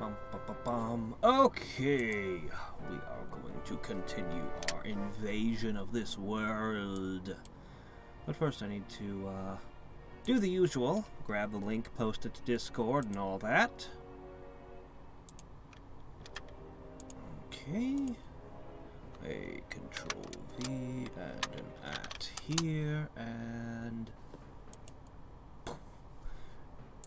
Bum, bum, bum, bum. Okay, we are going to continue our invasion of this world. But first I need to do the usual. Grab the link, post it to Discord and all that. Okay. A Control V and an at here, and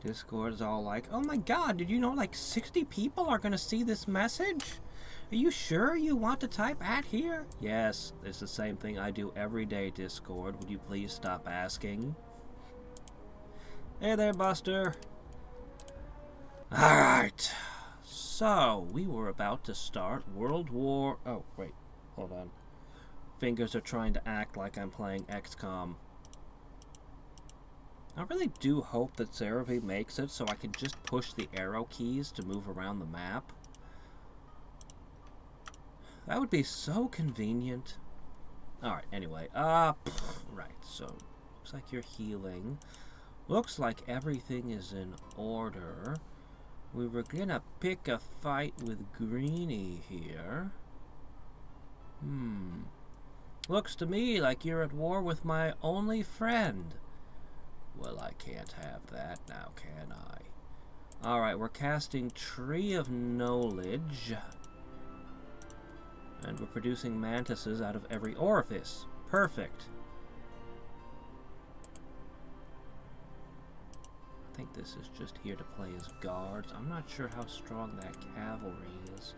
Discord is all like, oh my god, did you know like 60 people are gonna see this message? Are you sure you want to type at here? Yes, it's the same thing I do every day, Discord. Would you please stop asking? Hey there, Buster. Alright. So, we were about to start World War... Oh, wait. Hold on. Fingers are trying to act like I'm playing XCOM. I really do hope that Cerevi makes it so I can just push the arrow keys to move around the map. That would be so convenient. Alright, anyway. Right, so looks like you're healing. Looks like everything is in order. We were gonna pick a fight with Greenie here. Looks to me like you're at war with my only friend. Well, I can't have that now, can I? Alright, we're casting Tree of Knowledge. And we're producing mantises out of every orifice. Perfect. I think this is just here to play as guards. I'm not sure how strong that cavalry is.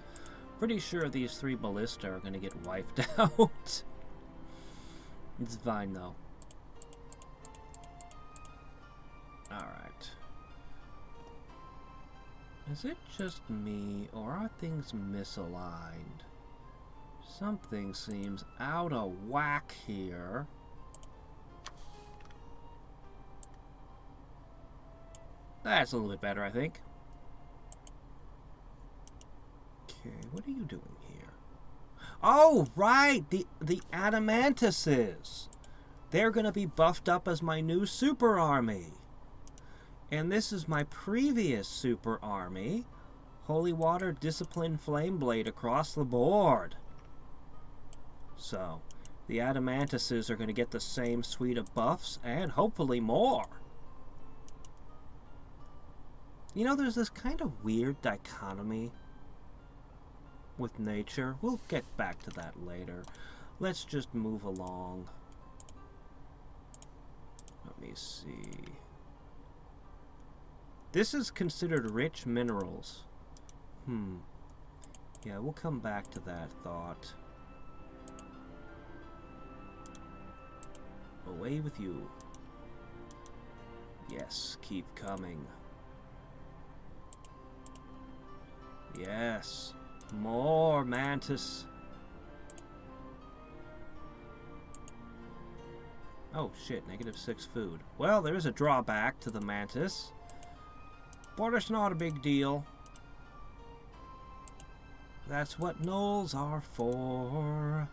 Pretty sure these 3 ballista are going to get wiped out. It's fine, though. Alright. Is it just me, or are things misaligned? Something seems out of whack here. That's a little bit better, I think. Okay, what are you doing here? Oh, right! The adamantises! They're gonna be buffed up as my new super army. And this is my previous super army. Holy Water, Discipline, Flame Blade across the board. So, the adamantises are gonna get the same suite of buffs, and hopefully more. You know, there's this kind of weird dichotomy with nature. We'll get back to that later. Let's just move along. Let me see. This is considered rich minerals. Yeah, we'll come back to that thought. Away with you. Yes, keep coming. Yes, more mantis. Oh shit, -6 food. Well, there is a drawback to the mantis, but it's not a big deal. That's what gnolls are for.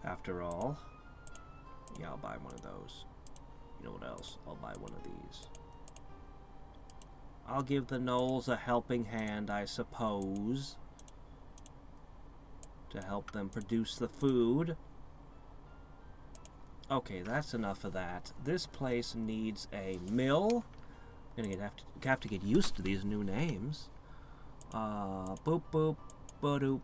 After all. Yeah, I'll buy one of those. You know what else? I'll buy one of these. I'll give the gnolls a helping hand, I suppose, to help them produce the food. Okay, that's enough of that. This place needs a mill. I'm gonna have to get used to these new names. Boop boop ba-doop.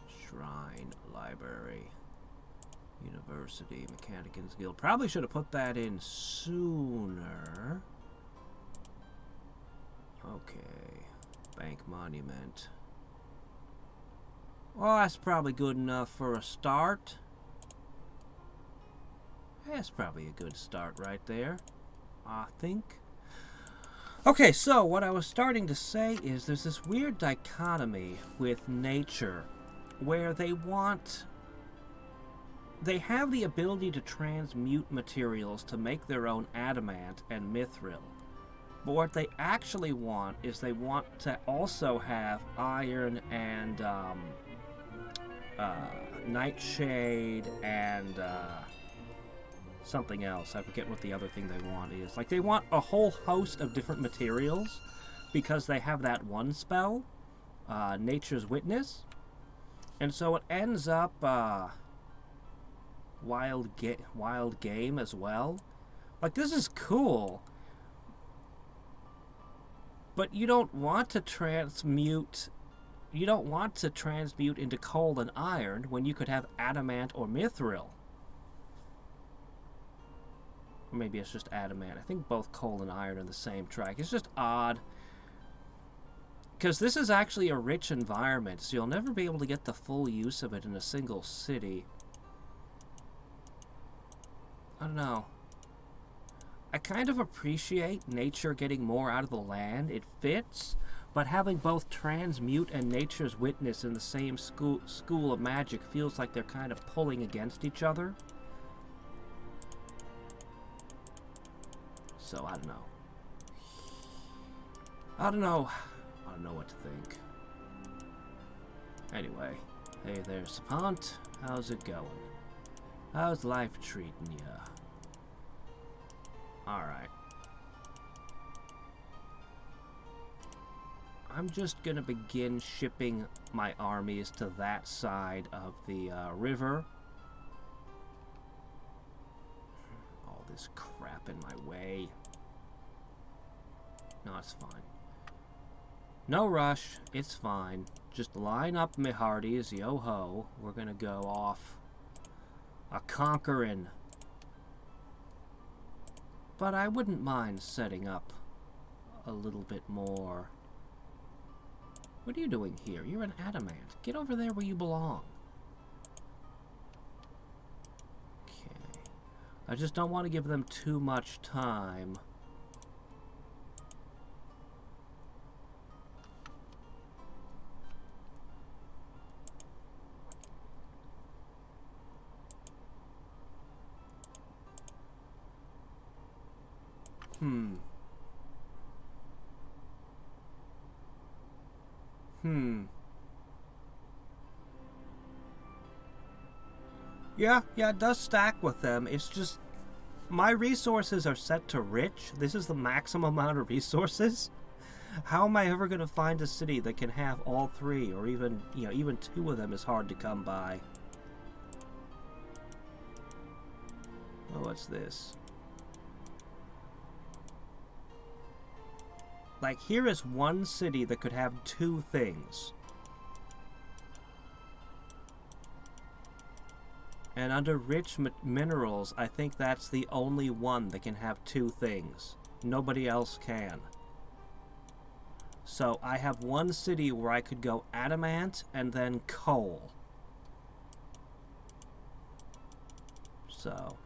Shrine, library, university, Mechanicans Guild. Probably should have put that in sooner. Okay, bank monument. Well, that's probably good enough for a start. That's probably a good start right there, I think. Okay, so what I was starting to say is there's this weird dichotomy with nature where they have the ability to transmute materials to make their own adamant and mithril. But what they actually want is they want to also have iron and nightshade and something else. I forget what the other thing they want is. Like, they want a whole host of different materials because they have that one spell, Nature's Witness. And so it ends up wild game as well. Like, this is cool. But you don't want to transmute into coal and iron when you could have adamant or mithril. Or maybe it's just adamant. I think both coal and iron are the same track. It's just odd. Because this is actually a rich environment, so you'll never be able to get the full use of it in a single city. I don't know. I kind of appreciate nature getting more out of the land. It fits, but having both transmute and nature's witness in the same school of magic feels like they're kind of pulling against each other. So, I don't know. I don't know what to think. Anyway, hey there, Savant. How's it going? How's life treating ya? Alright. I'm just gonna begin shipping my armies to that side of the river. All this crap in my way. No, it's fine. No rush, it's fine. Just line up, me hearties, yo-ho. We're gonna go off a-conquerin'. But I wouldn't mind setting up a little bit more. What are you doing here? You're an adamant. Get over there where you belong. Okay. I just don't want to give them too much time. Yeah, it does stack with them. It's just, my resources are set to rich. This is the maximum amount of resources. How am I ever going to find a city that can have all three, or even, even two of them is hard to come by. Oh, what's this? Like, here is one city that could have two things. And under rich minerals, I think that's the only one that can have two things. Nobody else can. So I have one city where I could go adamant and then coal. So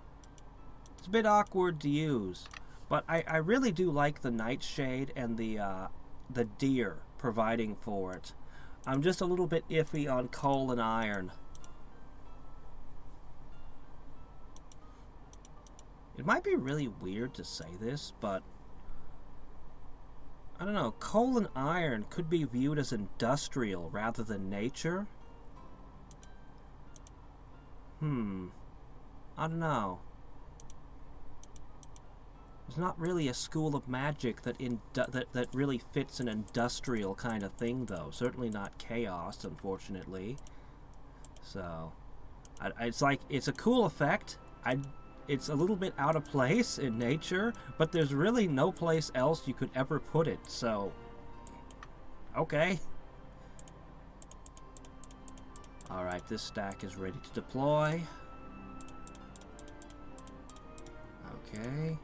it's a bit awkward to use. But I really do like the nightshade and the deer providing for it. I'm just a little bit iffy on coal and iron. It might be really weird to say this, but I don't know, coal and iron could be viewed as industrial rather than nature. I don't know. There's not really a school of magic that really fits an industrial kind of thing, though. Certainly not chaos, unfortunately. So, it's like, it's a cool effect. It's a little bit out of place in nature, but there's really no place else you could ever put it, so... Okay. Alright, this stack is ready to deploy. Okay.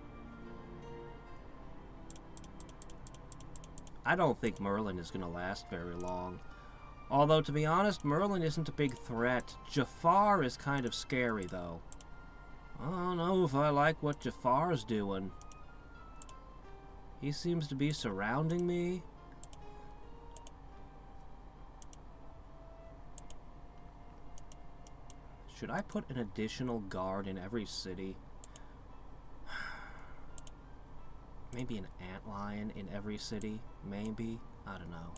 I don't think Merlin is going to last very long. Although, to be honest, Merlin isn't a big threat. Jafar is kind of scary, though. I don't know if I like what Jafar's doing. He seems to be surrounding me. Should I put an additional guard in every city? Maybe an antlion in every city? Maybe? I don't know.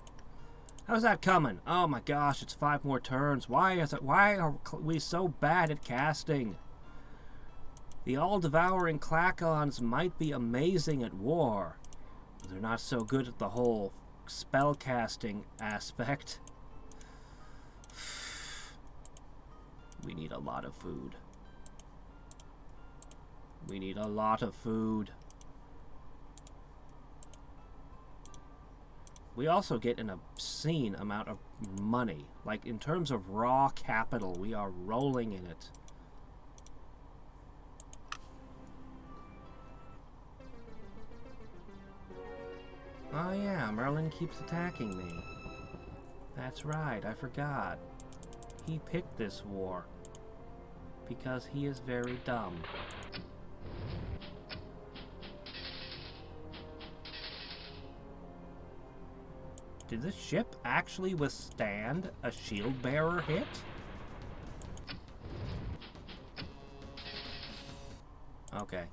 How's that coming? Oh my gosh, it's 5 more turns. Why are we so bad at casting? The all-devouring Klakons might be amazing at war, but they're not so good at the whole spellcasting aspect. We need a lot of food. We need a lot of food. We also get an obscene amount of money. Like, in terms of raw capital, we are rolling in it. Oh yeah, Merlin keeps attacking me. That's right, I forgot. He picked this war. Because he is very dumb. Did this ship actually withstand a shield bearer hit? Okay.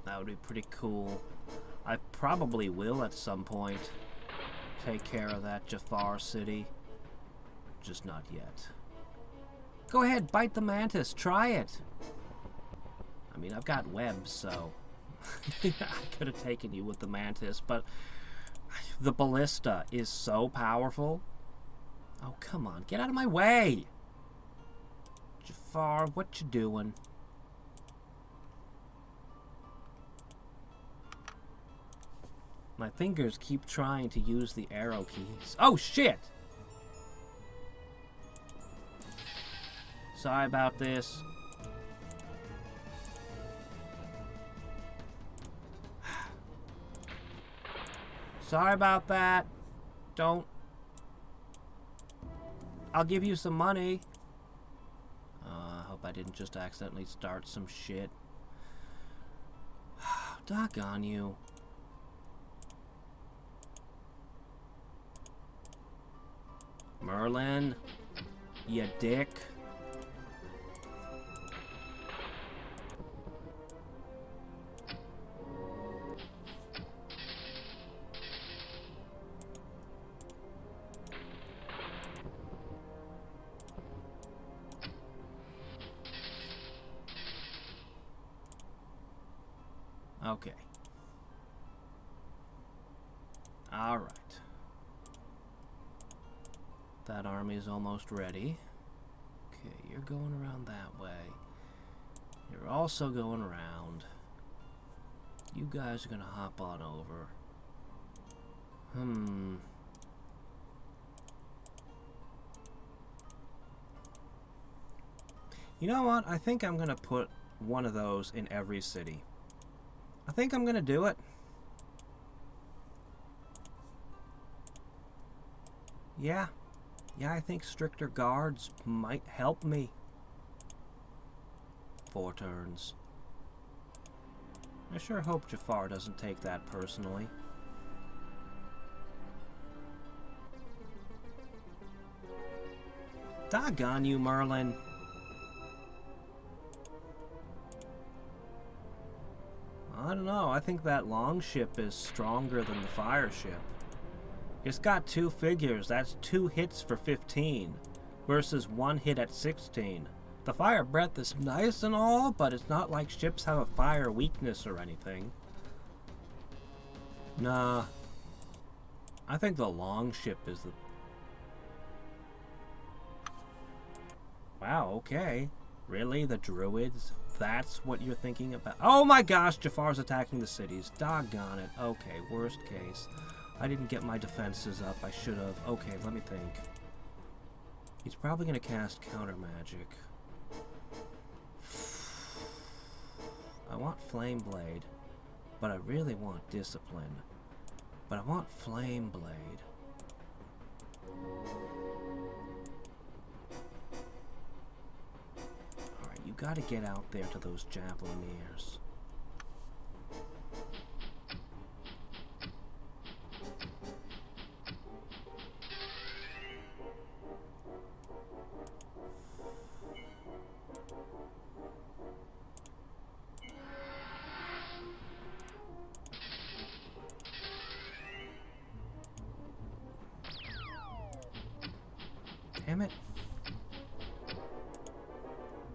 That would be pretty cool. I probably will at some point take care of that Jafar city. Just not yet. Go ahead, bite the mantis. Try it. I mean, I've got webs, so I could have taken you with the mantis, but the ballista is so powerful. Oh, come on. Get out of my way. Jafar, what you doing? My fingers keep trying to use the arrow keys. Oh, shit! Sorry about this. Sorry about that. Don't. I'll give you some money. I hope I didn't just accidentally start some shit. Doggone you. Merlin, you dick. Okay. All right. That army's almost ready. Okay, you're going around that way. You're also going around. You guys are gonna hop on over. You know what? I think I'm gonna put one of those in every city. I think I'm gonna do it. Yeah. Yeah, I think stricter guards might help me. 4 turns. I sure hope Jafar doesn't take that personally. Doggone you, Merlin. I don't know. I think that longship is stronger than the fire ship. It's got 2 figures. That's 2 hits for 15 versus 1 hit at 16. The fire breath is nice and all, but it's not like ships have a fire weakness or anything. Nah. I think the longship is the... Wow, okay. Really? The druids? That's what you're thinking about? Oh my gosh, Jafar's attacking the cities. Doggone it. Okay, worst case. I didn't get my defenses up. I should have. Okay, let me think. He's probably going to cast counter magic. I want Flame Blade, but I really want Discipline. But I want Flame Blade. Alright, you gotta get out there to those Javelineers. damn it.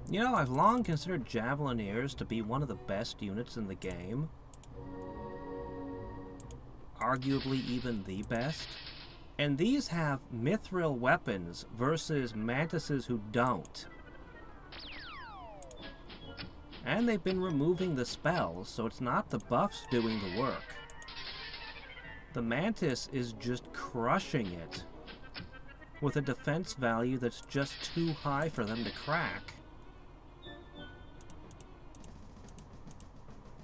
You know, I've long considered Javelineers to be one of the best units in the game. Arguably even the best. And these have mithril weapons versus mantises who don't. And they've been removing the spells, so it's not the buffs doing the work. The mantis is just crushing it with a defense value that's just too high for them to crack.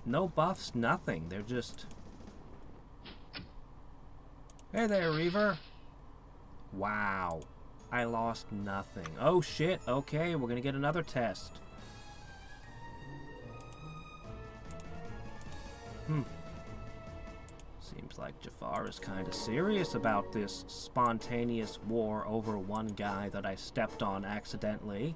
No buffs, nothing. They're just... Hey there, Reaver. Wow. I lost nothing. Oh shit, okay, we're gonna get another test. Seems like Jafar is kind of serious about this spontaneous war over one guy that I stepped on accidentally.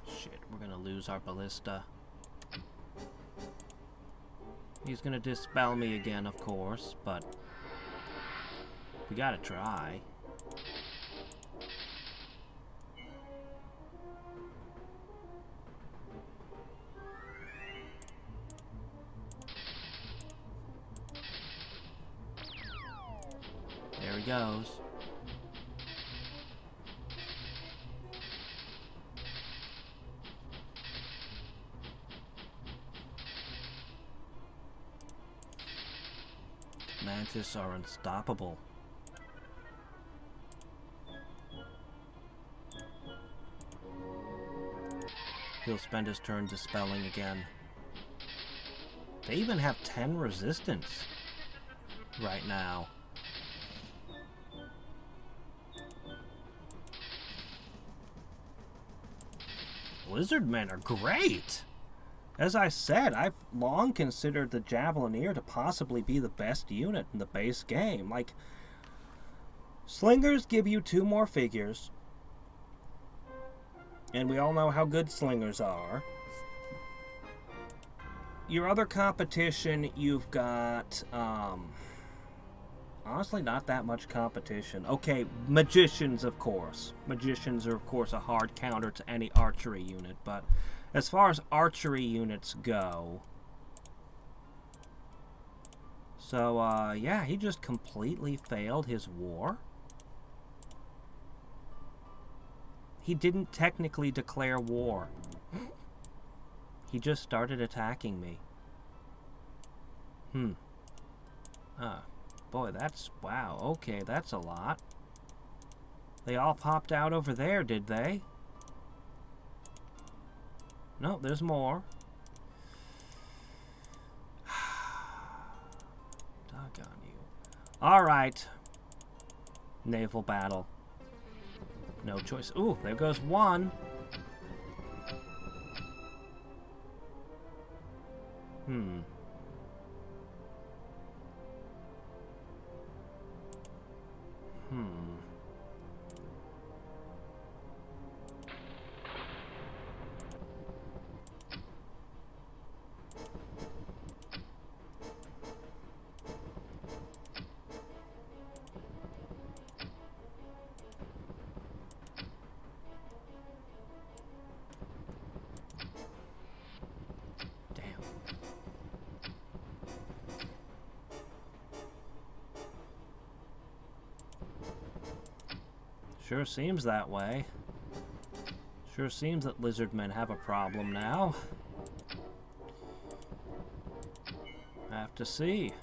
Shit, we're gonna lose our ballista. He's gonna dispel me again, of course, but we gotta try. There he goes. Mantis are unstoppable. He'll spend his turn dispelling again. They even have 10 resistance right now. Lizardmen are great! As I said, I've long considered the Javelineer to possibly be the best unit in the base game. Like, Slingers give you 2 more figures. And we all know how good Slingers are. Your other competition, you've got, honestly, not that much competition. Okay, Magicians, of course. Magicians are, of course, a hard counter to any archery unit, but as far as archery units go... So, yeah, he just completely failed his war. He didn't technically declare war. He just started attacking me. Boy, that's... Wow, okay, that's a lot. They all popped out over there, did they? No, there's more. Doggone you. Alright. Naval battle. No choice. Ooh, there goes one. Sure seems that way. Sure seems that lizardmen have a problem now. Have to see.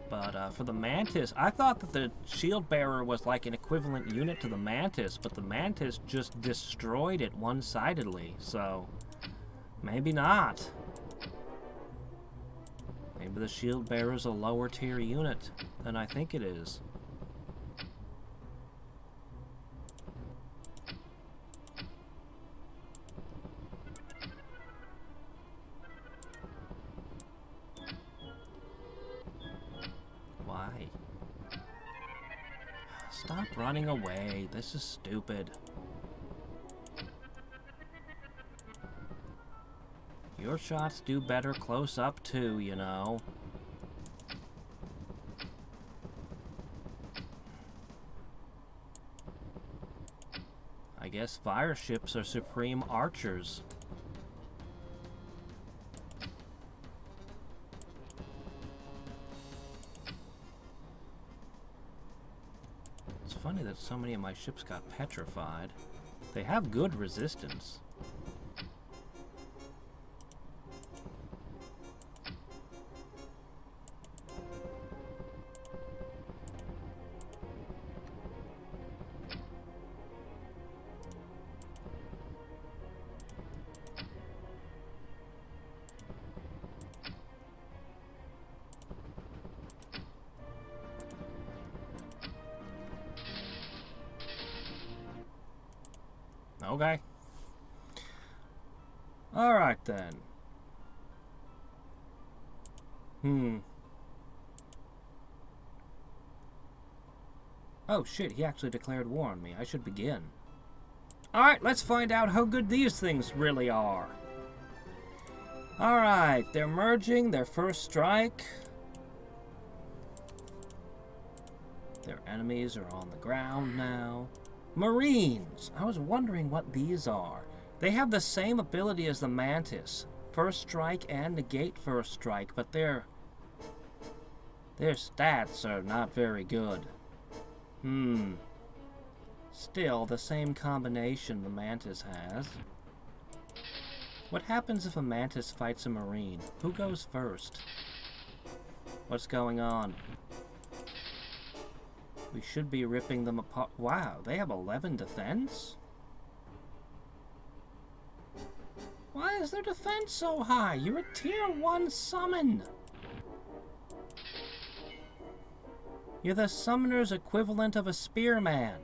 But for the mantis, I thought that the shield bearer was like an equivalent unit to the mantis, but the mantis just destroyed it one-sidedly, so maybe not. Maybe the shield bearer is a lower tier unit than I think it is. Stop running away. This is stupid. Your shots do better close up too, you know. I guess fire ships are supreme archers. It's funny that so many of my ships got petrified. They have good resistance. Okay. Alright then. Oh shit, he actually declared war on me. I should begin. Alright, let's find out how good these things really are. Alright, they're merging their first strike. Their enemies are on the ground now. Marines! I was wondering what these are. They have the same ability as the mantis. First strike and negate first strike, but their stats are not very good. Still, the same combination the mantis has. What happens if a mantis fights a marine? Who goes first? What's going on? We should be ripping them apart. Wow, they have 11 defense? Why is their defense so high? You're a tier 1 summon. You're the summoner's equivalent of a spearman.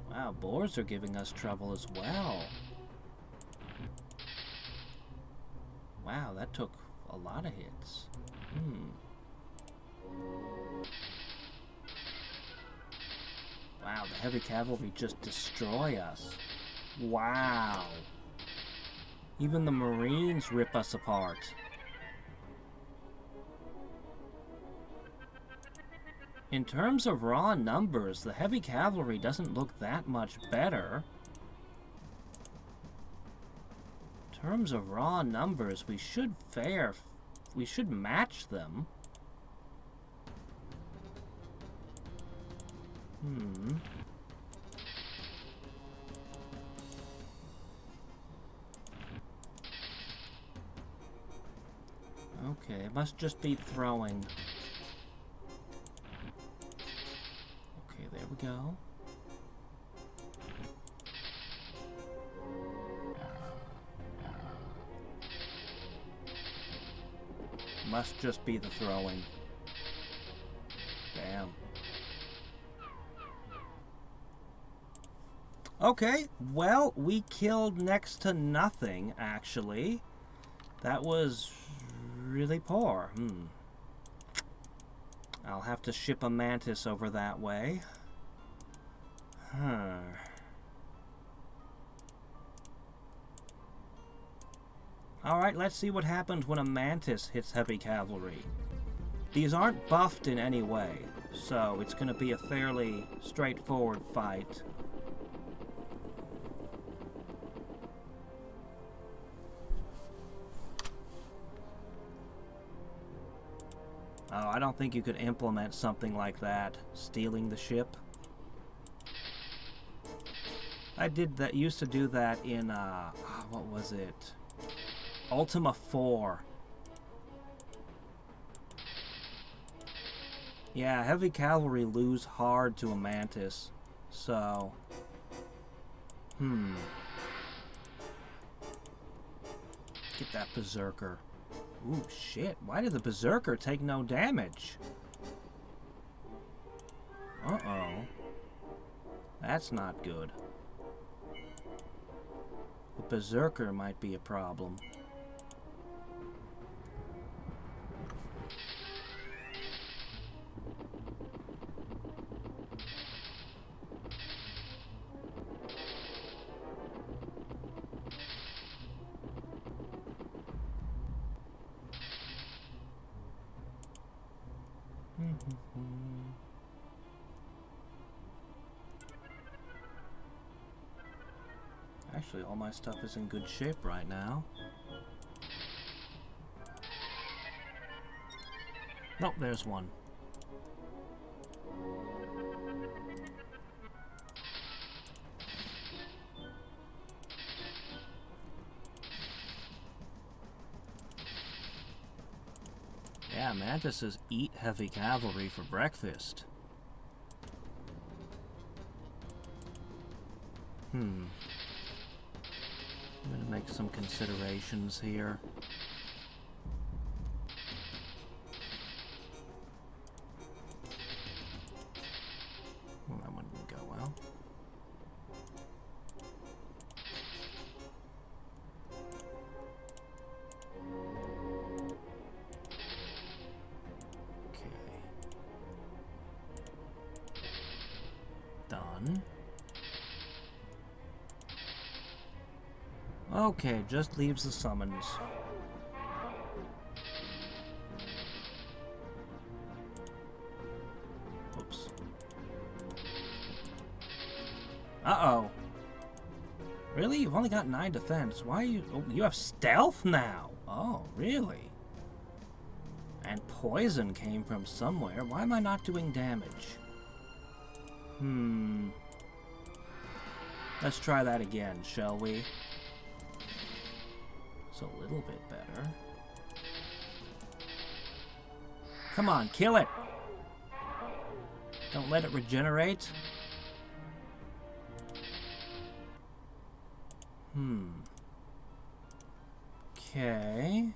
Wow, boars are giving us trouble as well. Wow, that took a lot of hits. Wow, the heavy cavalry just destroy us. Wow. Even the Marines rip us apart. In terms of raw numbers, the heavy cavalry doesn't look that much better. In terms of raw numbers, we should match them. Okay, it must just be throwing. Okay, there we go. Must just be the throwing. Damn. Okay, well, we killed next to nothing, actually. That was really poor. I'll have to ship a mantis over that way. Alright, let's see what happens when a mantis hits heavy cavalry. These aren't buffed in any way, so it's going to be a fairly straightforward fight. Oh, I don't think you could implement something like that. Stealing the ship. I used to do that in, what was it? Ultima 4. Yeah, heavy cavalry lose hard to a mantis. So, get that berserker. Ooh, shit. Why did the berserker take no damage? Uh-oh. That's not good. The berserker might be a problem. Actually, all my stuff is in good shape right now. Nope, there's one. Yeah, mantises eat heavy cavalry for breakfast. I'm gonna make some considerations here. Well, that one didn't go well. Okay. Done. Okay, just leaves the summons. Oops. Uh-oh. Really? You've only got 9 defense. Why are you... Oh, you have stealth now. Oh, really? And poison came from somewhere. Why am I not doing damage? Let's try that again, shall we? It's a little bit better. Come on, kill it! Don't let it regenerate. Okay.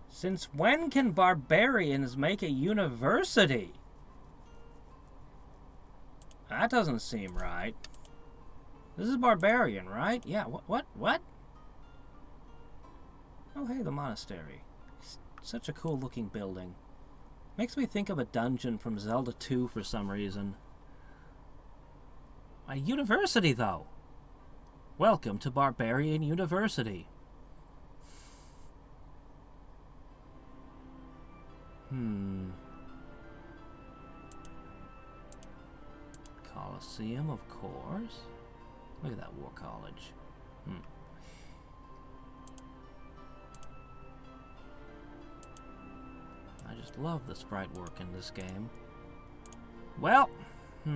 Since when can barbarians make a university? That doesn't seem right. This is barbarian, right? Yeah, what? Oh, hey, the monastery. It's such a cool looking building. Makes me think of a dungeon from Zelda 2 for some reason. A university, though. Welcome to Barbarian University. Colosseum, of course. Look at that War College. I just love the sprite work in this game. Well, Oh,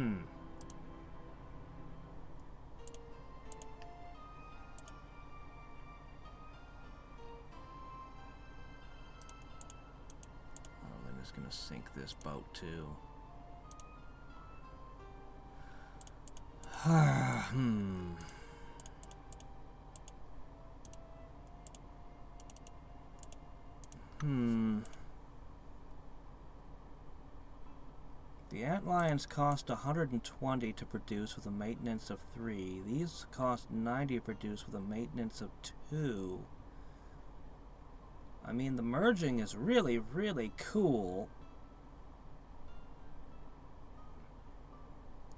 I'm just gonna sink this boat too. The antlions cost 120 to produce with a maintenance of 3. These cost 90 to produce with a maintenance of 2. I mean, the merging is really, really cool.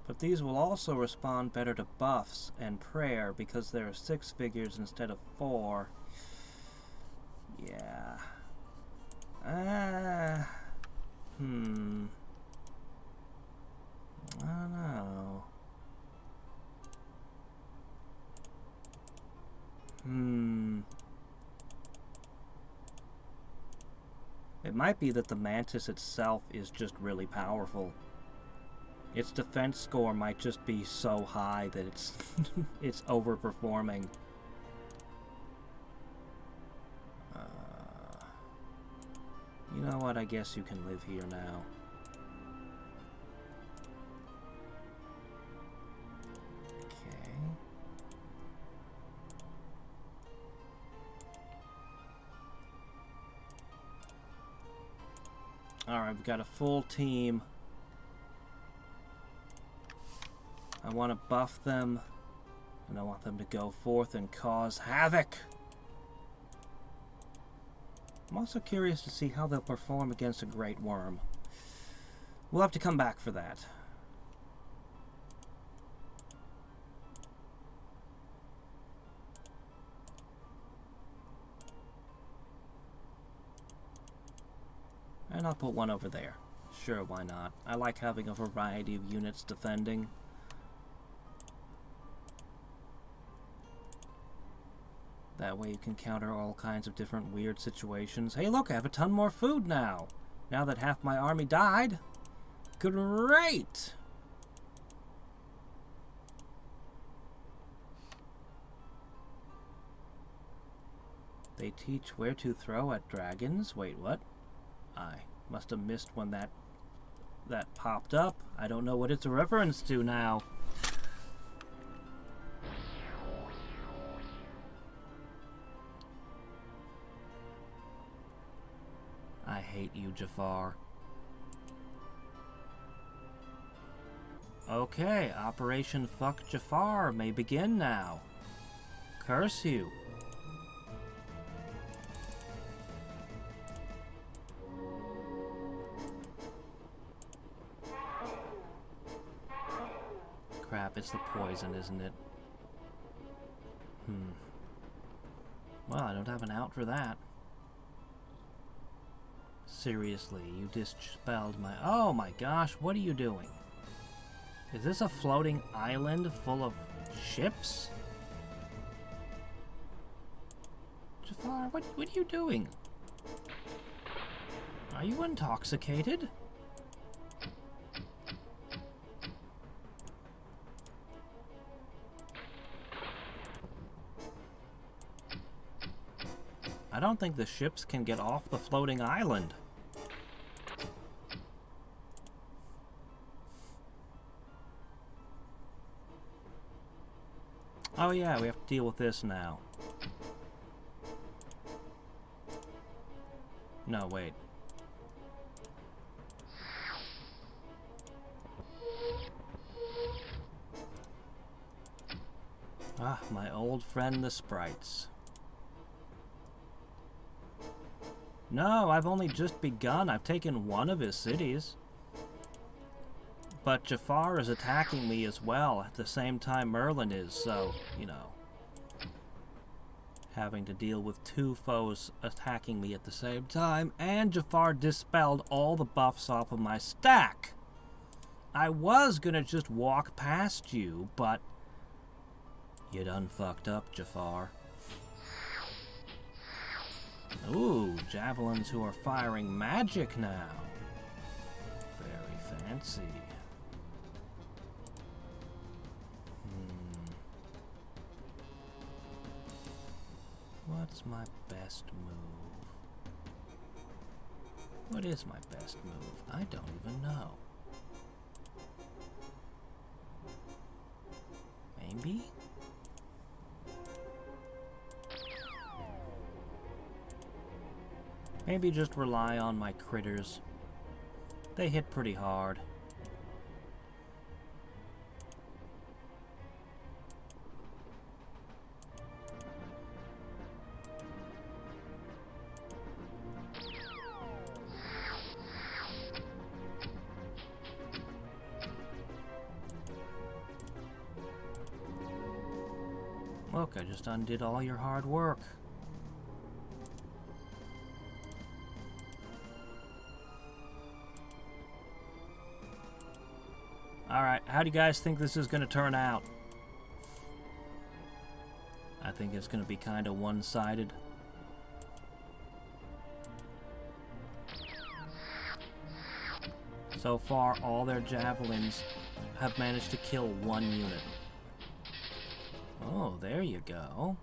But these will also respond better to buffs and prayer because there are 6 figures instead of 4. Yeah. I don't know. It might be that the mantis itself is just really powerful. Its defense score might just be so high that it's it's overperforming. You know what? I guess you can live here now. Okay. Alright, we've got a full team. I want to buff them, and I want them to go forth and cause havoc. I'm also curious to see how they'll perform against a great worm. We'll have to come back for that. And I'll put one over there. Sure, why not? I like having a variety of units defending. That way you can counter all kinds of different weird situations. Hey look, I have a ton more food now! Now that half my army died! Great! They teach where to throw at dragons. Wait, what? I must have missed when that popped up. I don't know what it's a reference to now. I hate you, Jafar. Okay, Operation Fuck Jafar may begin now. Curse you. Crap, it's the poison, isn't it? Well, I don't have an out for that. Seriously, you dispelled my... Oh my gosh, what are you doing? Is this a floating island full of ships? Jafar, what are you doing? Are you intoxicated? I don't think the ships can get off the floating island. Oh yeah, we have to deal with this now. No, wait. Ah, my old friend the sprites. No, I've only just begun. I've taken one of his cities. But Jafar is attacking me as well at the same time Merlin is, so, you know. Having to deal with two foes attacking me at the same time, and Jafar dispelled all the buffs off of my stack. I was gonna just walk past you, but you done fucked up, Jafar. Ooh, javelins who are firing magic now. Very fancy. What's my best move? What is my best move? I don't even know. Maybe? Maybe just rely on my critters. They hit pretty hard. Look, I just undid all your hard work. Alright, how do you guys think this is going to turn out? I think it's going to be kind of one-sided. So far, all their javelins have managed to kill one unit. Oh, there you go.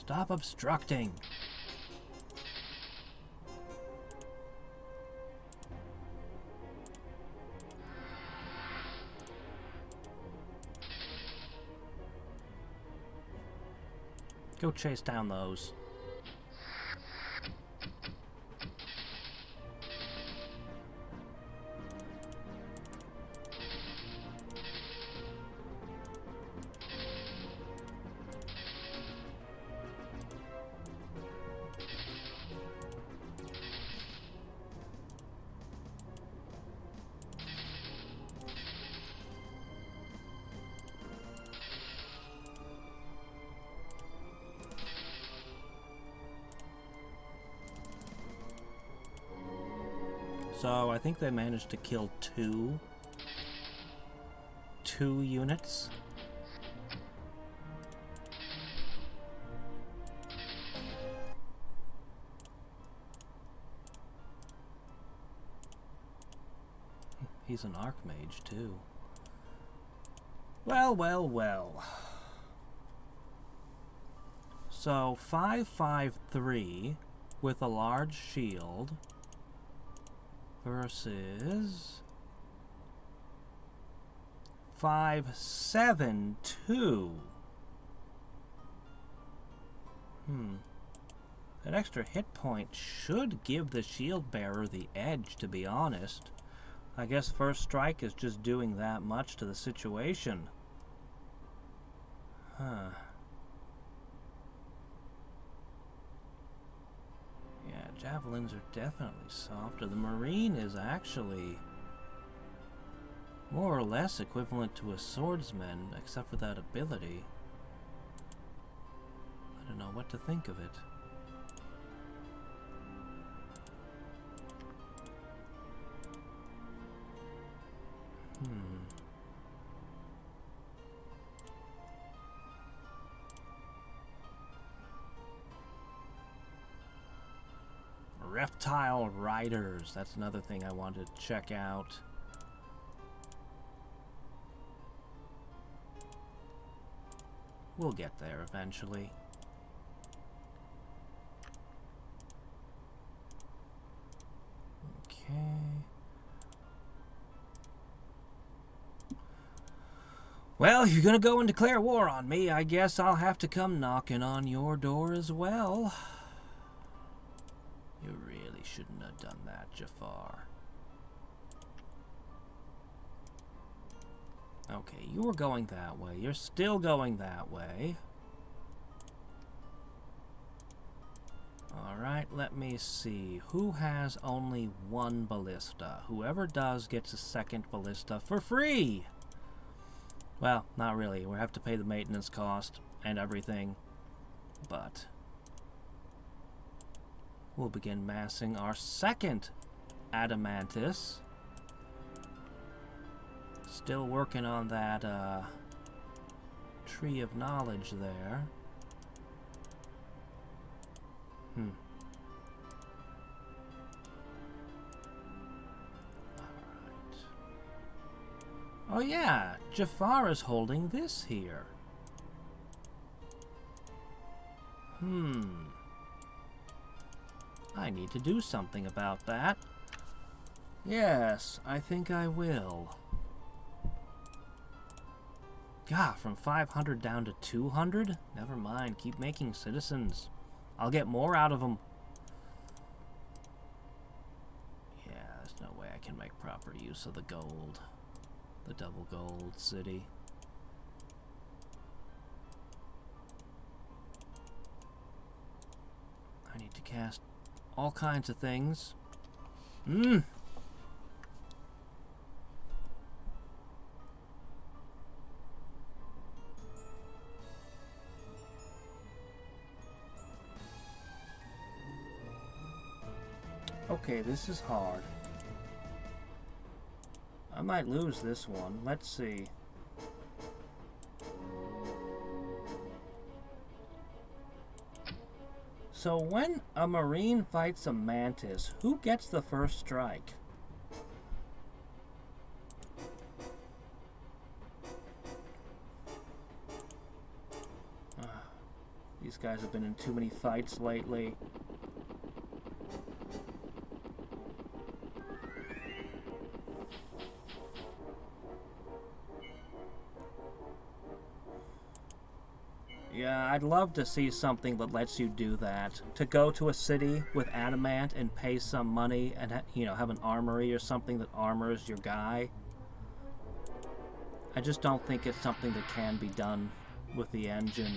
Stop obstructing. Go chase down those. So I think they managed to kill two units. He's an archmage too. Well, well, well. So 553 with a large shield versus 572. That extra hit point should give the shield bearer the edge, to be honest. I guess first strike is just doing that much to the situation. Huh. Yeah, javelins are definitely softer. The marine is actually more or less equivalent to a swordsman, except for that ability. I don't know what to think of it. Reptile Riders. That's another thing I wanted to check out. We'll get there eventually. Okay. Well, if you're gonna go and declare war on me, I guess I'll have to come knocking on your door as well. You really shouldn't have done that, Jafar. Okay, you were going that way. You're still going that way. Alright, let me see. Who has only one ballista? Whoever does gets a second ballista for free! Well, not really. We'll have to pay the maintenance cost and everything. But we'll begin massing our second adamantis. Still working on that tree of knowledge there. Alright. Oh yeah, Jafar is holding this here. I need to do something about that. Yes, I think I will. God, from 500 down to 200? Never mind, keep making citizens. I'll get more out of them. Yeah, there's no way I can make proper use of the gold. The double gold city. I need to cast all kinds of things. Okay, this is hard. I might lose this one. Let's see. So when a marine fights a mantis, who gets the first strike? These guys have been in too many fights lately. Yeah, I'd love to see something that lets you do that. To go to a city with adamant and pay some money and, you know, have an armory or something that armors your guy. I just don't think it's something that can be done with the engine.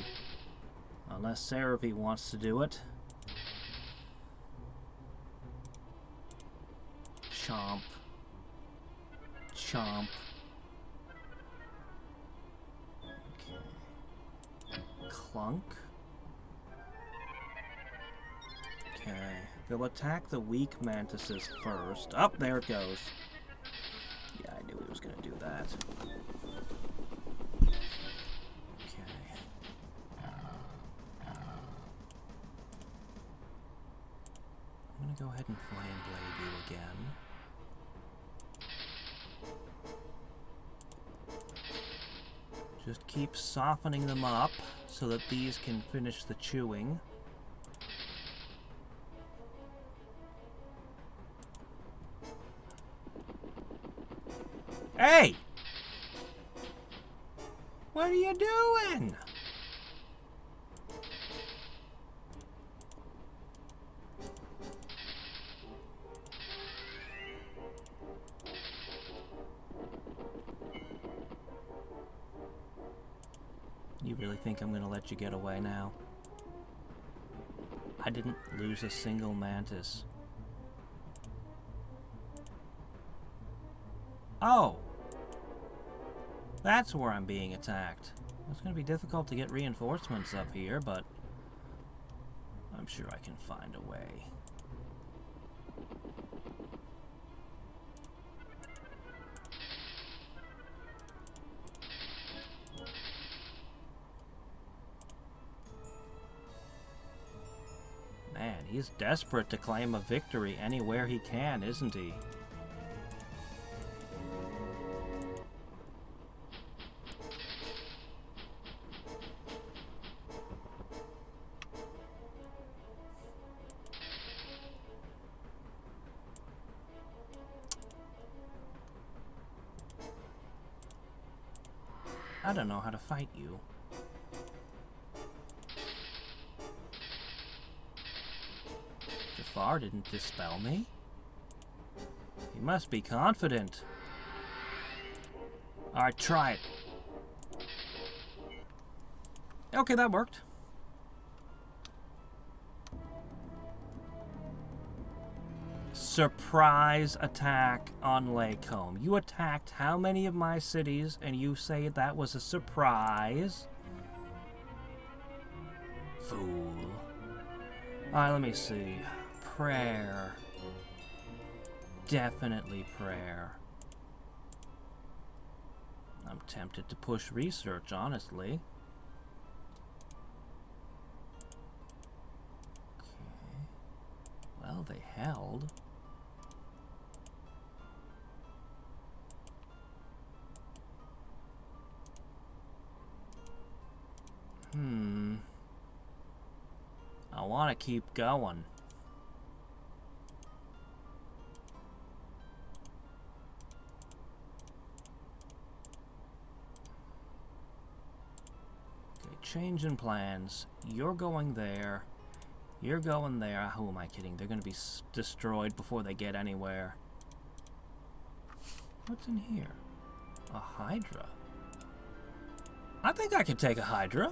Unless Cerevi wants to do it. Chomp. Chomp. Clunk. Okay. They'll attack the weak mantises first. Up there it goes. Yeah, I knew he was going to do that. Okay. I'm going to go ahead and flame blade you again. Just keep softening them up so that these can finish the chewing. Hey! What are you doing? You really think I'm going to let you get away now? I didn't lose a single mantis. Oh! That's where I'm being attacked. It's going to be difficult to get reinforcements up here, but I'm sure I can find a way. Man, he's desperate to claim a victory anywhere he can, isn't he? I don't know how to fight you. Jafar didn't dispel me. He must be confident. Alright, try it. Okay, that worked. Surprise attack on Lacombe. You attacked how many of my cities, and you say that was a surprise? Fool. Alright, let me see. Prayer. Definitely prayer. I'm tempted to push research, honestly. Okay. Well, they held. I want to keep going. Okay, change in plans. You're going there. You're going there. Who am I kidding? They're going to be destroyed before they get anywhere. What's in here? A Hydra. I think I could take a Hydra.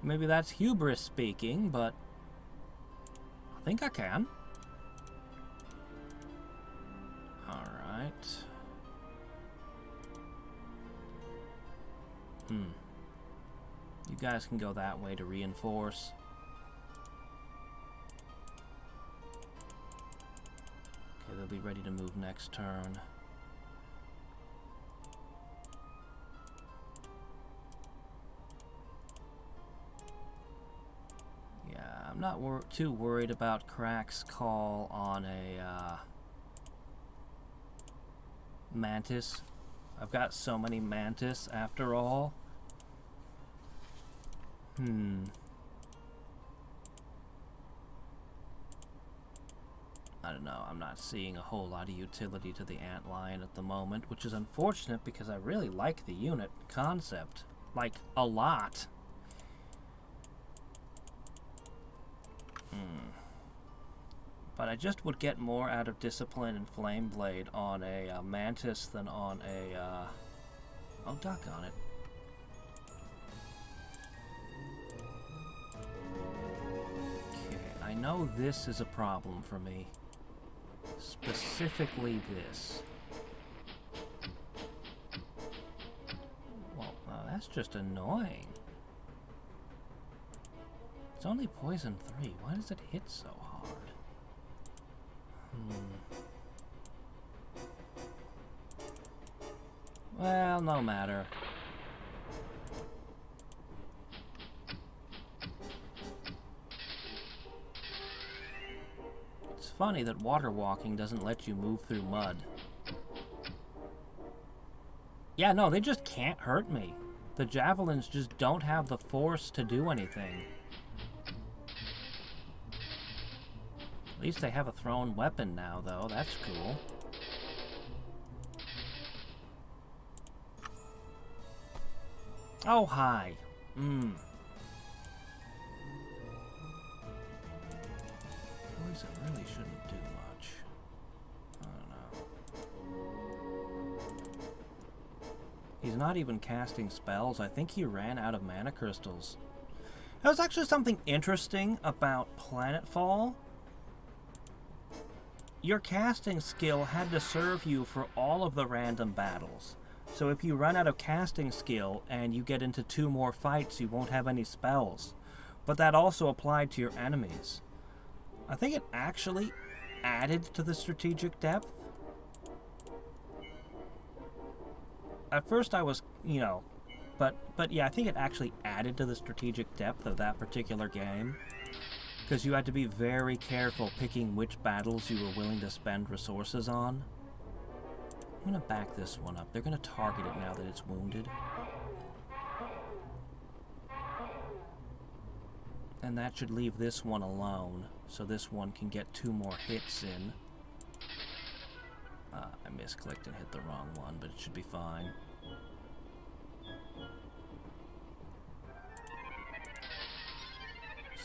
Maybe that's hubris speaking, but I think I can. Alright. You guys can go that way to reinforce. Okay, they'll be ready to move next turn. I'm not too worried about Crack's call on a mantis. I've got so many mantis after all. I don't know, I'm not seeing a whole lot of utility to the antlion at the moment, which is unfortunate because I really like the unit concept. Like, a lot. But I just would get more out of Discipline and Flameblade on a Mantis than on a, oh, duck on it. Okay, I know this is a problem for me. Specifically this. Well, that's just annoying. It's only poison 3. Why does it hit so hard? Well, no matter. It's funny that water walking doesn't let you move through mud. Yeah, no, they just can't hurt me. The javelins just don't have the force to do anything. At least they have a thrown weapon now, though. That's cool. Oh, hi. Poison really shouldn't do much. I don't know. He's not even casting spells. I think he ran out of mana crystals. That was actually something interesting about Planetfall. Your casting skill had to serve you for all of the random battles. So if you run out of casting skill and you get into 2 more fights, you won't have any spells. But that also applied to your enemies. I think it actually added to the strategic depth. At first I was, you know, but yeah, I think it actually added to the strategic depth of that particular game. Because you had to be very careful picking which battles you were willing to spend resources on. I'm going to back this one up. They're going to target it now that it's wounded. And that should leave this one alone, so this one can get 2 more hits in. I misclicked and hit the wrong one, but it should be fine.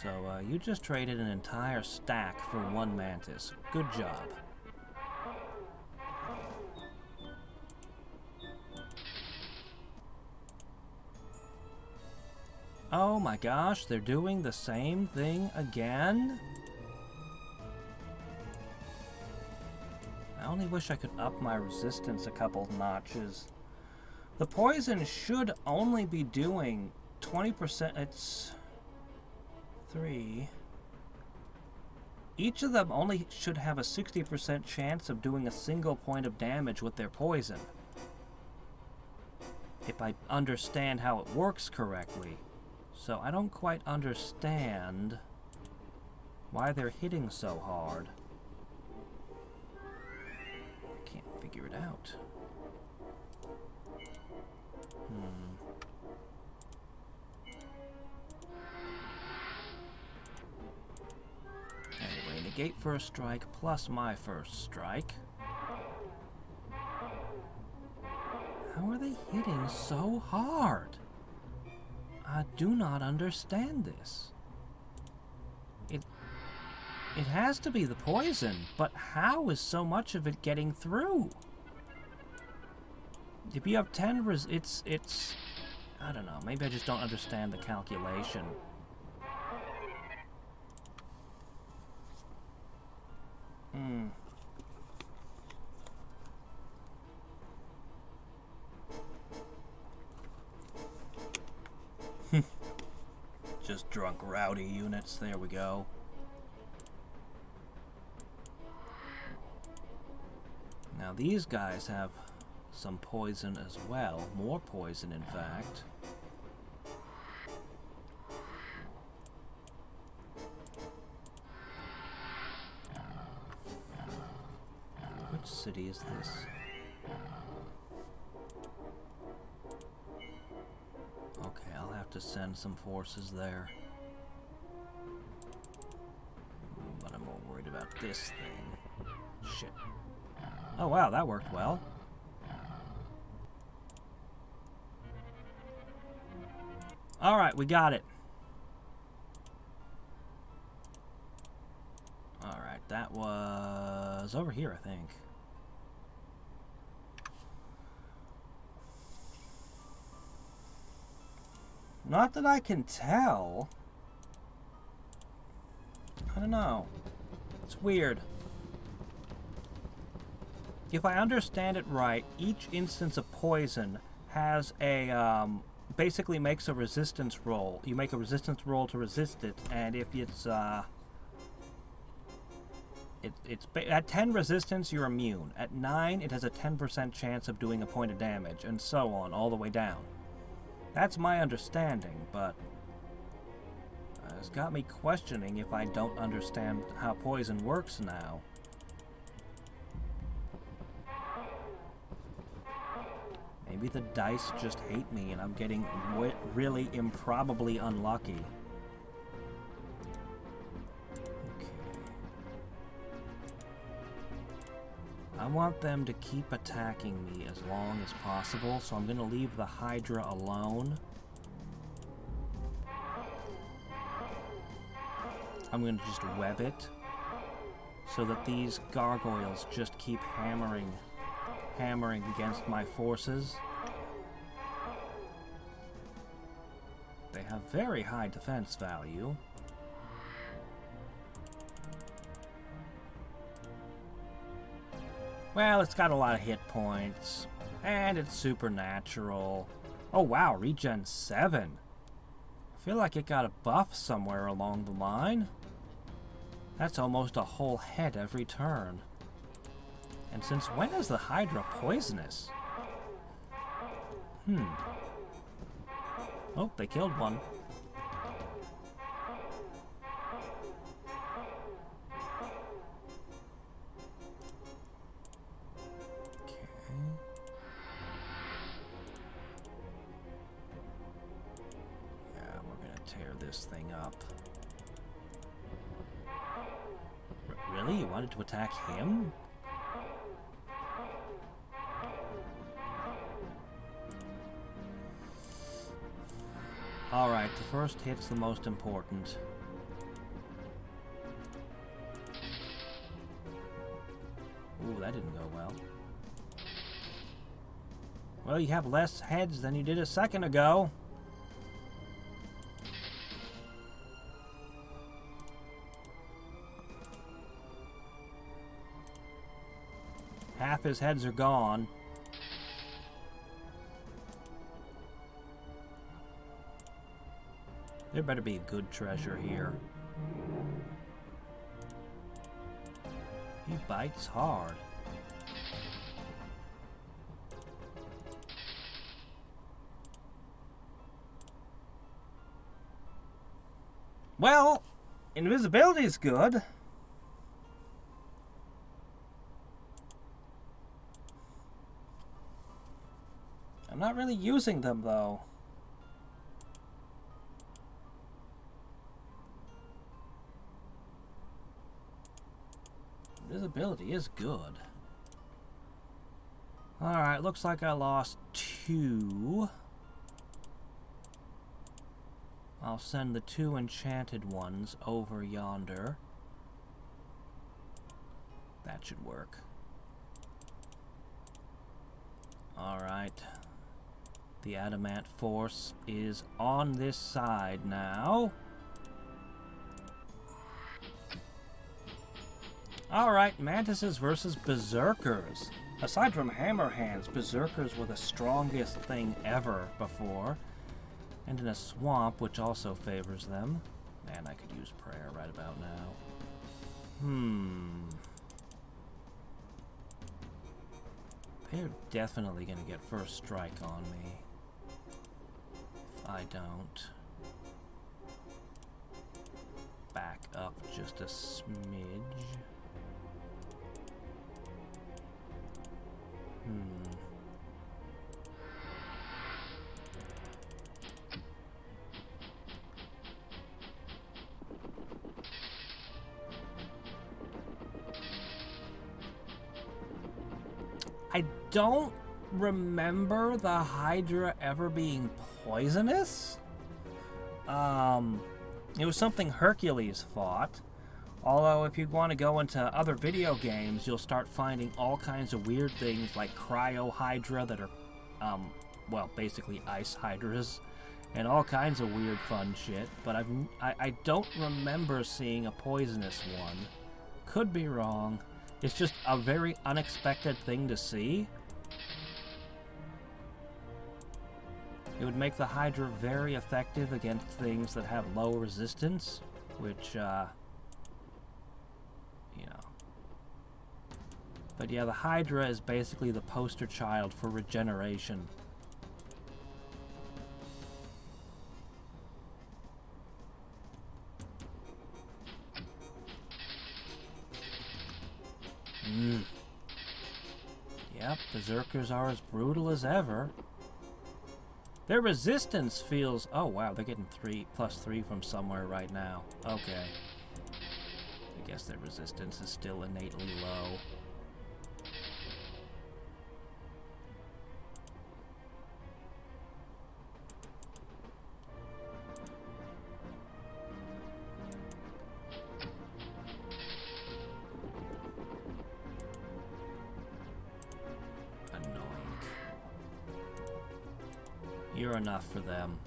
So, you just traded an entire stack for 1 mantis. Good job. Oh my gosh, they're doing the same thing again? I only wish I could up my resistance a couple notches. The poison should only be doing 20%. It's 3. Each of them only should have a 60% chance of doing a single point of damage with their poison. If I understand how it works correctly. So I don't quite understand why they're hitting so hard. Can't figure it out. Anyway, negate first strike plus my first strike. How are they hitting so hard? I do not understand this. It has to be the poison, but how is so much of it getting through? If you have 10 it's I don't know, maybe I just don't understand the calculation. Just drunk rowdy units, there we go. Now these guys have some poison as well, more poison in fact. Which city is this? Okay, I'll have to send some forces there. But I'm more worried about this thing. Shit. Oh wow, that worked well. Alright, we got it. Alright, that was over here, I think. Not that I can tell. I don't know. It's weird. If I understand it right, each instance of poison has a, basically makes a resistance roll. You make a resistance roll to resist it, and if it's, at 10 resistance, you're immune. At 9, it has a 10% chance of doing a point of damage, and so on, all the way down. That's my understanding, but it's got me questioning if I don't understand how poison works now. Maybe the dice just hate me and I'm getting really improbably unlucky. Okay. I want them to keep attacking me as long as possible, so I'm going to leave the Hydra alone. I'm going to just web it so that these gargoyles just keep hammering against my forces. They have very high defense value. Well, it's got a lot of hit points, and it's supernatural. Oh wow, regen 7. I feel like it got a buff somewhere along the line. That's almost a whole head every turn. And since when is the Hydra poisonous? Oh, they killed one. Okay. Yeah, we're gonna tear this thing up. Really? You wanted to attack him? Alright, the first hit's the most important. Ooh, that didn't go well. Well, you have less heads than you did a second ago. Half his heads are gone. There better be good treasure here. He bites hard. Well, invisibility's good. I'm not really using them, though. Invisibility is good. Alright, looks like I lost 2. I'll send the 2 enchanted ones over yonder. That should work. Alright. The adamant force is on this side now. Alright, mantises versus berserkers. Aside from hammer hands, berserkers were the strongest thing ever before. And in a swamp, which also favors them. Man, I could use prayer right about now. They're definitely gonna get first strike on me. If I don't back up just a smidge. don't remember the Hydra ever being poisonous. It was something Hercules fought. Although, if you want to go into other video games, you'll start finding all kinds of weird things like Cryo Hydra that are, well, basically ice hydras, and all kinds of weird fun shit. But I don't remember seeing a poisonous one. Could be wrong. It's just a very unexpected thing to see. It would make the Hydra very effective against things that have low resistance, which, you know. But yeah, the Hydra is basically the poster child for regeneration. Yep, Berserkers are as brutal as ever. Their resistance feels... Oh, wow, they're getting +3 from somewhere right now. Okay. I guess their resistance is still innately low. You're enough for them.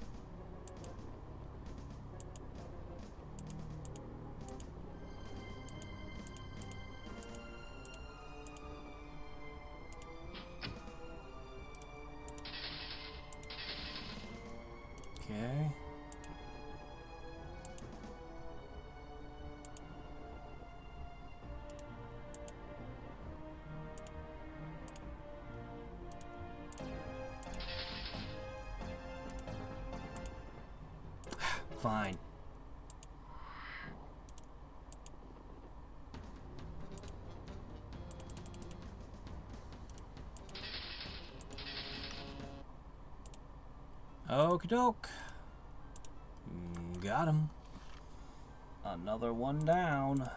Okay. Fine. Okie doke. Got him. Another one down.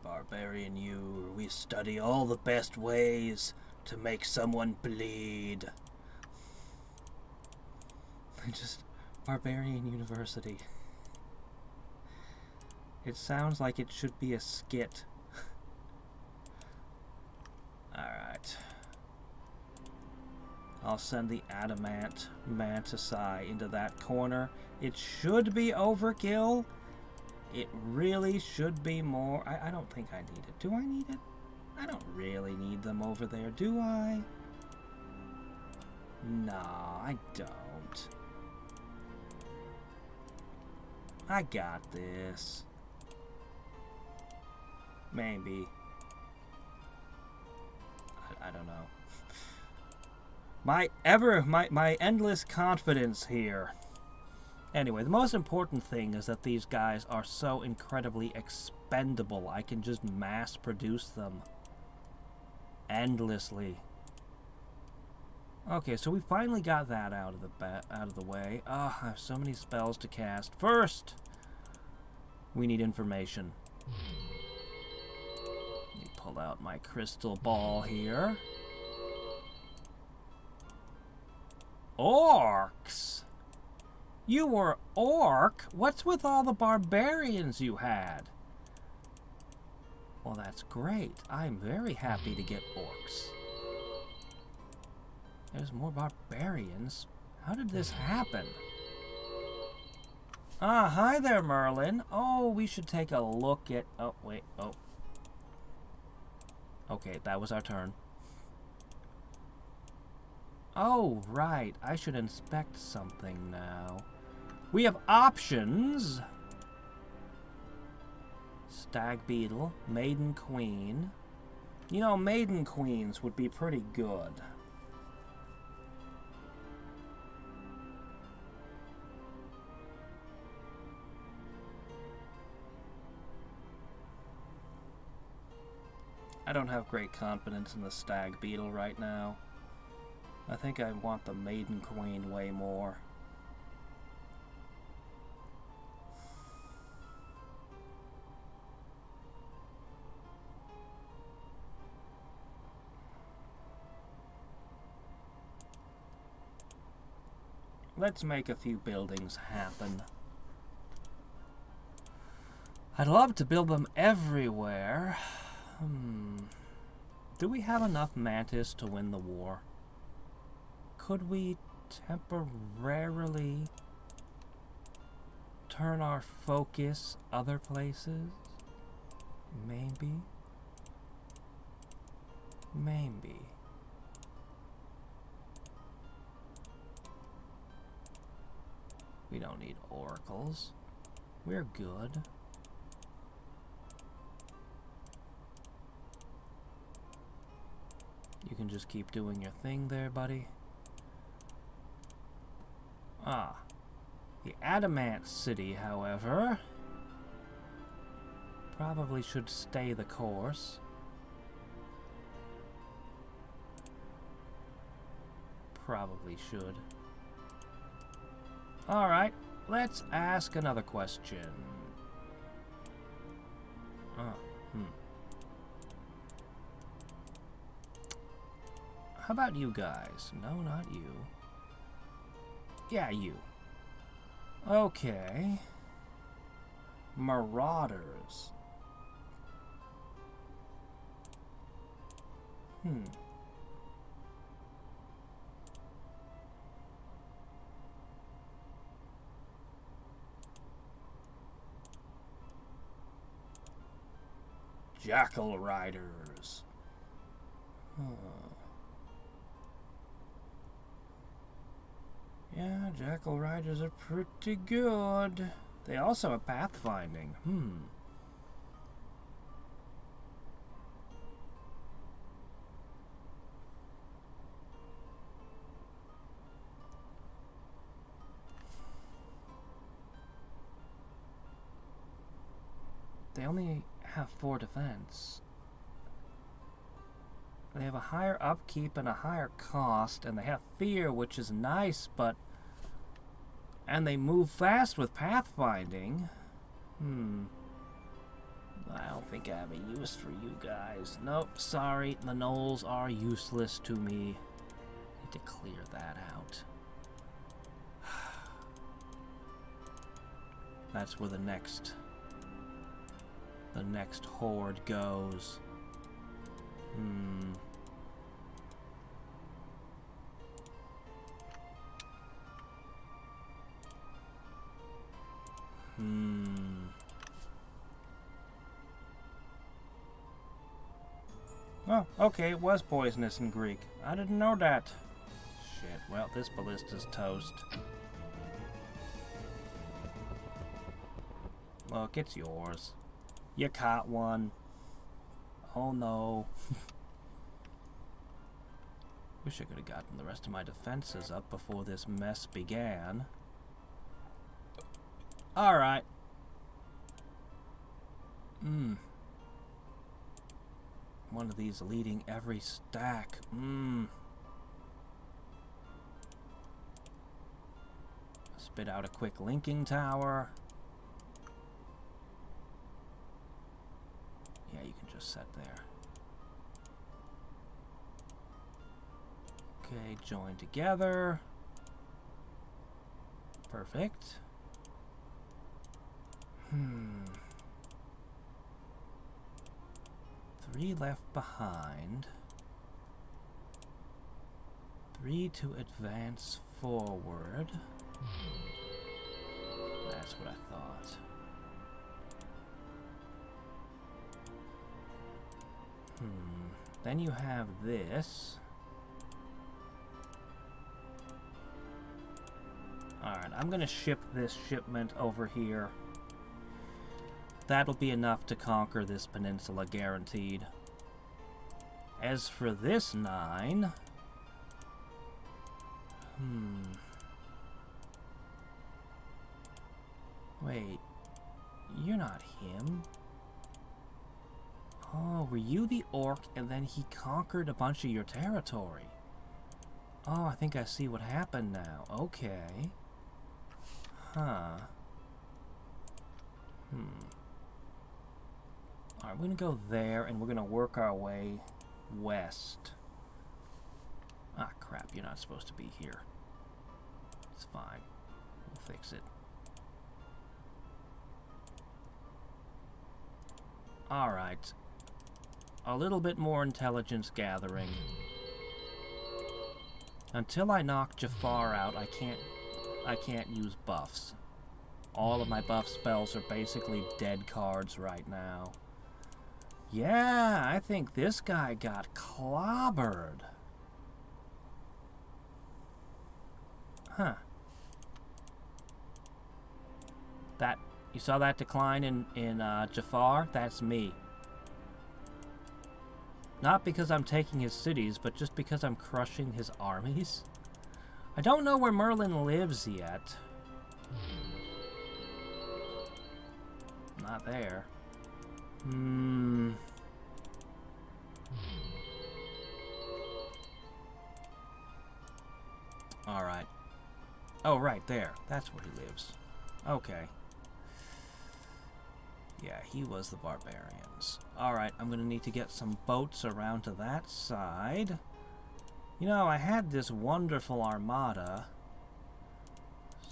Barbarian you, we study all the best ways to make someone bleed. Just Barbarian University. It sounds like it should be a skit. Alright. I'll send the adamant mantis into that corner. It should be overkill. It really should be more. I don't think I need it. Do I need it? I don't really need them over there, do I? No, I don't. I got this. Maybe. I don't know. My endless confidence here. Anyway, the most important thing is that these guys are so incredibly expendable. I can just mass produce them endlessly. Okay, so we finally got that out of the way. Ah, I have so many spells to cast. First, we need information. Let me pull out my crystal ball here. Orcs! You were orc? What's with all the barbarians you had? Well, that's great. I'm very happy to get orcs. There's more barbarians. How did this happen? Ah, hi there, Merlin. Oh, we should take a look at... Oh, wait. Oh. Okay, that was our turn. Oh, right. I should inspect something now. We have options. Stag Beetle, Maiden Queen. You know, Maiden Queens would be pretty good. I don't have great confidence in the stag beetle right now. I think I want the maiden queen way more. Let's make a few buildings happen. I'd love to build them everywhere. Do we have enough mantis to win the war? Could we temporarily turn our focus other places? Maybe. Maybe. We don't need oracles. We're good. You can just keep doing your thing there, buddy. Ah. The Adamant City, however, probably should stay the course. Probably should. Alright, let's ask another question. How about you guys? No, not you. Yeah, you. Okay. Marauders. Jackal Riders. Yeah, Jackal Riders are pretty good. They also have pathfinding. They only have 4 defense. They have a higher upkeep and a higher cost, and they have fear, which is nice, but... And they move fast with pathfinding. I don't think I have a use for you guys. Nope, sorry, the gnolls are useless to me. Need to clear that out. That's where the next horde goes. Oh, okay, it was poisonous in Greek. I didn't know that. Shit, well, this ballista's toast. Look, it's yours. You caught one. Oh no. Wish I could have gotten the rest of my defenses up before this mess began. Alright. One of these leading every stack. Spit out a quick linking tower. Yeah, you can just set there. Okay, join together. Perfect. 3 left behind. 3 to advance forward. That's what I thought. Then you have this. Alright, I'm gonna ship this shipment over here. That'll be enough to conquer this peninsula, guaranteed. As for this 9... Wait, you're not him. Oh, were you the orc and then he conquered a bunch of your territory? Oh, I think I see what happened now. Okay. Huh. Alright, we're gonna go there and we're gonna work our way west. Ah, crap, you're not supposed to be here. It's fine. We'll fix it. Alright. A little bit more intelligence gathering. Until I knock Jafar out, I can't use buffs. All of my buff spells are basically dead cards right now. Yeah, I think this guy got clobbered. Huh. That, you saw that decline in Jafar? That's me. Not because I'm taking his cities, but just because I'm crushing his armies. I don't know where Merlin lives yet. Not there. Alright. Oh, right there. That's where he lives. Okay. Yeah, he was the barbarians. Alright, I'm gonna need to get some boats around to that side. You know, I had this wonderful armada.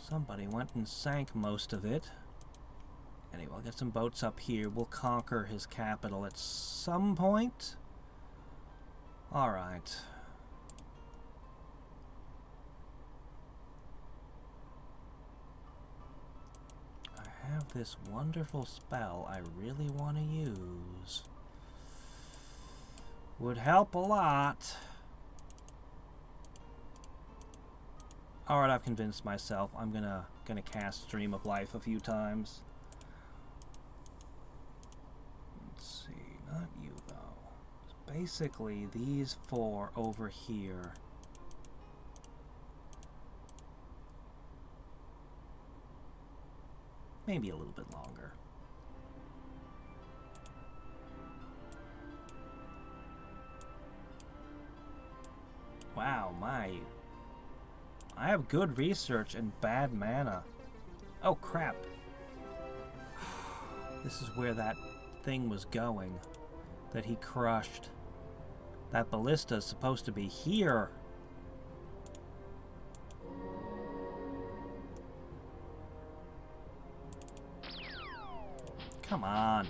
Somebody went and sank most of it. Anyway, I'll get some boats up here. We'll conquer his capital at some point. Alright. I have this wonderful spell I really want to use. Would help a lot. Alright, I've convinced myself. I'm gonna cast Stream of Life a few times. Let's see, not you though. Basically, these four over here. Maybe a little bit longer. Wow, I have good research and bad mana. Oh, crap. This is where that thing was going that he crushed. That ballista is supposed to be here. Come on.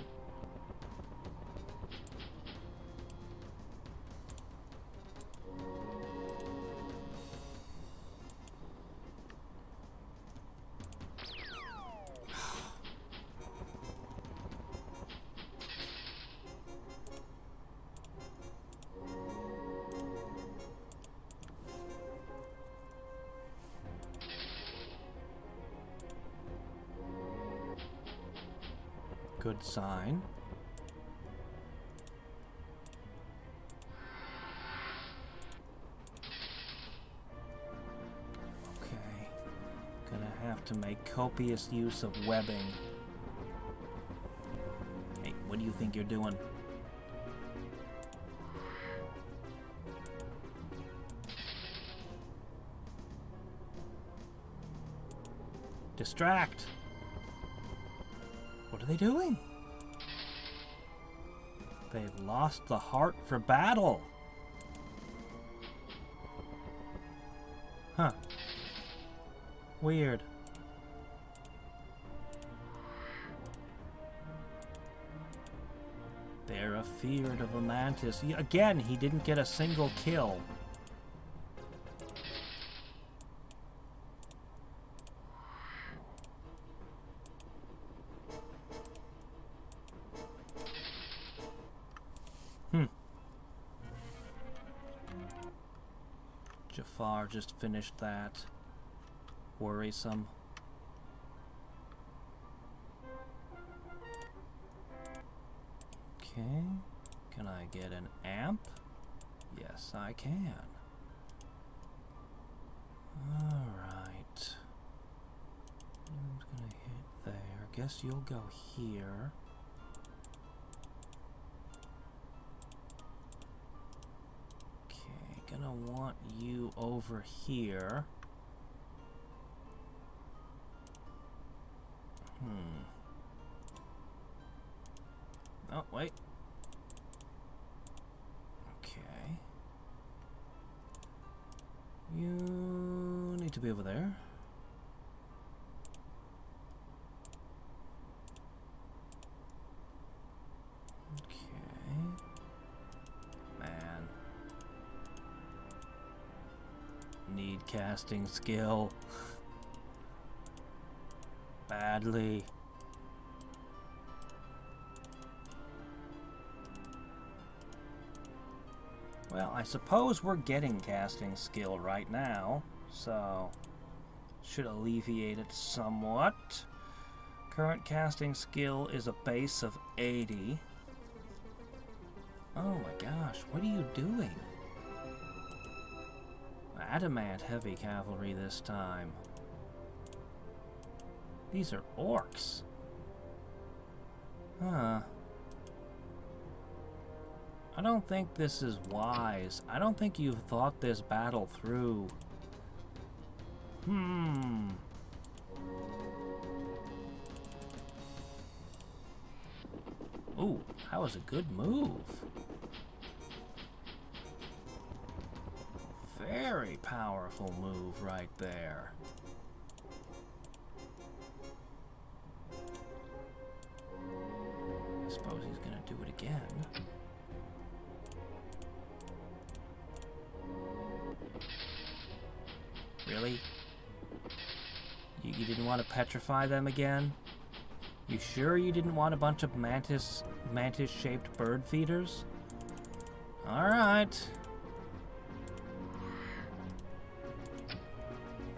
Good sign. Okay. Gonna have to make copious use of webbing. Hey, what do you think you're doing? Distract! What are they doing? They've lost the heart for battle. Huh. Weird. They're afeared of a mantis. Again, he didn't get a single kill. Jafar just finished that. Worrisome. Okay. Can I get an amp? Yes, I can. Alright. I'm gonna hit there. Guess you'll go here. want you over here. Oh, wait. Okay. You need to be over there. Okay. Man. Need casting skill. Badly. Well, I suppose we're getting casting skill right now, so should alleviate it somewhat. Current casting skill is a base of 80. Oh my gosh, what are you doing? Adamant heavy cavalry this time. These are orcs. Huh. I don't think this is wise. I don't think you've thought this battle through. Ooh, that was a good move. Very powerful move right there. I suppose he's gonna do it again. Really? You didn't want to petrify them again? You sure you didn't want a bunch of mantis-shaped bird feeders? Alright.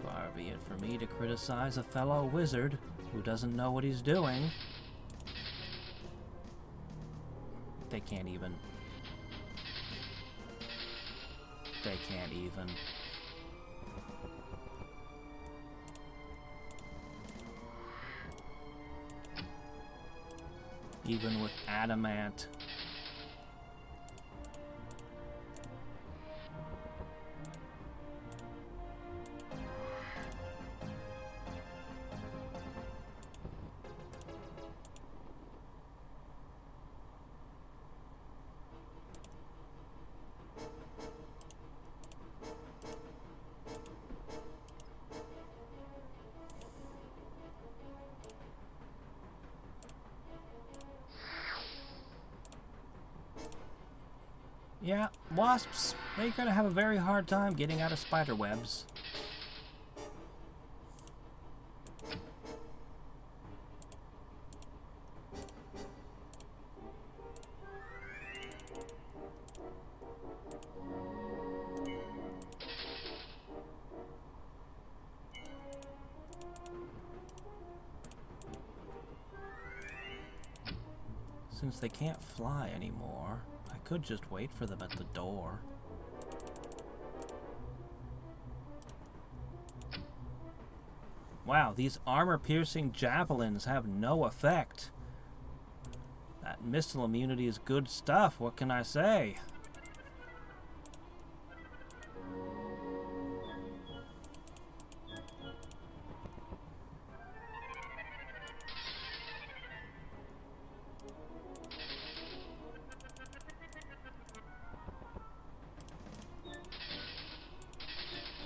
Far be it for me to criticize a fellow wizard who doesn't know what he's doing. They can't even. They can't even. Even with adamant. Yeah, wasps, they're gonna have a very hard time getting out of spider webs. Since they can't fly anymore, I could just wait for them at the door. Wow, these armor-piercing javelins have no effect. That missile immunity is good stuff, what can I say?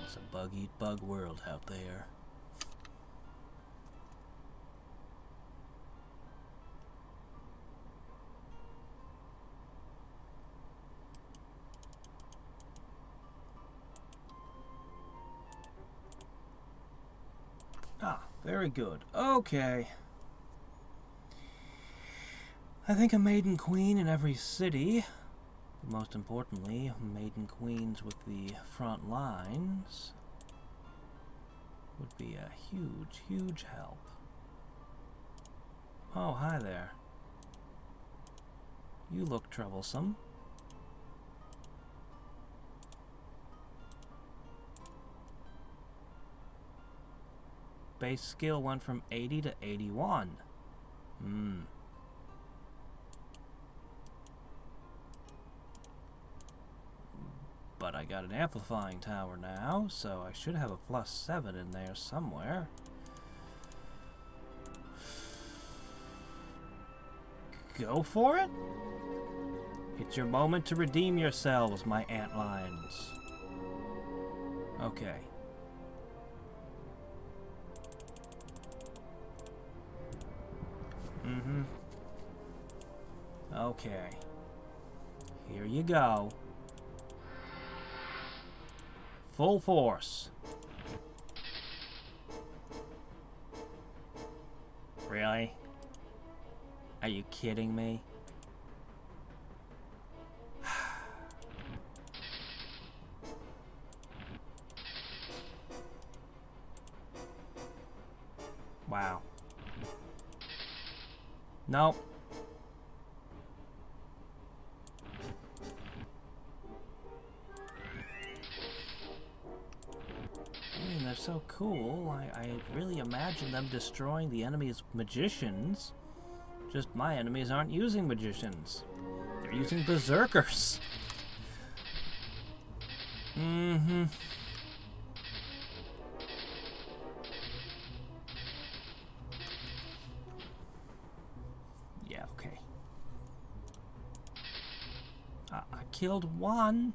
It's a bug-eat-bug world out there. Ah, very good. Okay. I think a maiden queen in every city, but most importantly, maiden queens with the front lines, would be a huge, huge help. Oh, hi there. You look troublesome. Base skill went from 80 to 81. But I got an amplifying tower now, so I should have a +7 in there somewhere. Go for it? It's your moment to redeem yourselves, my antlions. Okay. Okay. Here you go. Full force. Really? Are you kidding me? Wow. Nope. I mean, they're so cool. I really imagine them destroying the enemy's magicians. Just my enemies aren't using magicians. They're using berserkers. Mm-hmm. Yeah, okay. I killed one.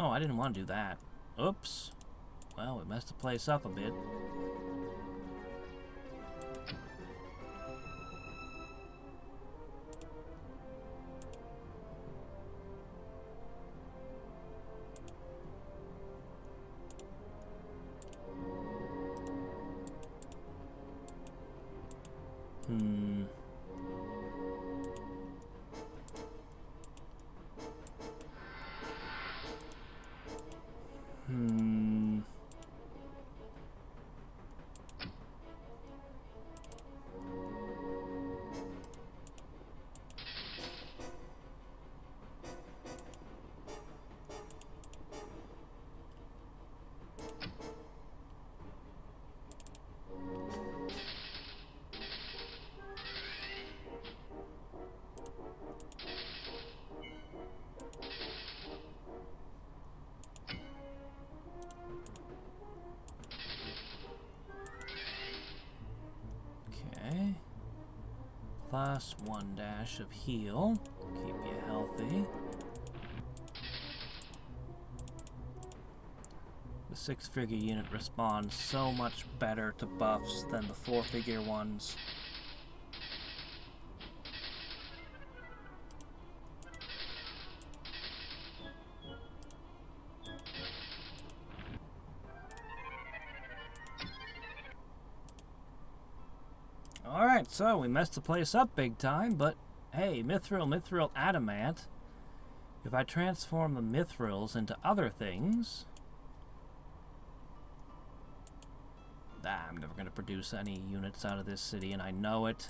Oh, I didn't want to do that. Oops. Well, we messed the place up a bit. Plus 1 dash of heal. Keep you healthy. The 6-figure unit responds so much better to buffs than the 4-figure ones. Alright, so we messed the place up big time, but hey, mithril, adamant. If I transform the mithrils into other things... I'm never going to produce any units out of this city, and I know it.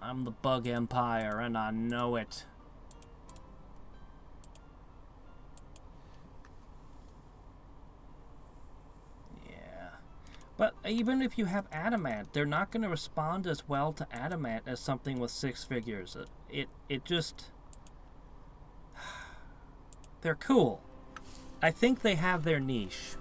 I'm the Bug Empire, and I know it. But even if you have adamant, they're not going to respond as well to adamant as something with 6 figures. It just... They're cool. I think they have their niche.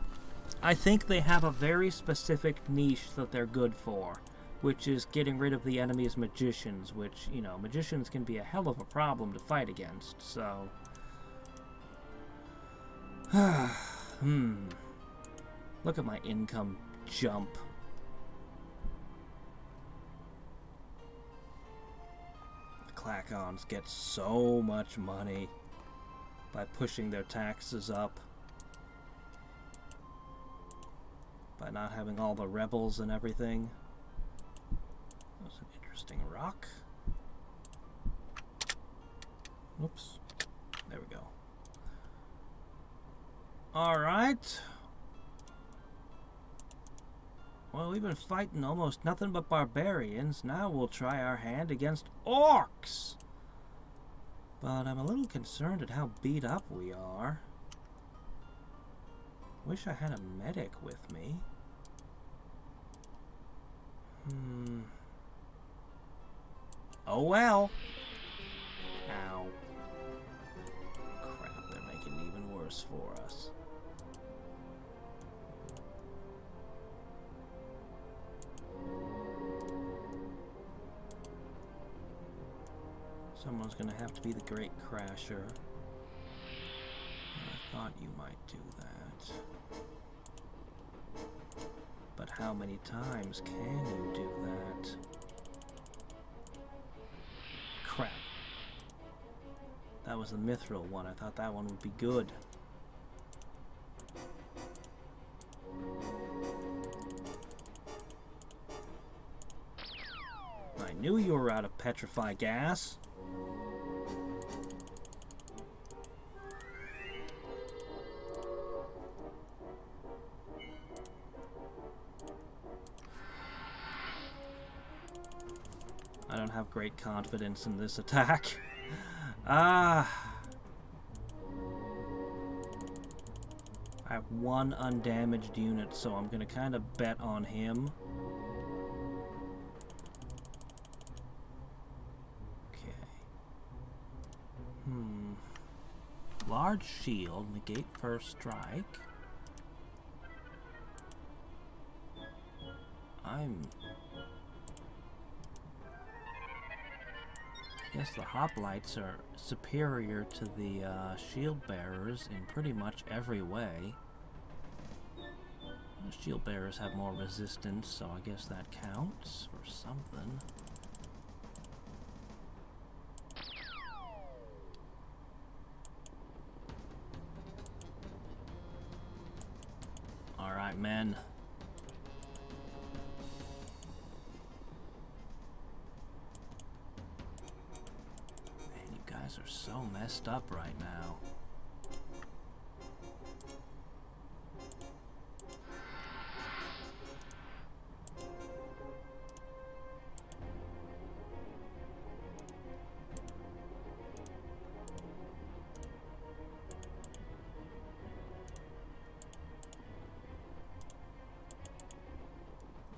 I think they have a very specific niche that they're good for, which is getting rid of the enemy's magicians, which, you know, magicians can be a hell of a problem to fight against, so... Look at my income jump. The Clackons get so much money. by pushing their taxes up. By not having all the rebels and everything. That was an interesting rock. Oops. There we go. Alright. Well, we've been fighting almost nothing but barbarians. Now we'll try our hand against orcs. But I'm a little concerned at how beat up we are. Wish I had a medic with me. Oh well. Ow. Crap, they're making it even worse for us. Someone's gonna have to be the Great Crasher. I thought you might do that. But how many times can you do that? Crap. That was the mithril one. I thought that one would be good. I knew you were out of petrify gas. I don't have great confidence in this attack. I have one undamaged unit, so I'm gonna kind of bet on him. Okay. Large shield, negate first strike. I guess the hoplites are superior to the shield bearers in pretty much every way. The shield bearers have more resistance, so I guess that counts for something. Alright, men. Are so messed up right now.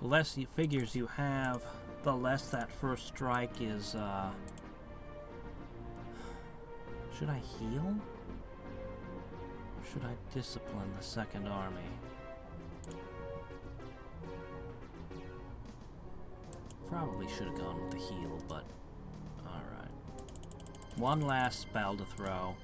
The less figures you have, the less that first strike is should I heal? Or should I discipline the second army? Probably should have gone with the heal, but alright. One last spell to throw.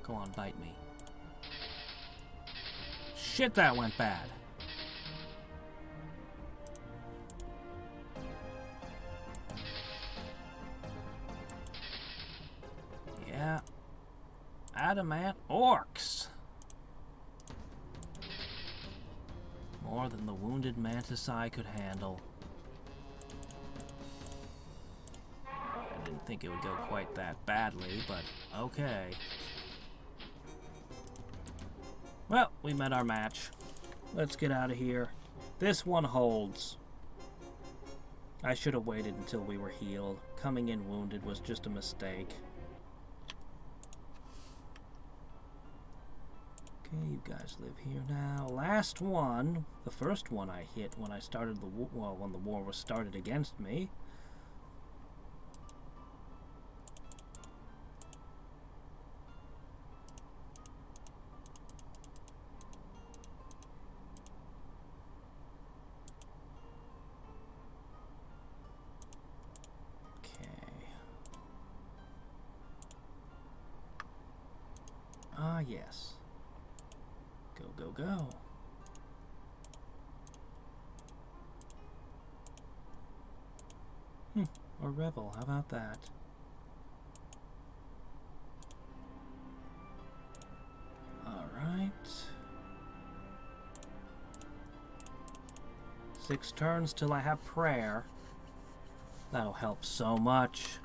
Go on, bite me. Shit, that went bad. Yeah. Adamant orcs. More than the wounded mantis eye could handle. I didn't think it would go quite that badly, but okay. Well, we met our match. Let's get out of here. This one holds. I should have waited until we were healed. Coming in wounded was just a mistake. Okay, you guys live here now. Last one. The first one I hit when I started the war, well, when the war was started against me. Yes. Go, go, go. Or revel, how about that? Alright. 6 turns till I have prayer. That'll help so much.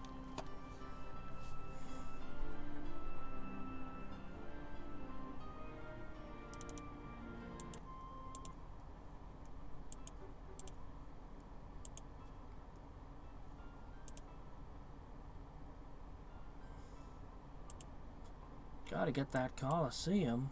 Gotta get that Colosseum.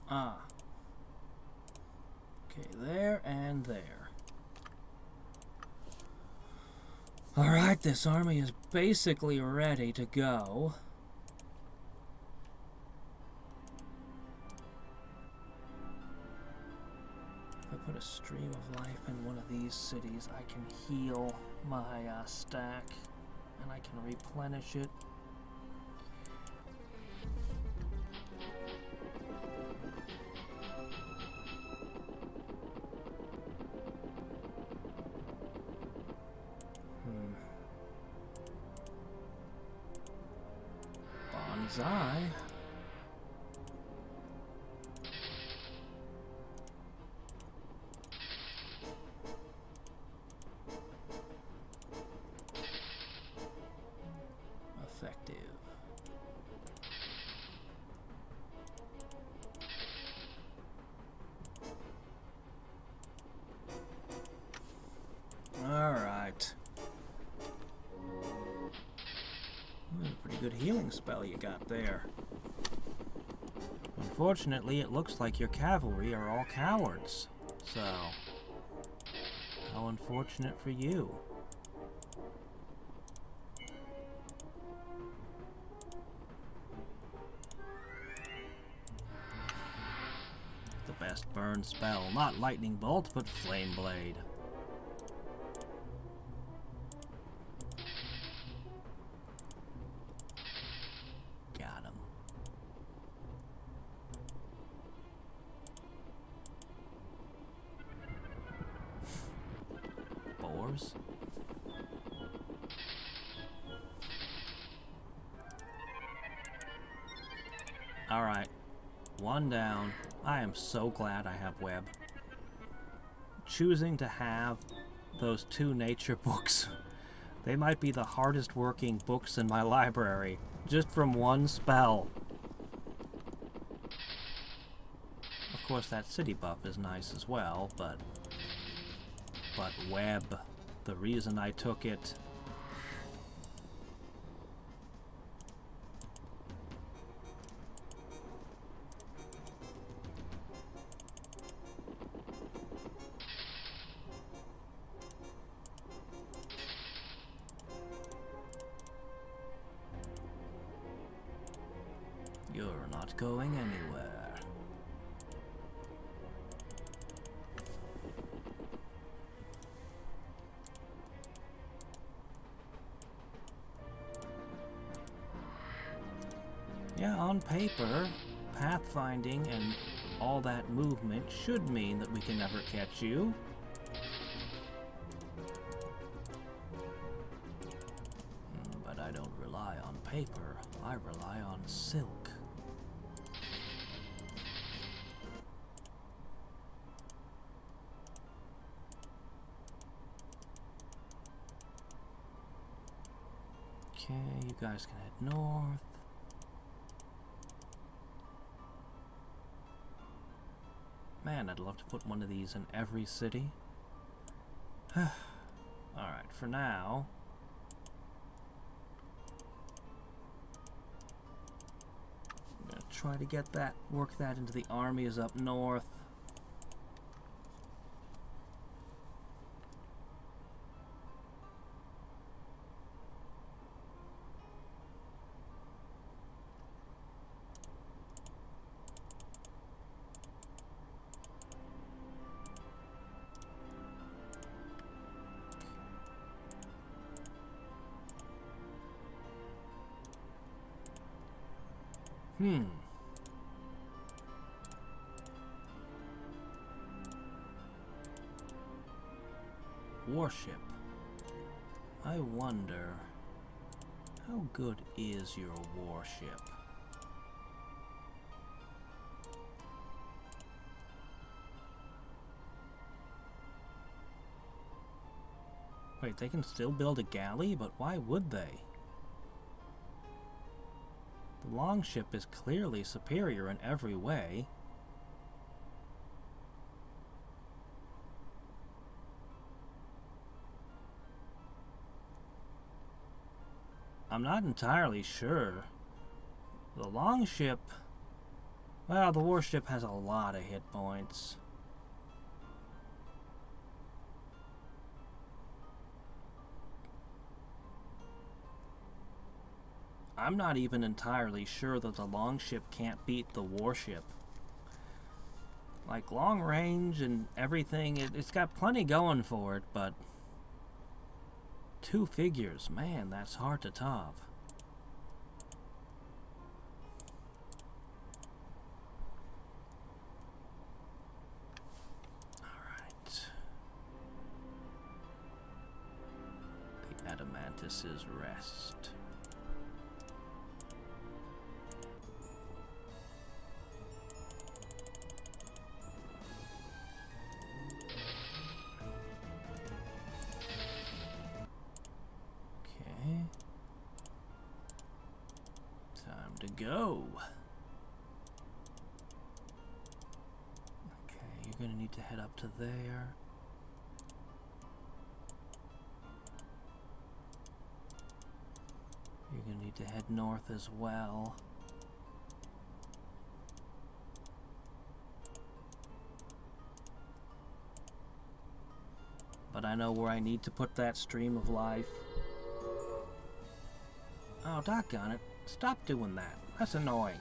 Ah. Okay, there and there. Alright, this army is basically ready to go. If I put a stream of life in one of these cities, I can heal my stack, and I can replenish it. Bonsai. Effective. All right. Pretty good healing spell you got there. Unfortunately, it looks like your cavalry are all cowards. So, how unfortunate for you. The best burn spell, not lightning bolt, but flame blade. Alright, 1 down. I am so glad I have web. Choosing to have those 2 nature books, they might be the hardest working books in my library, just from 1 spell. Of course that city buff is nice as well, but web, the reason I took it. You're not going anywhere. Yeah, on paper, pathfinding and all that movement should mean that we can never catch you. But I don't rely on paper, I rely on silk. Okay, you guys can head north. Man, I'd love to put one of these in every city. Alright, for now. I'm gonna try to get that, work that into the armies up north. Warship. I wonder, how good is your warship? Wait, they can still build a galley, but why would they? The longship is clearly superior in every way. I'm not entirely sure. The longship... Well, the warship has a lot of hit points. I'm not even entirely sure that the longship can't beat the warship. Like, long range and everything, it's got plenty going for it, but... 2 figures, man, that's hard to top. Alright. The Adamantis' rest. Go. Okay, you're gonna need to head up to there. You're gonna need to head north as well. But I know where I need to put that stream of life. Oh, doggone it. Stop doing that. That's annoying.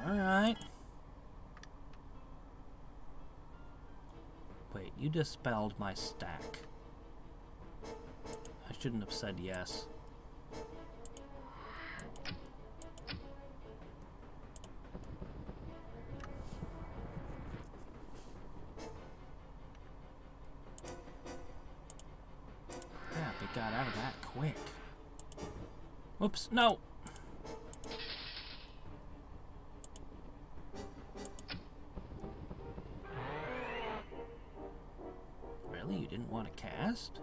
Alright. Wait, you dispelled my stack. I shouldn't have said yes. Got out of that quick. Whoops, no! Really? You didn't want to cast?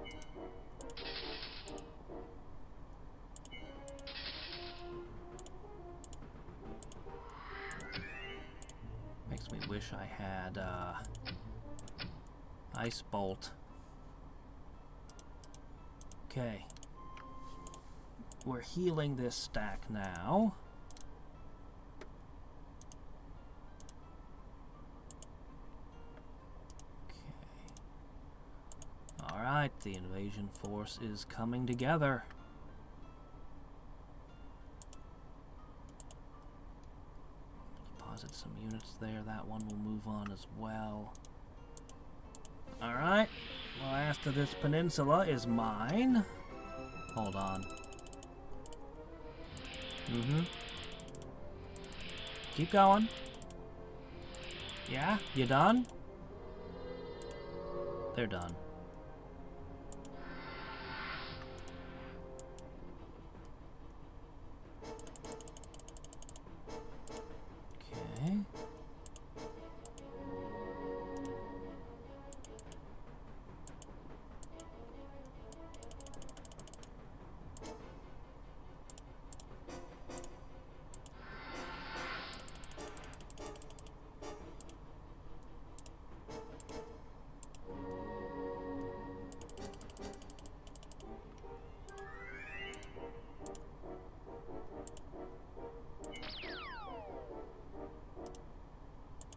Makes me wish I had, Ice Bolt. Okay. We're healing this stack now. Okay. Alright, the invasion force is coming together. Deposit some units there. That one will move on as well. Alright. Last of this peninsula is mine. Hold on. Keep going. Yeah? You done? They're done. Okay.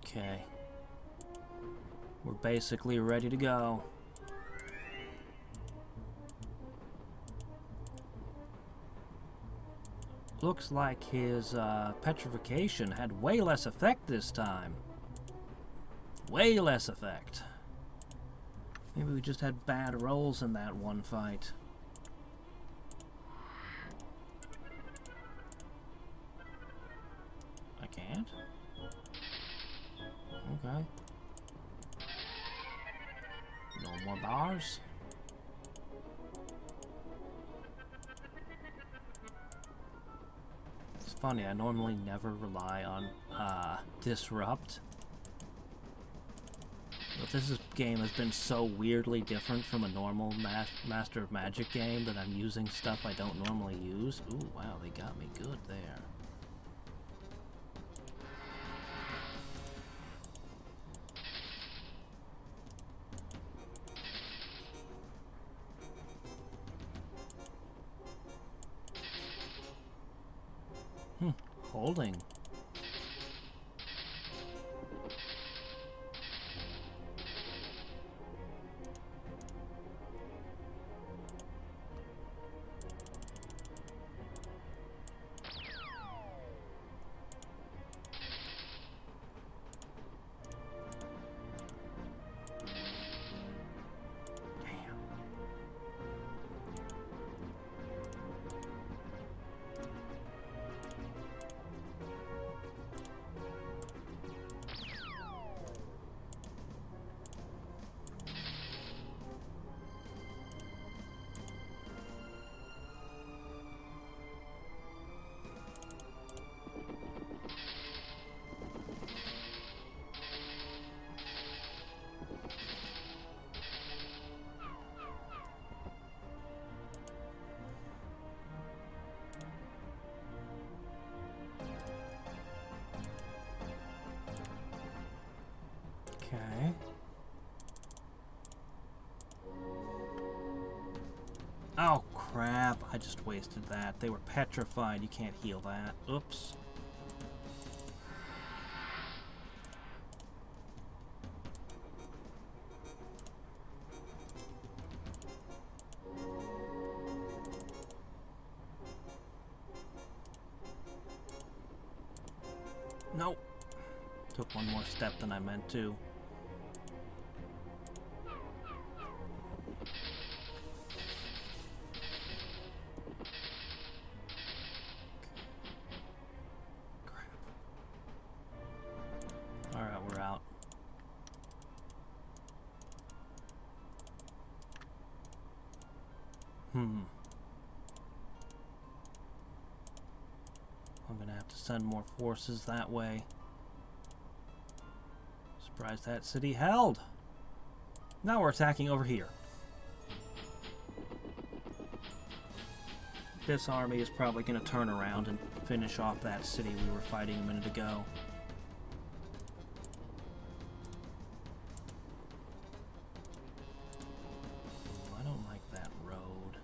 Okay. We're basically ready to go. Looks like his petrification had way less effect this time. Way less effect. Maybe we just had bad rolls in that one fight. I can't? Okay. No more bars? It's funny, I normally never rely on disrupt. But this game has been so weirdly different from a normal Master of Magic game that I'm using stuff I don't normally use. Ooh, wow, they got me good there. Holding. Okay. Oh, crap. I just wasted that. They were petrified. You can't heal that. Oops. Nope. Took one more step than I meant to. Alright, we're out. I'm gonna have to send more forces that way. Surprised that city held. Now we're attacking over here. This army is probably gonna turn around and finish off that city we were fighting a minute ago. I don't like that road.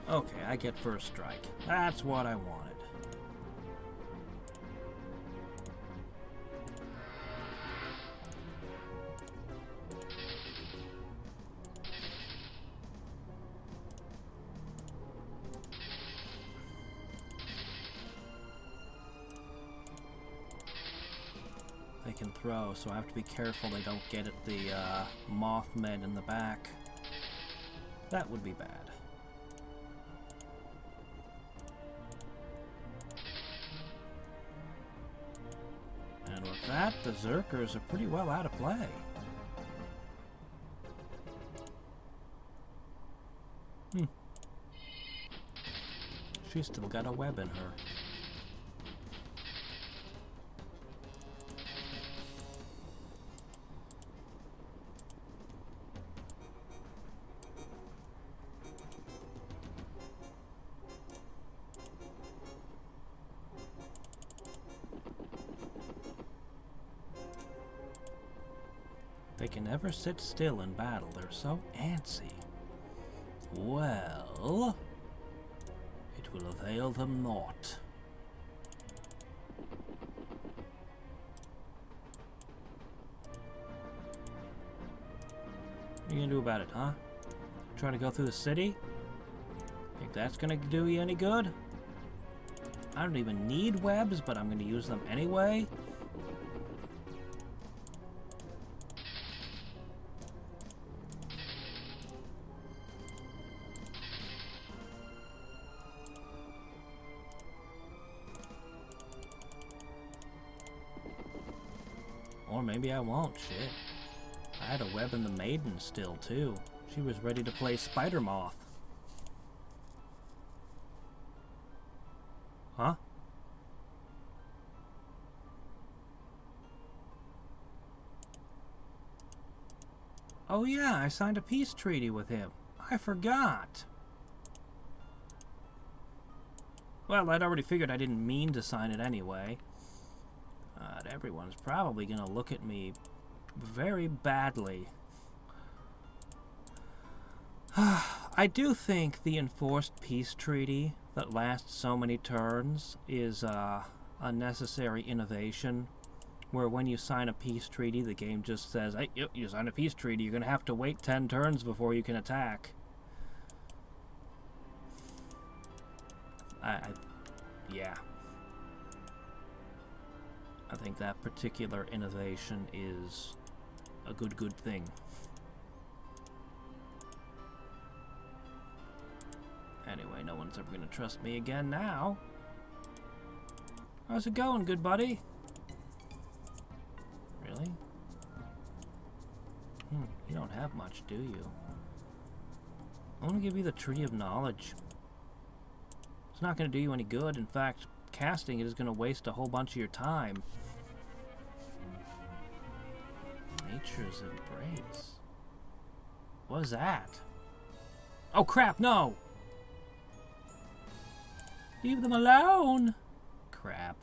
Okay, I get first strike. That's what I wanted. They can throw, so I have to be careful they don't get at the Mothman in the back. That would be bad. And with that, the Zerkers are pretty well out of play. She's still got a web in her. They can never sit still in battle. They're so antsy. Well, it will avail them naught. What are you gonna do about it, huh? Trying to go through the city? Think that's gonna do you any good? I don't even need webs, but I'm gonna use them anyway. Or maybe I won't, shit. I had a web in the maiden still, too. She was ready to play Spider Moth. Huh? Oh yeah, I signed a peace treaty with him. I forgot. Well, I'd already figured I didn't mean to sign it anyway. Everyone's probably gonna look at me very badly. I do think the enforced peace treaty that lasts so many turns is a necessary innovation, where when you sign a peace treaty, the game just says, hey, you signed a peace treaty, you're gonna have to wait 10 turns before you can attack. Yeah. I think that particular innovation is a good thing. Anyway, no one's ever gonna trust me again now. How's it going, good buddy? Really? You don't have much, do you? I'm gonna give you the Tree of Knowledge. It's not gonna do you any good. In fact, casting it is gonna waste a whole bunch of your time. Nature's Embrace. What is that? Oh crap, no! Leave them alone! Crap.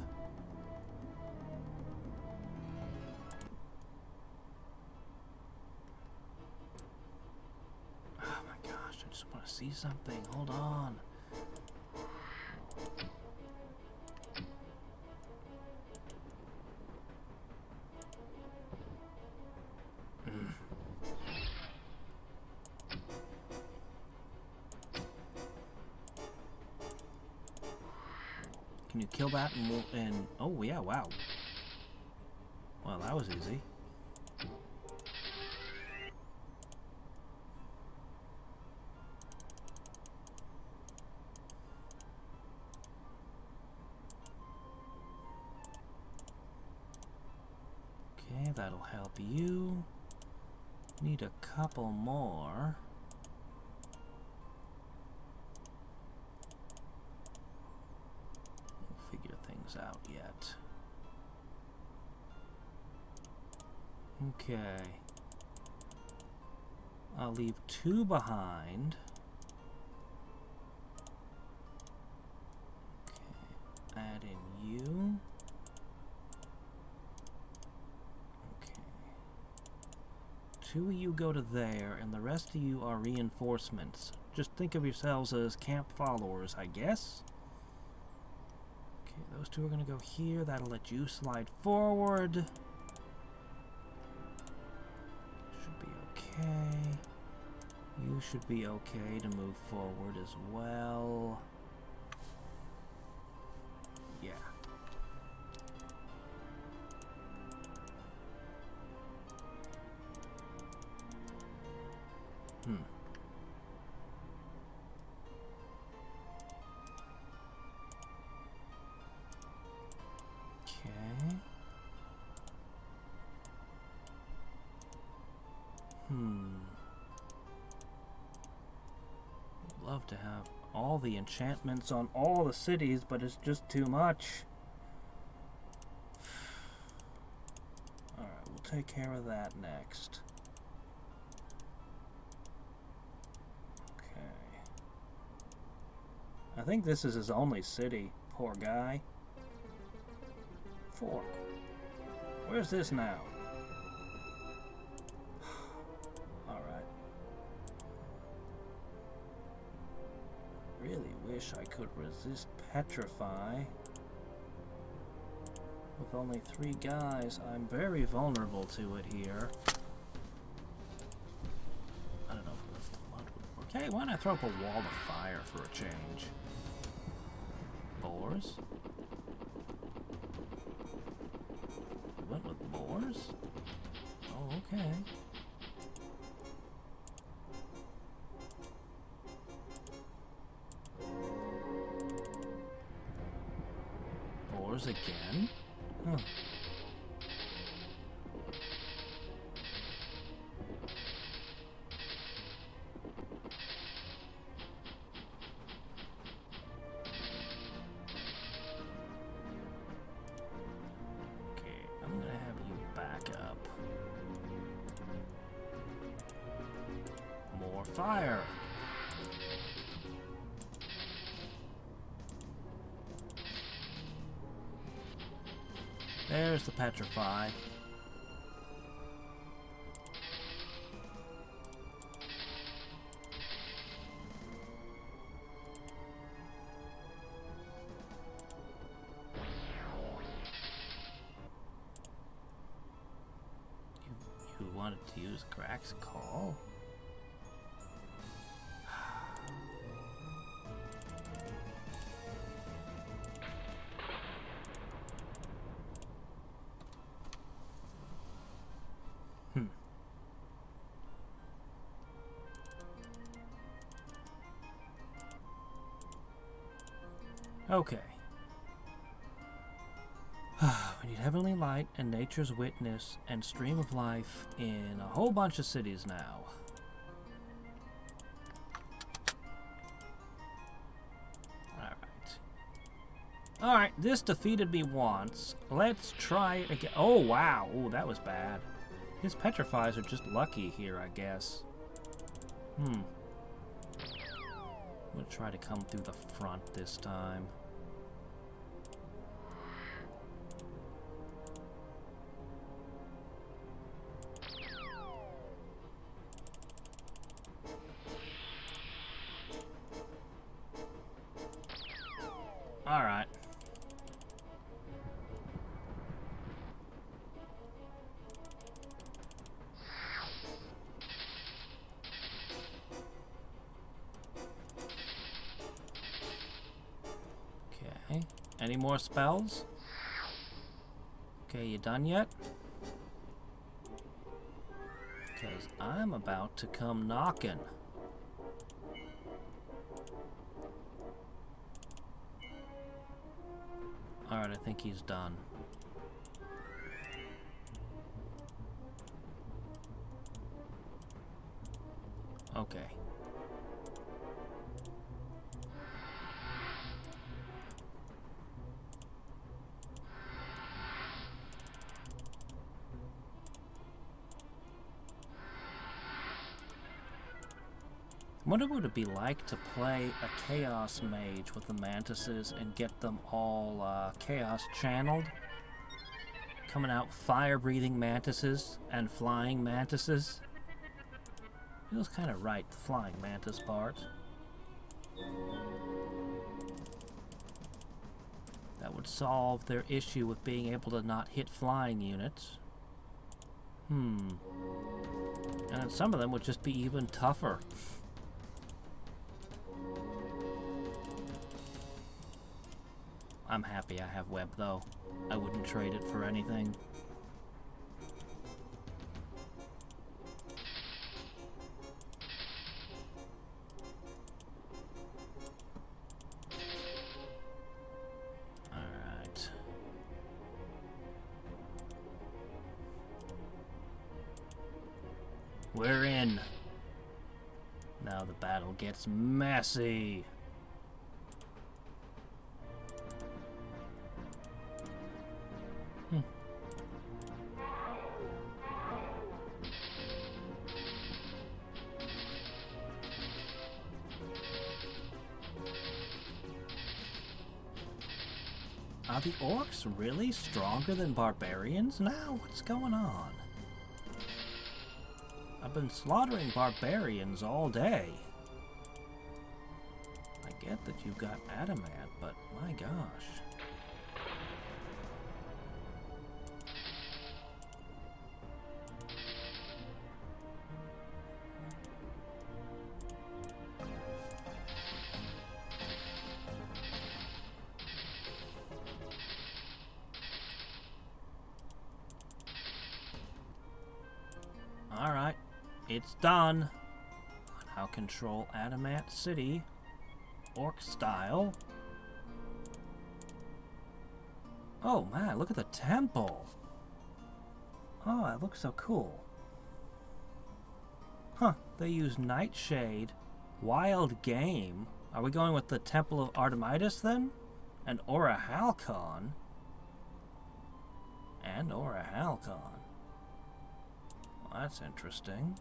Oh my gosh, I just want to see something. Hold on. Can you kill that and oh yeah, wow. Well, that was easy. Okay, that'll help you. Need a couple more. Out yet. Okay. I'll leave 2 behind. Okay. Add in you. Okay. 2 of you go to there, and the rest of you are reinforcements. Just think of yourselves as camp followers, I guess. Those 2 are going to go here. That'll let you slide forward. Should be okay. You should be okay to move forward as well. Yeah. Love to have all the enchantments on all the cities, but it's just too much. Alright, we'll take care of that next. Okay. I think this is his only city. Poor guy. 4. Where's this now? wish I could resist petrify. With only 3 guys, I'm very vulnerable to it here. I don't know if the mud would work. Hey, why not throw up a wall of fire for a change? Boars? You went with boars? Oh, okay. Boars again? Huh. Okay, I'm gonna have you back up. More fire! There's the petrify. You wanted to use Crack's call? Okay. We need Heavenly Light and Nature's Witness and Stream of Life in a whole bunch of cities now. Alright. Alright, this defeated me once. Let's try it again. Oh, wow. Oh, that was bad. His petrifies are just lucky here, I guess. I'm gonna try to come through the front this time. Alright. Okay. Any more spells? Okay, you done yet? Because I'm about to come knocking. Alright, I think he's done. Okay. I wonder what it'd be like to play a Chaos Mage with the Mantises and get them all Chaos channeled. Coming out fire-breathing Mantises and flying Mantises. Feels kind of right, the flying Mantis part. That would solve their issue with being able to not hit flying units. And then some of them would just be even tougher. I'm happy I have web, though. I wouldn't trade it for anything. Alright. We're in. Now the battle gets messy. Are the orcs really stronger than barbarians now? What's going on? I've been slaughtering barbarians all day. I get that you've got adamant, but my gosh. Alright, it's done. Now control Adamant City, orc style. Oh man, look at the temple. Oh, it looks so cool. Huh, they use Nightshade, Wild Game. Are we going with the Temple of Artemidas then? And Aura Halcon. And Aura Halcon. Well, that's interesting.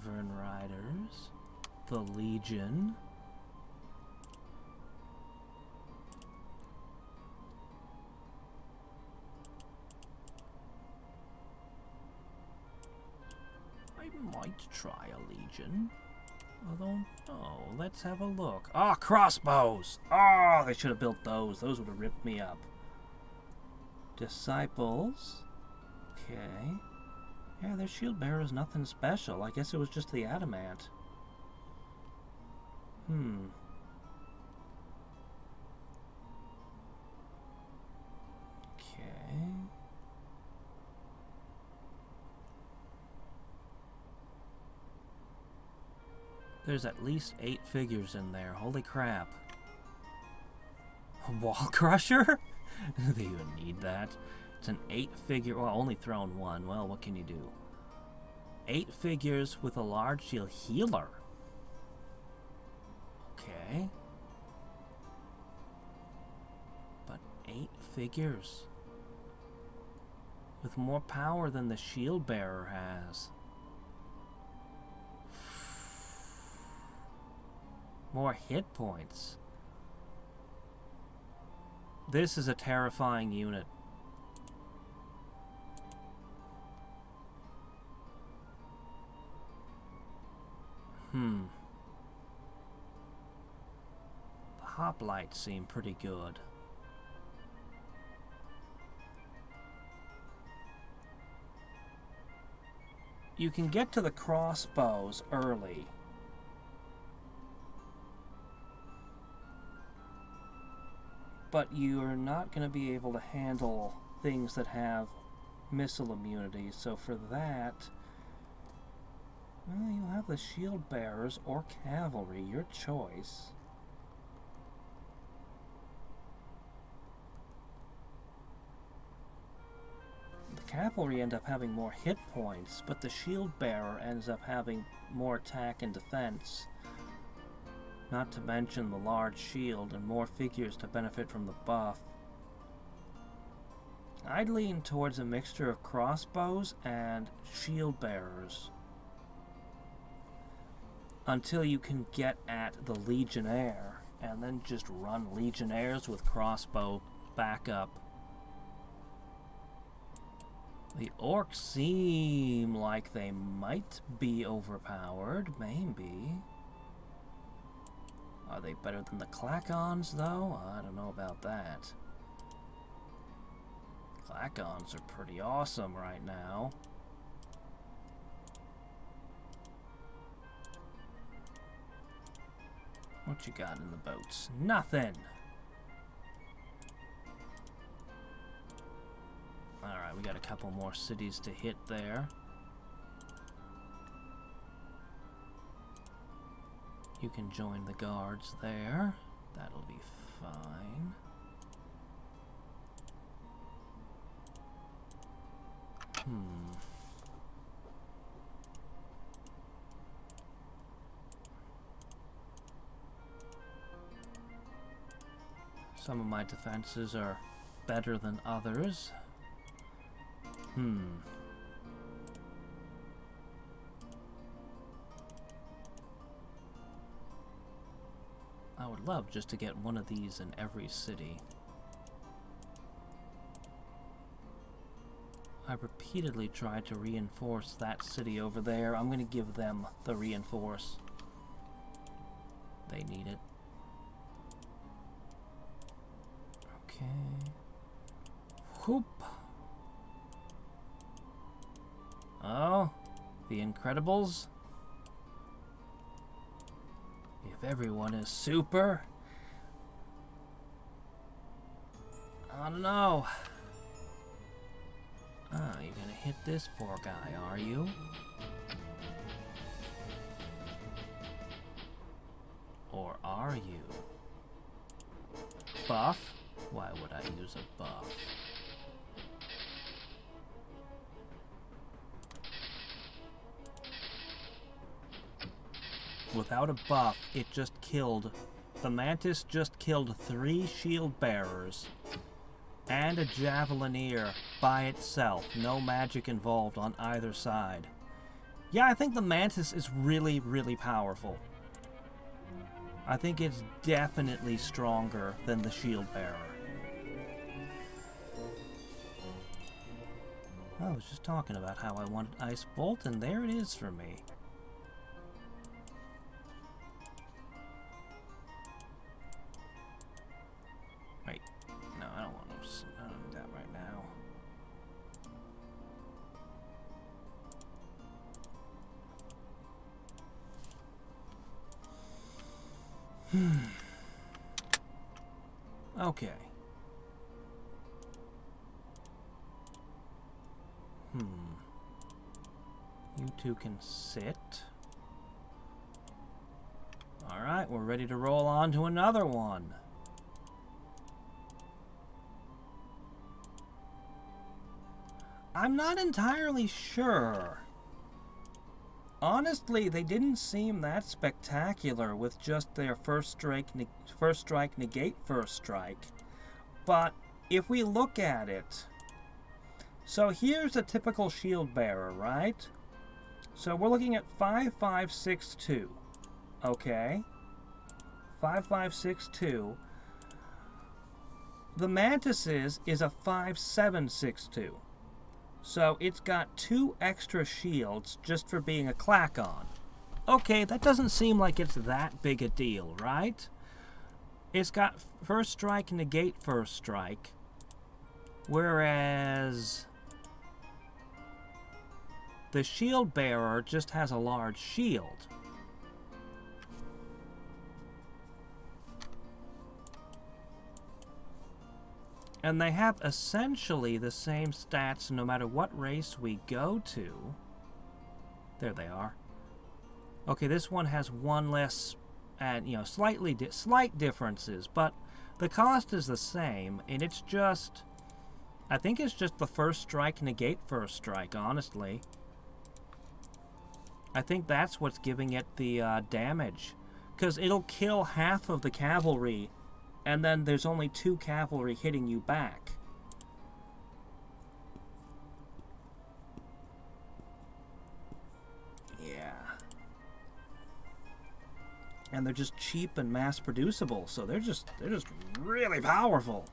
Vern Riders. The Legion. I might try a Legion. Although, no, let's have a look. Ah, crossbows! Ah, they should have built those. Those would have ripped me up. Disciples. Okay. Yeah, their shield bearer is nothing special. I guess it was just the adamant. Okay. There's at least 8 figures in there. Holy crap. A wall crusher? Do they even need that? It's an 8-figure... Well, only thrown one. Well, what can you do? 8 figures with a large shield healer. Okay. But 8 figures. With more power than the shield bearer has. More hit points. This is a terrifying unit. The hoplites seem pretty good. You can get to the crossbows early. But you're not going to be able to handle things that have missile immunity. So for that, well, you'll have the shield bearers or cavalry, your choice. The cavalry end up having more hit points, but the shield bearer ends up having more attack and defense. Not to mention the large shield and more figures to benefit from the buff. I'd lean towards a mixture of crossbows and shield bearers. Until you can get at the Legionnaire, and then just run Legionnaires with crossbow backup. The orcs seem like they might be overpowered, maybe. Are they better than the Clacons, though? I don't know about that. Clacons are pretty awesome right now. What you got in the boats? Nothing! Alright, we got a couple more cities to hit there. You can join the guards there. That'll be fine. Some of my defenses are better than others. I would love just to get one of these in every city. I repeatedly tried to reinforce that city over there. I'm gonna give them the reinforce. They need it. Okay. Whoop. Oh, the Incredibles. If everyone is super. I don't know. Ah, you're gonna hit this poor guy, are you? Or are you? Buff? Why would I use a buff? Without a buff, it just killed... The mantis just killed 3 shield bearers and a javelineer by itself. No magic involved on either side. Yeah, I think the mantis is really, really powerful. I think it's definitely stronger than the shield bearer. I was just talking about how I wanted Ice Bolt, and there it is for me. Wait, no, I don't want to do that right now. Okay. You two can sit. Alright, we're ready to roll on to another one. I'm not entirely sure. Honestly, they didn't seem that spectacular with just their first strike, negate first strike. But if we look at it, so here's a typical shield bearer, right? So we're looking at 5562. Okay. 5562. The mantis's is a 5762. So it's got 2 extra shields just for being a clack-on. Okay, that doesn't seem like it's that big a deal, right? It's got first strike, negate first strike. Whereas the shield bearer just has a large shield. And they have essentially the same stats no matter what race we go to. There they are. Okay, this one has 1 less, and you know, slight differences, but the cost is the same, and it's just, I think it's just the first strike negate first strike, honestly. I think that's what's giving it the damage, because it'll kill half of the cavalry, and then there's only 2 cavalry hitting you back. Yeah. And they're just cheap and mass producible, so they're just really powerful.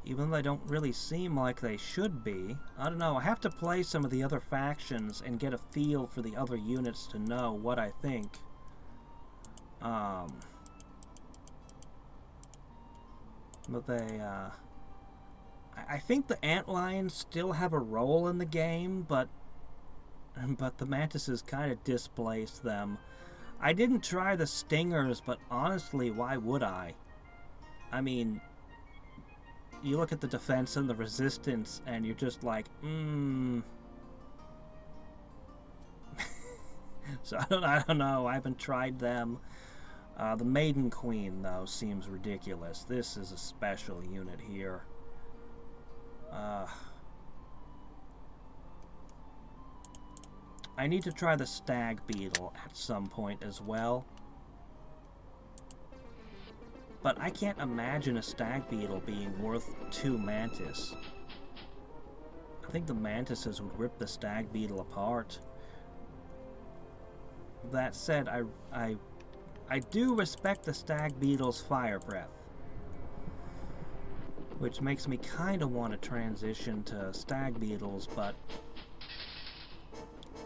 Even though they don't really seem like they should be. I don't know, I have to play some of the other factions and get a feel for the other units to know what I think. But they, I think the antlions still have a role in the game, but the mantises kind of displaced them. I didn't try the stingers, but honestly, why would I? I mean, you look at the defense and the resistance, and you're just like, So I don't know. I haven't tried them. The Maiden Queen, though, seems ridiculous. This is a special unit here. I need to try the Stag Beetle at some point as well. But I can't imagine a Stag Beetle being worth 2 Mantis. I think the Mantises would rip the Stag Beetle apart. That said, I do respect the Stag Beetle's fire breath. which makes me kind of want to transition to stag beetles, but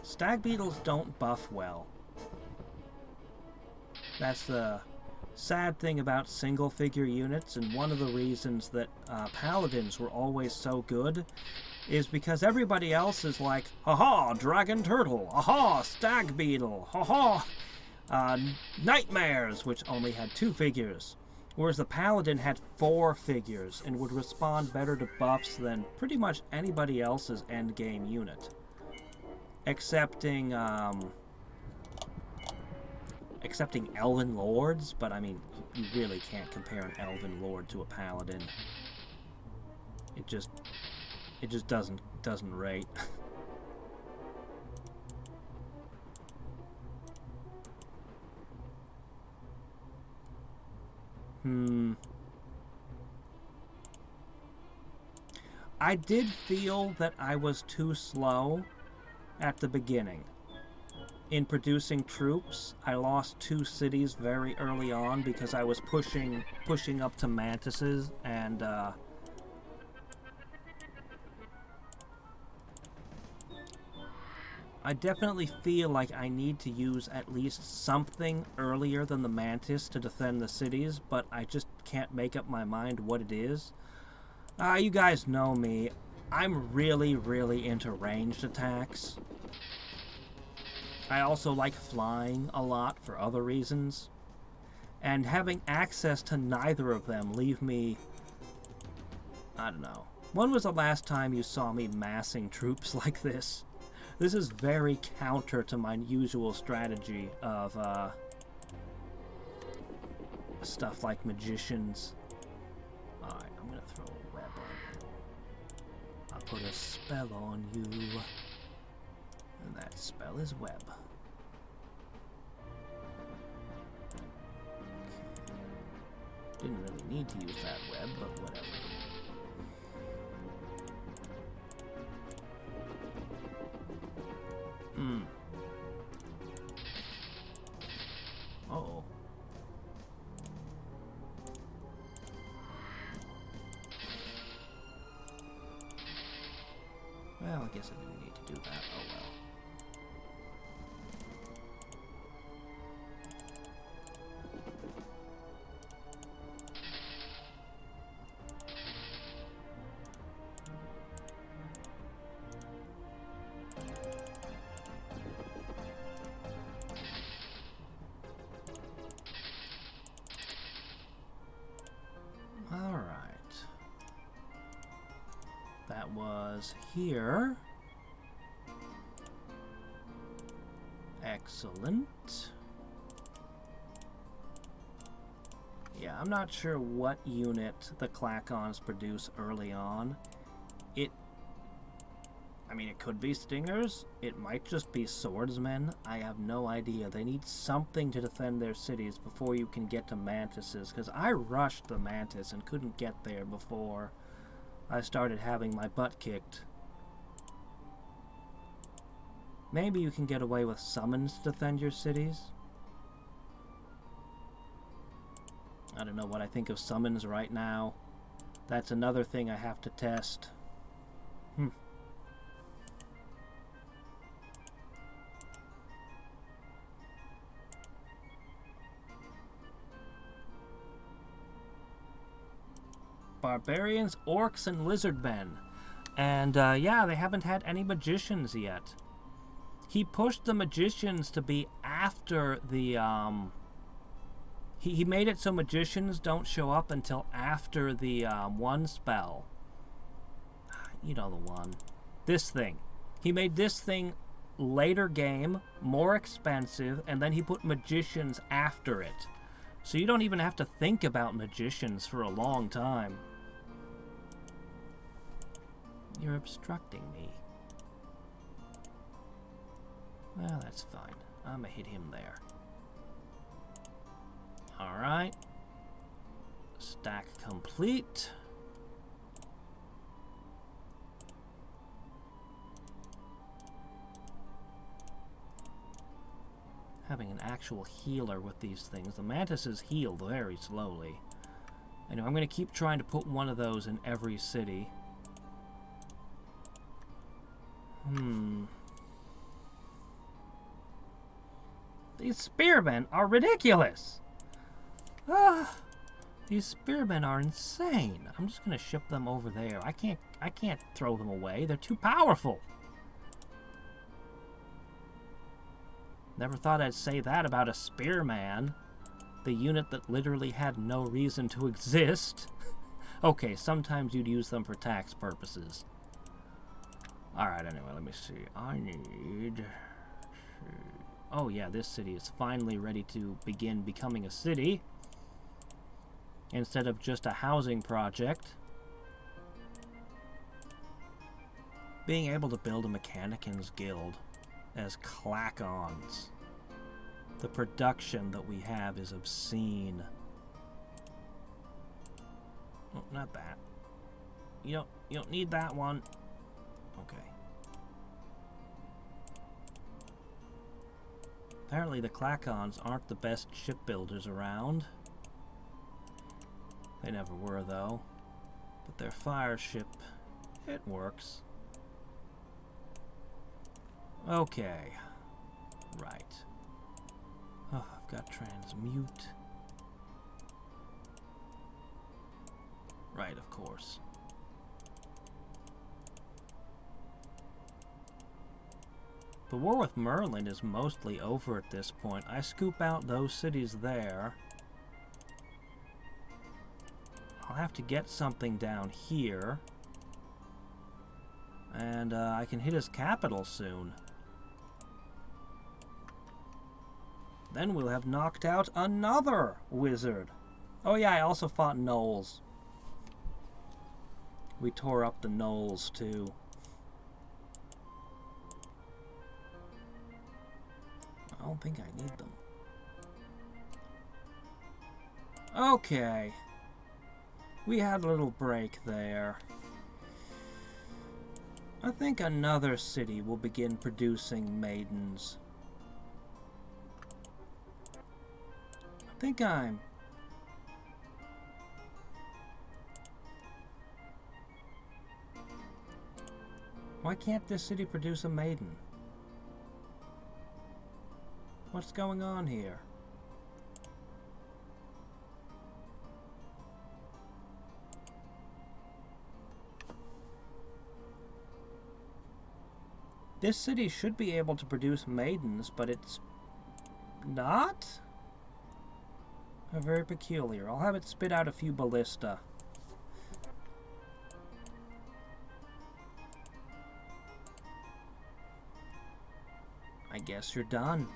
stag beetles don't buff well. That's the sad thing about single-figure units, and one of the reasons that paladins were always so good is because everybody else is like, haha, dragon turtle, aha, stag beetle, haha, nightmares, which only had 2 figures, whereas the paladin had 4 figures and would respond better to buffs than pretty much anybody else's endgame unit, excepting elven lords, but I mean, you really can't compare an elven lord to a paladin. It just doesn't rate. I did feel that I was too slow at the beginning in producing troops. I lost 2 cities very early on because I was pushing up to mantises, and I definitely feel like I need to use at least something earlier than the mantis to defend the cities, but I just can't make up my mind what it is. You guys know me. I'm really, really into ranged attacks. I also like flying a lot for other reasons, and having access to neither of them leave me, I don't know. When was the last time you saw me massing troops like this? This is very counter to my usual strategy of stuff like magicians. Alright, I'm gonna throw a web on you. I'll put a spell on you. And that spell is web. Okay. Didn't really need to use that web, but whatever. Uh-oh. Well, I guess I didn't need to do that. Oh well. That was here. Excellent. Yeah, I'm not sure what unit the Clacons produce early on. I mean, it could be stingers. It might just be swordsmen. I have no idea. They need something to defend their cities before you can get to mantises, because I rushed the mantis and couldn't get there before I started having my butt kicked. Maybe you can get away with summons to defend your cities. I don't know what I think of summons right now. That's another thing I have to test. Barbarians, orcs, and lizardmen. And yeah, they haven't had any magicians yet. He pushed the magicians to be after the he made it so magicians don't show up until after the one spell. You know the one. This thing. He made this thing later game, more expensive, and then he put magicians after it. So you don't even have to think about magicians for a long time. You're obstructing me. Well, that's fine. I'm gonna hit him there. Alright. Stack complete. Having an actual healer with these things. The mantises heal very slowly. I know I'm going to keep trying to put one of those in every city. These spearmen are ridiculous! These spearmen are insane. I'm just going to ship them over there. I can't throw them away. They're too powerful. Never thought I'd say that about a spearman. The unit that literally had no reason to exist. Okay, sometimes you'd use them for tax purposes. Alright, anyway, let me see. I need... Oh yeah, this city is finally ready to begin becoming a city. Instead of just a housing project. Being able to build a Mechanican's Guild as Clackons. The production that we have is obscene. Oh, not that. You don't need that one. Okay. Apparently the Clackons aren't the best shipbuilders around. They never were, though. But their fire ship, it works. Okay. Right. Oh, I've got transmute. Right, of course. The war with Merlin is mostly over at this point. I scoop out those cities there. I'll have to get something down here. And I can hit his capital soon. Then we'll have knocked out another wizard. Oh yeah, I also fought gnolls. We tore up the gnolls too. I don't think I need them. Okay. We had a little break there. I think another city will begin producing maidens. I think I'm... Why can't this city produce a maiden? What's going on here? This city should be able to produce maidens, but it's not? Very peculiar. I'll have it spit out a few ballista. I guess you're done.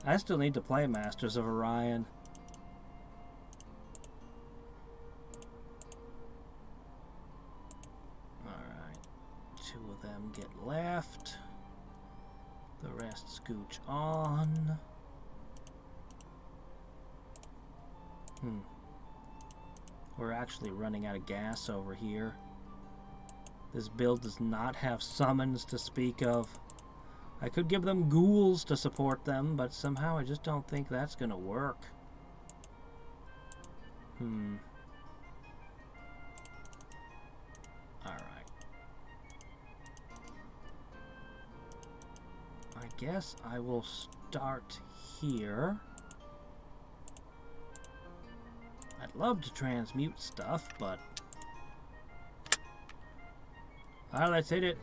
I still need to play Masters of Orion. Alright. 2 of them get left. The rest scooch on. We're actually running out of gas over here. This build does not have summons to speak of. I could give them ghouls to support them, but somehow I just don't think that's gonna work. Alright. I guess I will start here. I'd love to transmute stuff, but... Alright, let's hit it.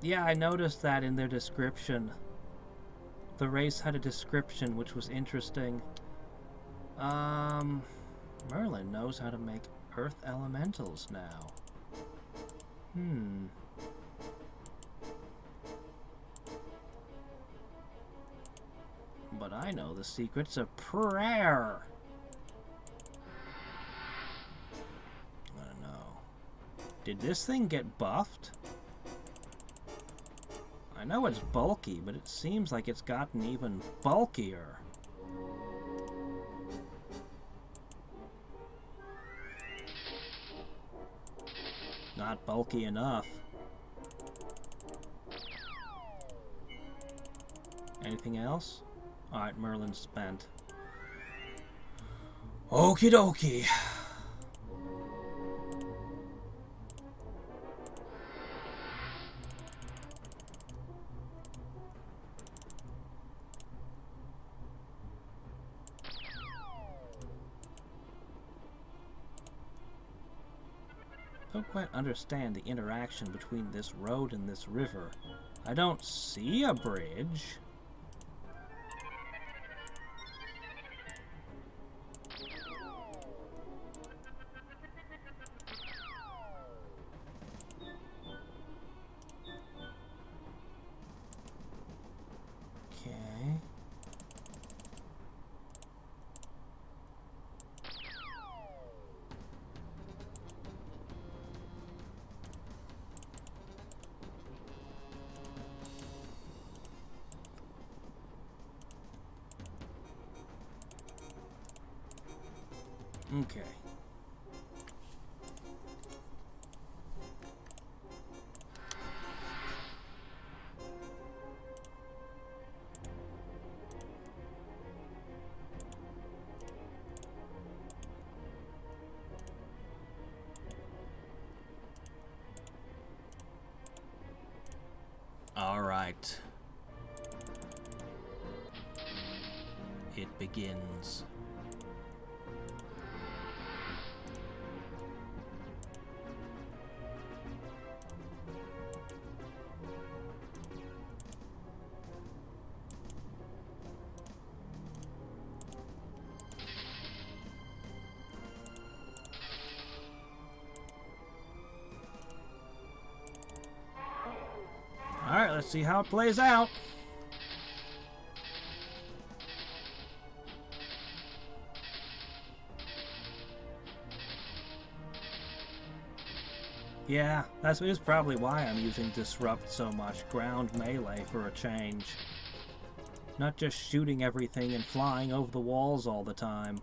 Yeah, I noticed that in their description. The race had a description which was interesting. Merlin knows how to make earth elementals now. But I know the secrets of prayer. I don't know. Did this thing get buffed? I know it's bulky, but it seems like it's gotten even bulkier. not bulky enough. Anything else? Alright, Merlin's spent. Okie dokie. Don't quite understand the interaction between this road and this river. I don't see a bridge. Okay. Okay. All right. It begins. All right, let's see how it plays out. Yeah, that is probably why I'm using Disrupt so much. Ground melee for a change. Not just shooting everything and flying over the walls all the time.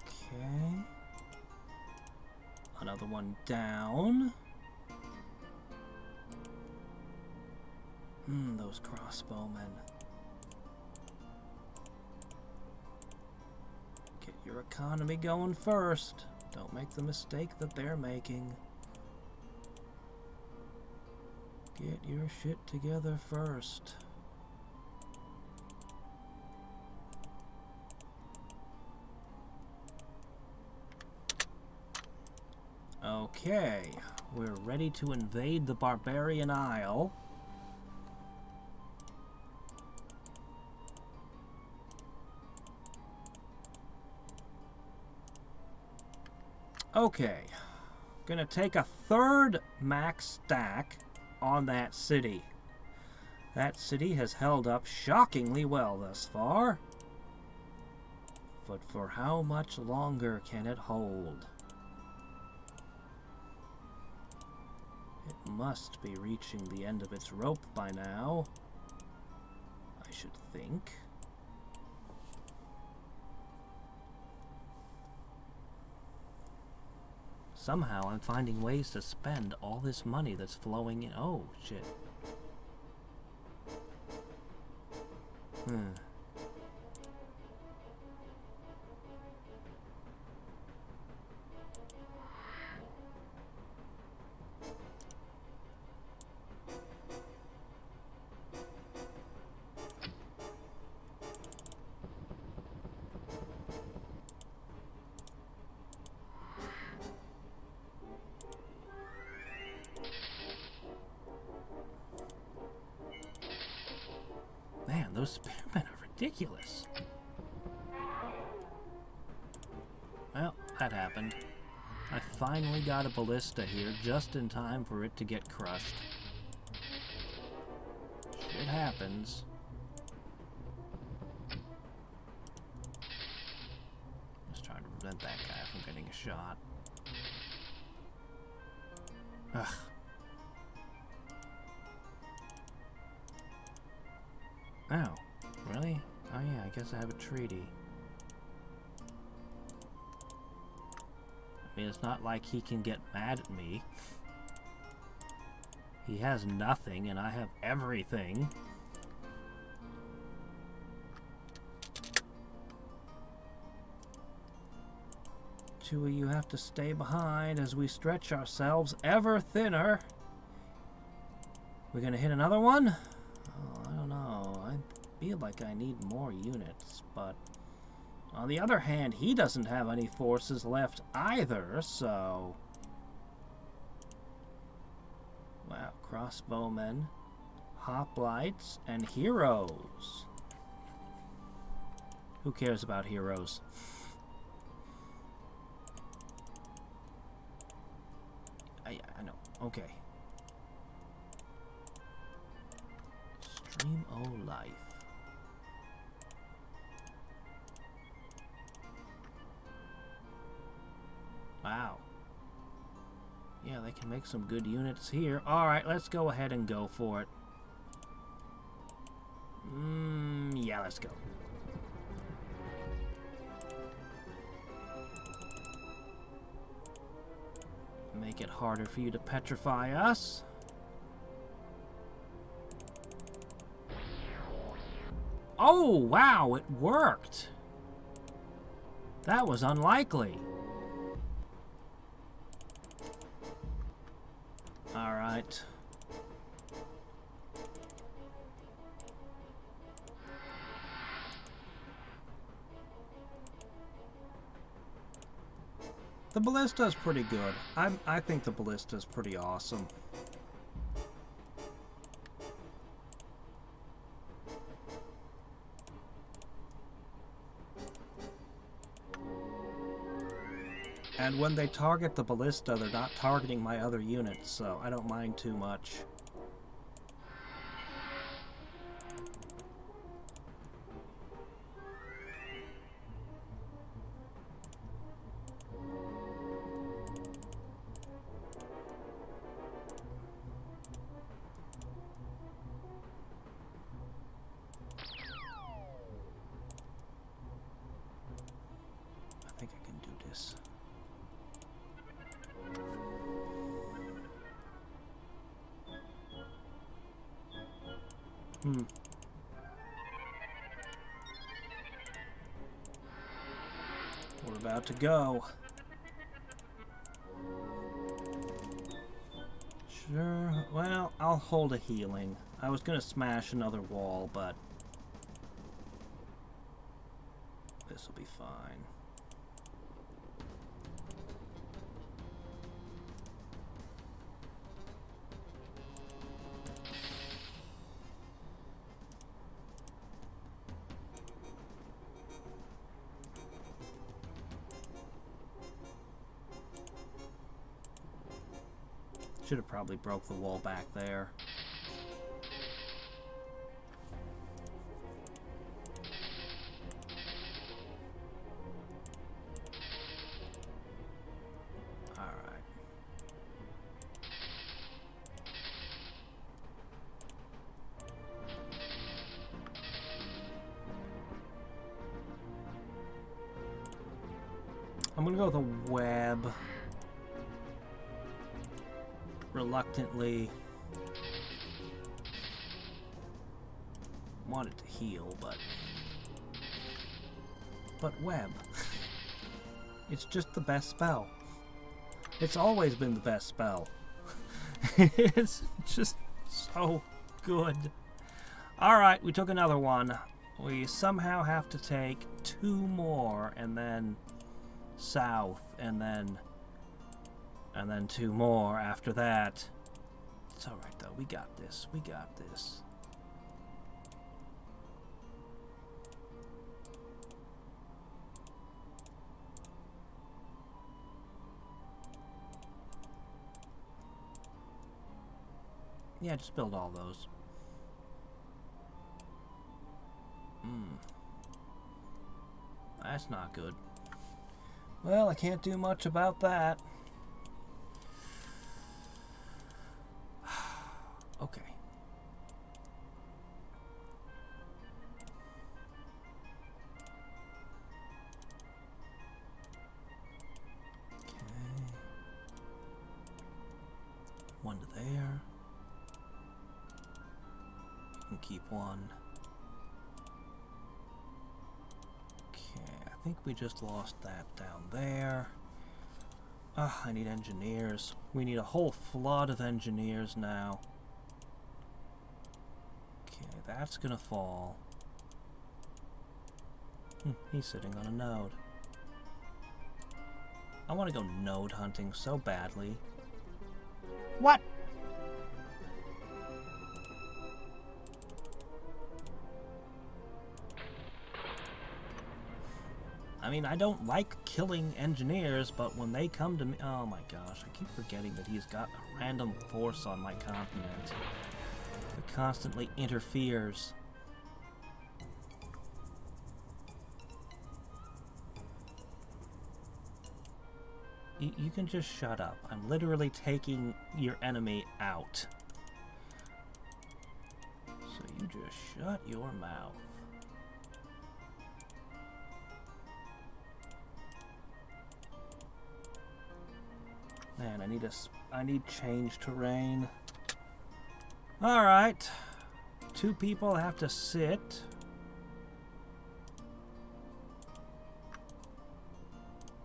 Okay. Another one down. Those crossbowmen. Get your economy going first. Don't make the mistake that they're making. Get your shit together first. Okay, we're ready to invade the Barbarian Isle. Okay, gonna take a third max stack on that city. That city has held up shockingly well thus far. But for how much longer can it hold? It must be reaching the end of its rope by now, I should think. Somehow I'm finding ways to spend all this money that's flowing in. Oh, shit. Man, those spearmen are ridiculous. Well, that happened. I finally got a ballista here just in time for it to get crushed. Shit happens. Just trying to prevent that guy from getting a shot. Ugh. Oh, really? Oh yeah, I guess I have a treaty. I mean, it's not like he can get mad at me. He has nothing, and I have everything. Two of you have to stay behind as we stretch ourselves ever thinner. We're gonna hit another one? Oh, I don't know. I feel like I need more units, but on the other hand, he doesn't have any forces left either, so... Wow, crossbowmen, hoplites, and heroes. Who cares about heroes? I know. Okay. Stream O Life. Wow. Yeah, they can make some good units here. Alright, let's go ahead and go for it. Yeah, let's go. Make it harder for you to petrify us. Oh, wow, it worked. That was unlikely. All right. The ballista's pretty good. I think the ballista's pretty awesome. And when they target the ballista, they're not targeting my other units, so I don't mind too much. I think I can do this. We're about to go. Sure, well, I'll hold a healing. I was gonna smash another wall, but this will be fine. Should have probably broke the wall back there. All right. I'm gonna go with a web. Reluctantly wanted to heal, but web. It's just the best spell. It's always been the best spell. It's just so good. Alright, we took another one. We somehow have to take 2 more, and then south, and then 2 more after that. It's alright though, we got this, we got this. Yeah, just build all those. That's not good. Well, I can't do much about that. Okay. Okay. one. Okay, I think we just lost that down there. Ah, I need engineers. We need a whole flood of engineers now. Okay, that's gonna fall. He's sitting on a node. I want to go node hunting so badly. What? I mean, I don't like killing engineers, but when they come to me... Oh my gosh, I keep forgetting that he's got a random force on my continent that constantly interferes. You can just shut up. I'm literally taking your enemy out. So you just shut your mouth. Man, I need change terrain. All right. 2 people have to sit.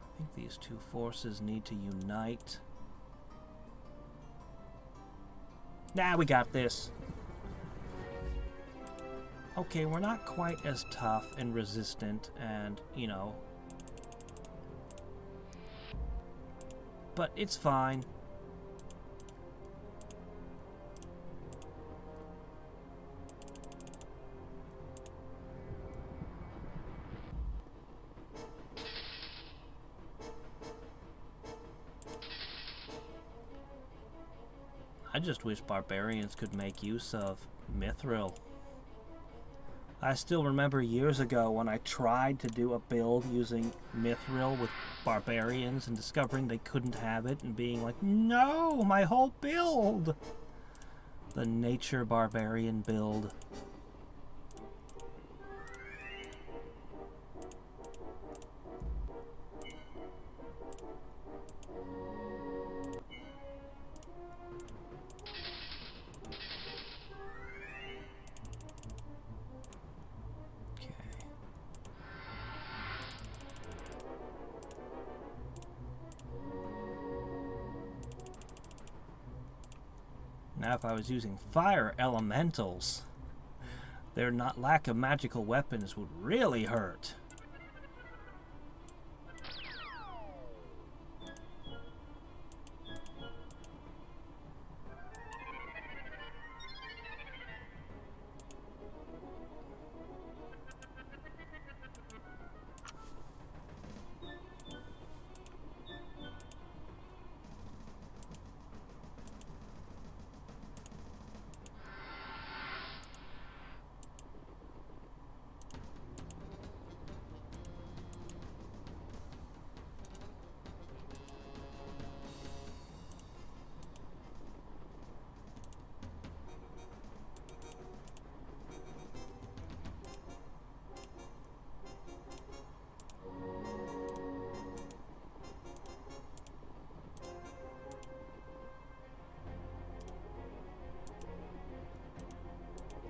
I think these 2 forces need to unite. Nah, we got this. Okay, we're not quite as tough and resistant and, you know... But it's fine. I just wish barbarians could make use of mithril. I still remember years ago when I tried to do a build using mithril with barbarians and discovering they couldn't have it and being like, no, my whole build! The nature barbarian build. Now if I was using fire elementals, their lack of magical weapons would really hurt.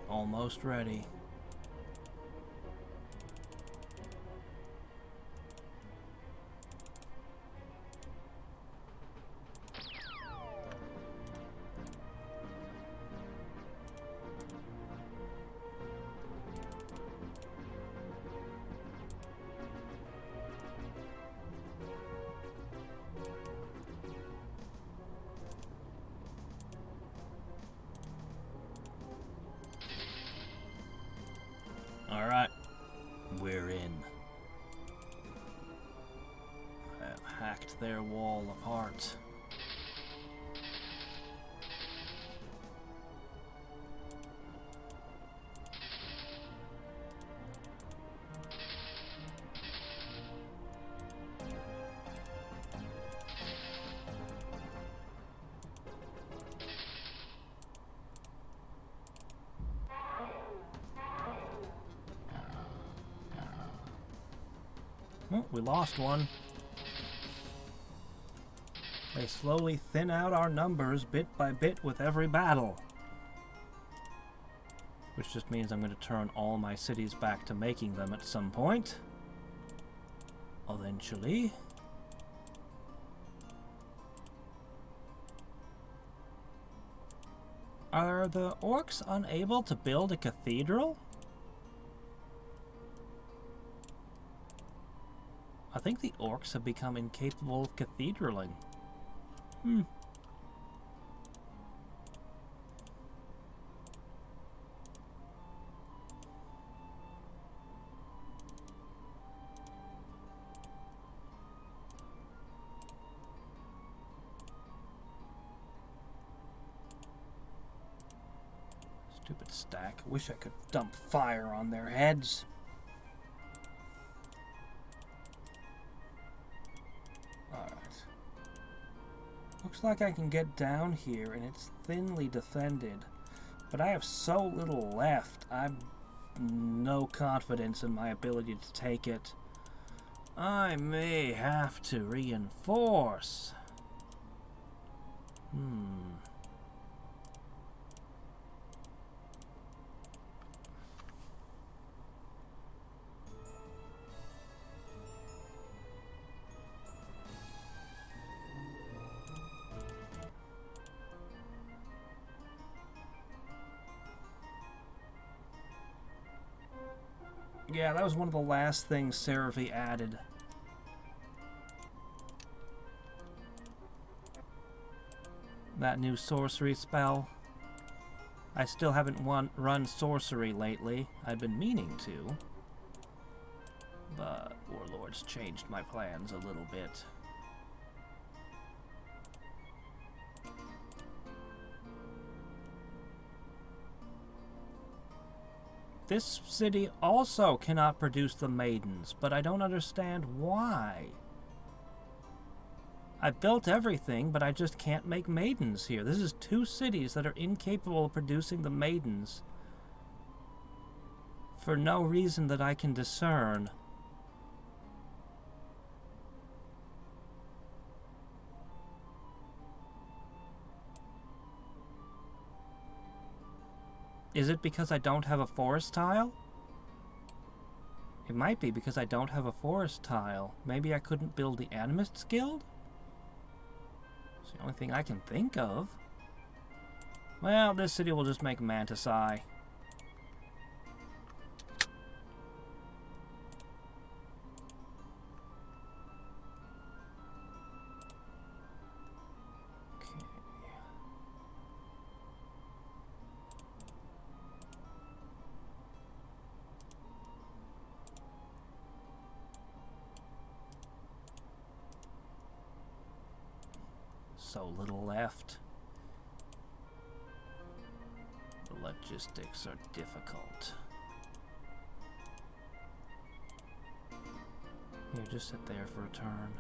Almost ready. All right, we're in. I have hacked their wall apart. Oh, we lost one. They slowly thin out our numbers bit by bit with every battle. Which just means I'm going to turn all my cities back to making them at some point. Eventually. Are the orcs unable to build a cathedral? I think the orcs have become incapable of cathedraling. Stupid stack. Wish I could dump fire on their heads. Alright. Looks like I can get down here and it's thinly defended. But I have so little left. I've no confidence in my ability to take it. I may have to reinforce. Yeah, that was one of the last things Seravi added. That new sorcery spell. I still haven't run sorcery lately. I've been meaning to. But Warlords changed my plans a little bit. This city also cannot produce the maidens, but I don't understand why. I built everything, but I just can't make maidens here. This is 2 cities that are incapable of producing the maidens for no reason that I can discern. Is it because I don't have a forest tile? It might be because I don't have a forest tile. Maybe I couldn't build the Animists Guild? It's the only thing I can think of. Well, this city will just make Mantis Eye. So little left. The logistics are difficult. Here, just sit there for a turn.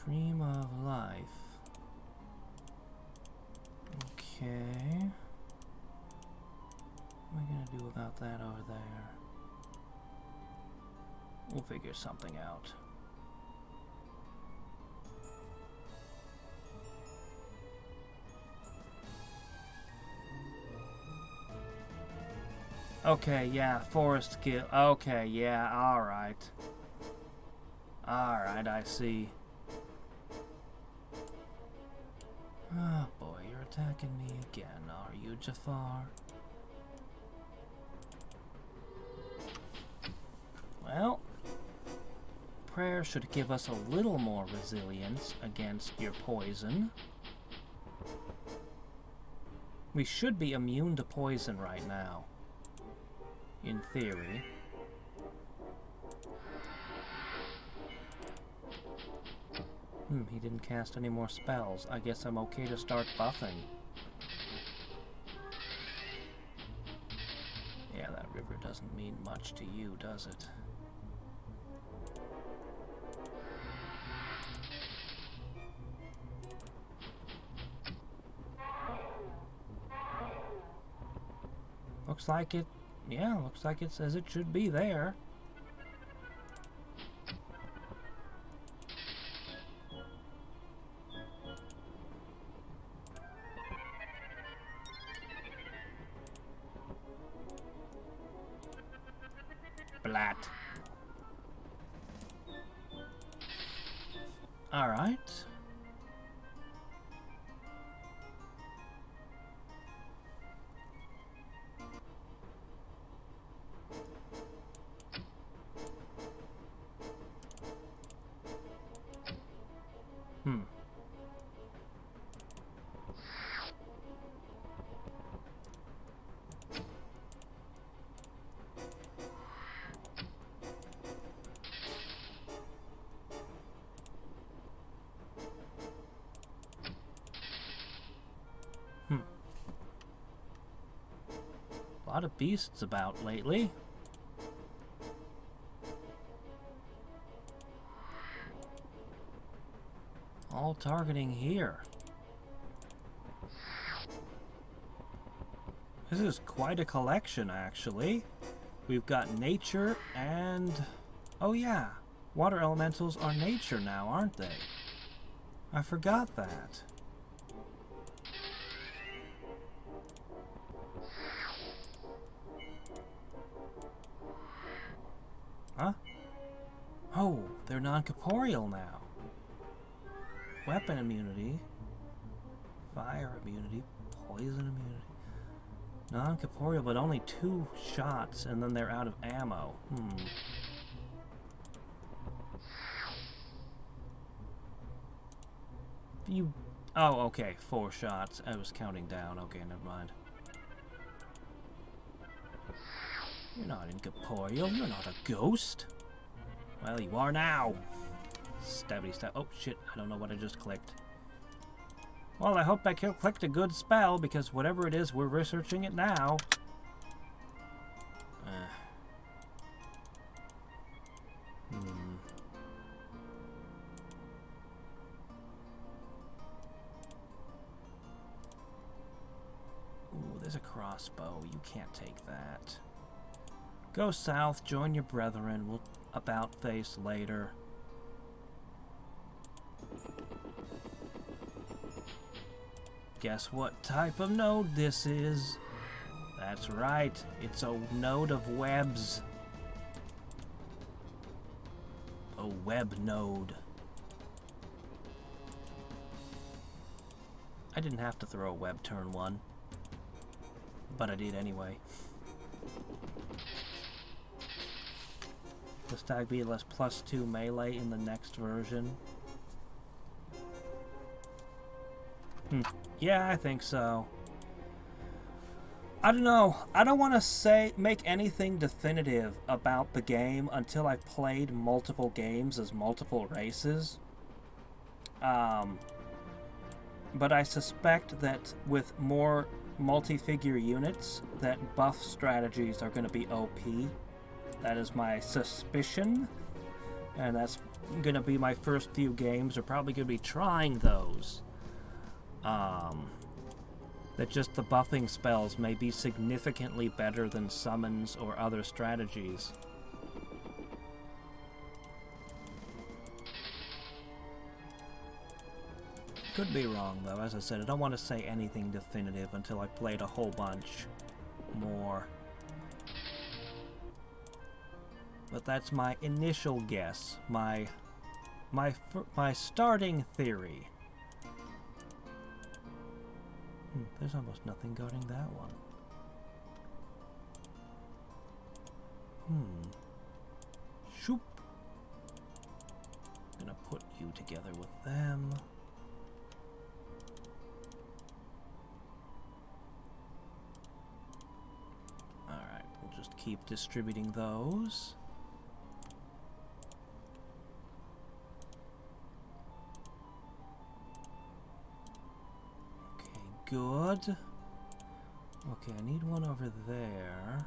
Stream of life. Okay. What am I gonna do about that over there? We'll figure something out. Okay, yeah, forest guild. Okay, yeah, alright. Alright, I see. Oh boy, you're attacking me again, are you, Jafar? Well, prayer should give us a little more resilience against your poison. We should be immune to poison right now, in theory. He didn't cast any more spells. I guess I'm okay to start buffing. Yeah, that river doesn't mean much to you, does it? Looks like it, yeah, looks like it says it should be there. Blat. All right. A lot of beasts about lately. All targeting here. This is quite a collection, actually. We've got nature and... oh yeah, water elementals are nature now, aren't they? I forgot that. Huh? Oh, they're non-corporeal now. Weapon immunity, fire immunity, poison immunity. Non-corporeal, but only 2 shots, and then they're out of ammo. You... oh, okay, 4 shots. I was counting down. Okay, never mind. You're not incorporeal. You're not a ghost. Well, you are now. Stabby stab. Oh, shit. I don't know what I just clicked. Well, I hope I clicked a good spell, because whatever it is, we're researching it now. Ooh, there's a crossbow. You can't take that. Go south, join your brethren. We'll about face later. Guess what type of node this is? That's right, it's a node of webs. A web node. I didn't have to throw a web turn 1, but I did anyway. The stag beetle has +2 melee in the next version. Yeah, I think so. I don't know. I don't want to make anything definitive about the game until I've played multiple games as multiple races. But I suspect that with more multi-figure units, that buff strategies are going to be OP. That is my suspicion. And that's going to be my first few games. Are probably going to be trying those. That just the buffing spells may be significantly better than summons or other strategies. Could be wrong, though. As I said, I don't want to say anything definitive until I've played a whole bunch more. But that's my initial guess, my starting theory. There's almost nothing guarding that one. Shoop. Gonna put you together with them. Alright, we'll just keep distributing those. Good. Okay, I need one over there.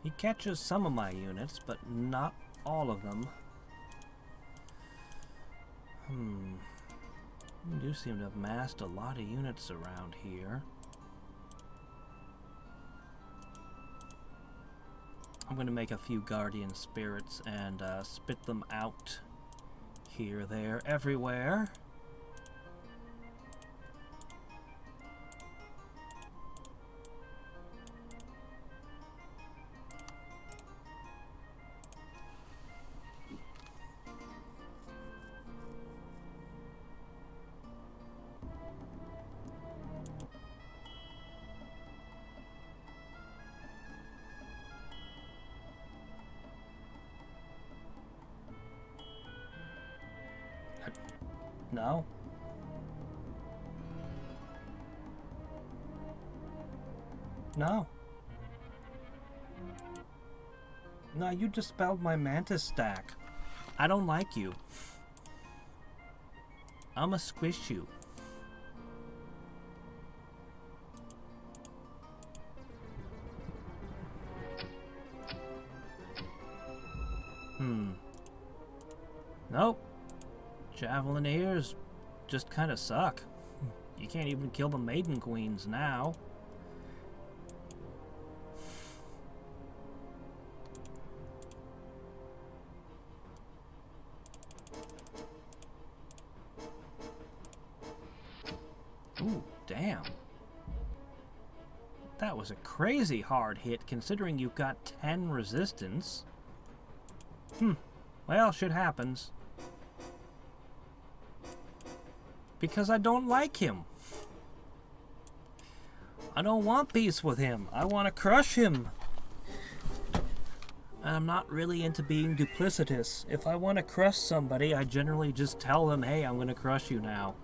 He catches some of my units, but not all of them. We do seem to have massed a lot of units around here. I'm going to make a few guardian spirits and spit them out here, there, everywhere. No. No. No, you dispelled my mantis stack. I don't like you. I'ma squish you. Nope. Javelineers just kind of suck. You can't even kill the maiden queens now. Ooh, damn. That was a crazy hard hit considering you've got 10 resistance. Well, shit happens. Because I don't like him. I don't want peace with him. I want to crush him. And I'm not really into being duplicitous. If I want to crush somebody, I generally just tell them, hey, I'm going to crush you now.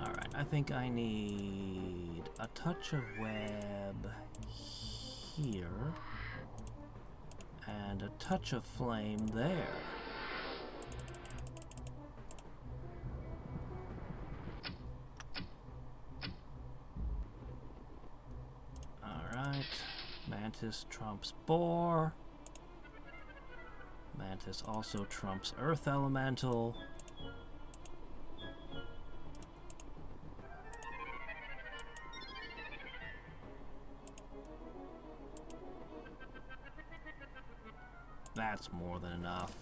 Alright, I think I need a touch of web here. And a touch of flame there. Alright, Mantis trumps Boar. Mantis also trumps Earth Elemental. That's more than enough.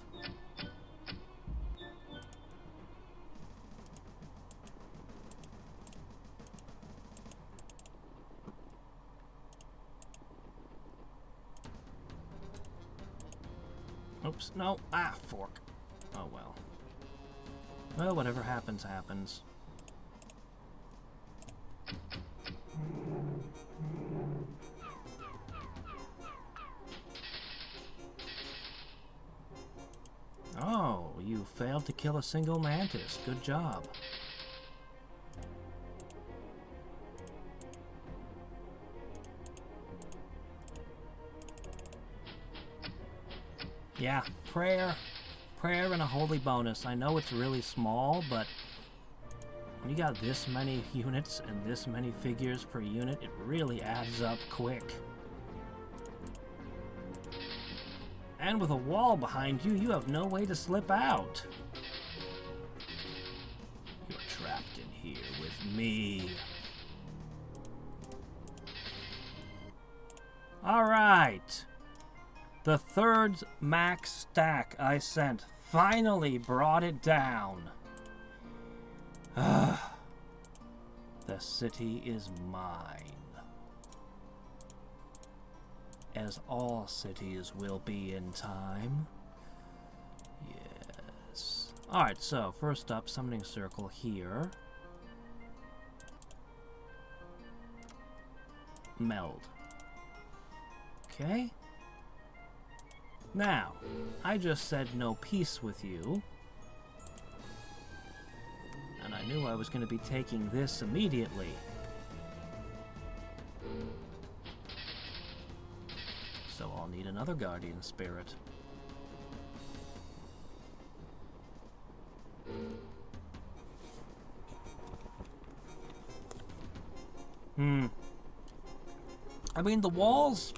Oops, no. Ah, fork. Oh well. Well, whatever happens, happens. Oh, you failed to kill a single mantis. Good job. Yeah, prayer and a holy bonus. I know it's really small, but when you got this many units and this many figures per unit, it really adds up quick. And with a wall behind you, you have no way to slip out. You're trapped in here with me. Alright. The third max stack I sent finally brought it down. The city is mine. As all cities will be in time. Yes. Alright, so first up, summoning circle here. Meld. Okay. Now, I just said no peace with you. And I knew I was going to be taking this immediately. So I'll need another guardian spirit. I mean, the walls...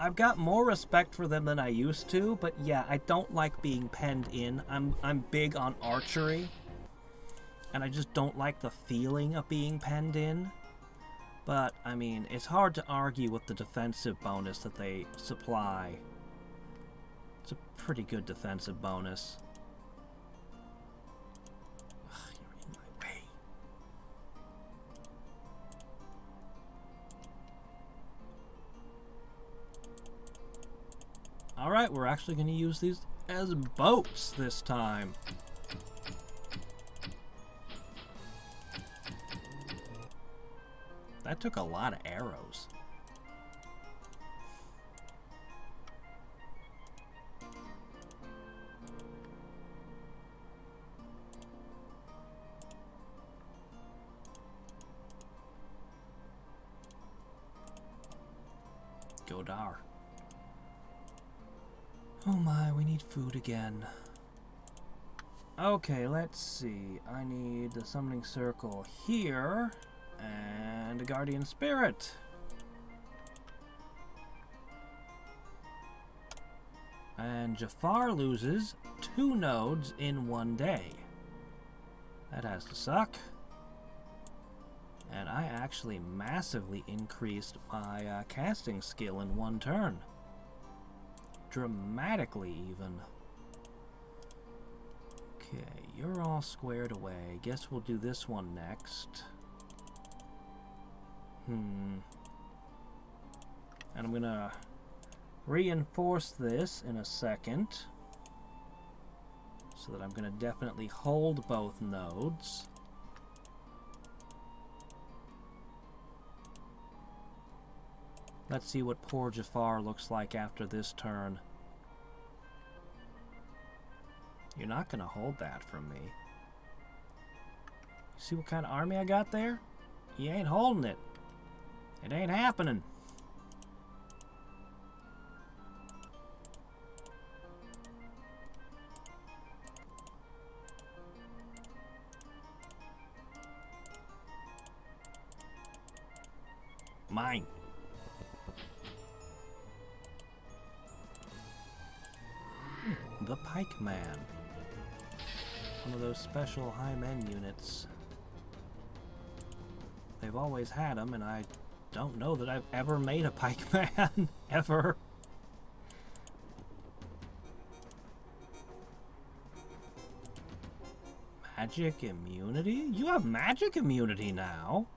I've got more respect for them than I used to, but yeah, I don't like being penned in. I'm big on archery, and I just don't like the feeling of being penned in. But, I mean, it's hard to argue with the defensive bonus that they supply. It's a pretty good defensive bonus. Ugh, you're in my way. Alright, we're actually going to use these as boats this time. That took a lot of arrows. Godar. Oh my, we need food again. Okay, let's see. I need the summoning circle here. And a guardian spirit. And Jafar loses 2 nodes in 1 day. That has to suck. And I actually massively increased my casting skill in 1 turn. Dramatically even. Okay, you're all squared away. Guess we'll do this one next. And I'm gonna reinforce this in a second, so that I'm gonna definitely hold both nodes. Let's see what poor Jafar looks like after this turn. You're not gonna hold that from me. See what kind of army I got there? You ain't holding it. It ain't happening. Mine. The Pikeman. One of those special high men units. They've always had them, and I don't know that I've ever made a pikeman. Ever. Magic immunity? You have magic immunity now?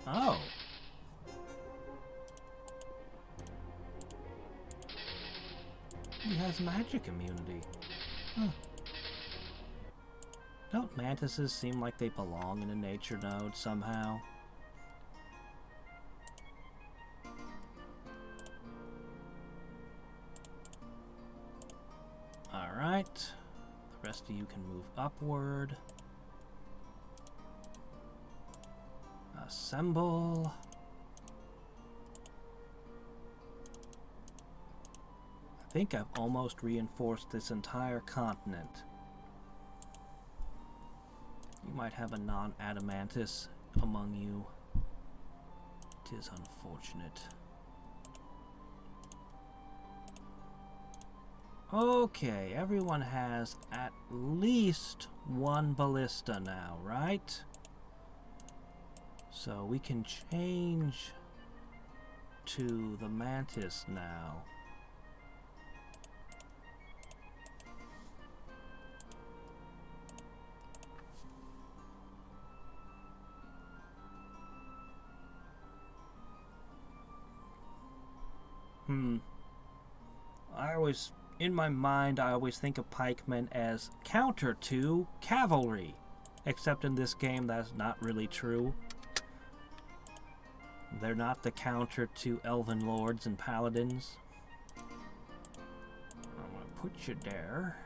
Oh. He has magic immunity. Huh. Don't mantises seem like they belong in a nature node somehow? Alright. The rest of you can move upward. Assemble. I think I've almost reinforced this entire continent. You might have a non-adamantis among you. It is unfortunate. Okay, everyone has at least 1 ballista now, right? So we can change to the mantis now. In my mind, I always think of pikemen as counter to cavalry. Except in this game, that's not really true. They're not the counter to elven lords and paladins. I'm gonna put you there.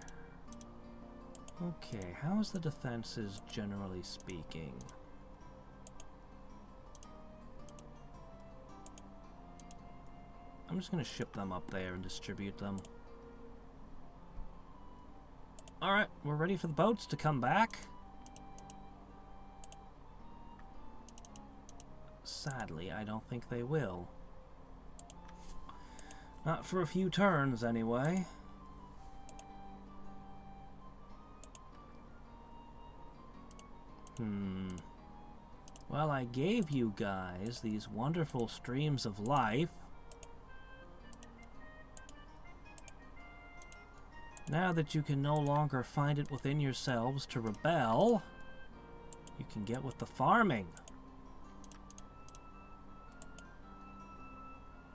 Okay, how's the defenses generally speaking? I'm just gonna ship them up there and distribute them. Alright, we're ready for the boats to come back. Sadly, I don't think they will. Not for a few turns, anyway. Well, I gave you guys these wonderful streams of life. Now that you can no longer find it within yourselves to rebel, you can get with the farming.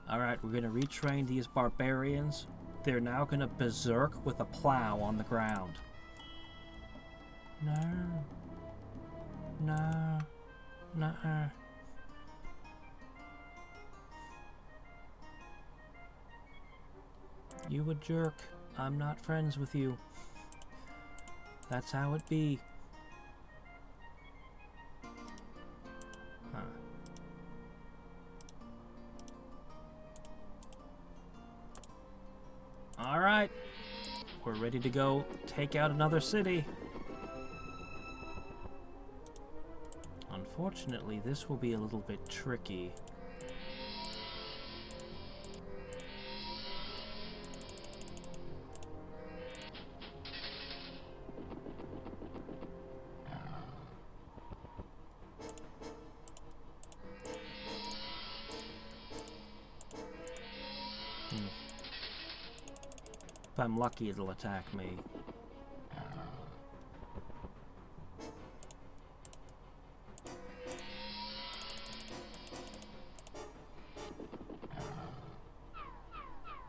Alright, we're going to retrain these barbarians. They're now going to berserk with a plow on the ground. No. No. Nuh-uh. You a jerk. I'm not friends with you. That's how it be. Huh. Alright. We're ready to go take out another city. Unfortunately, this will be a little bit tricky. If I'm lucky, it'll attack me.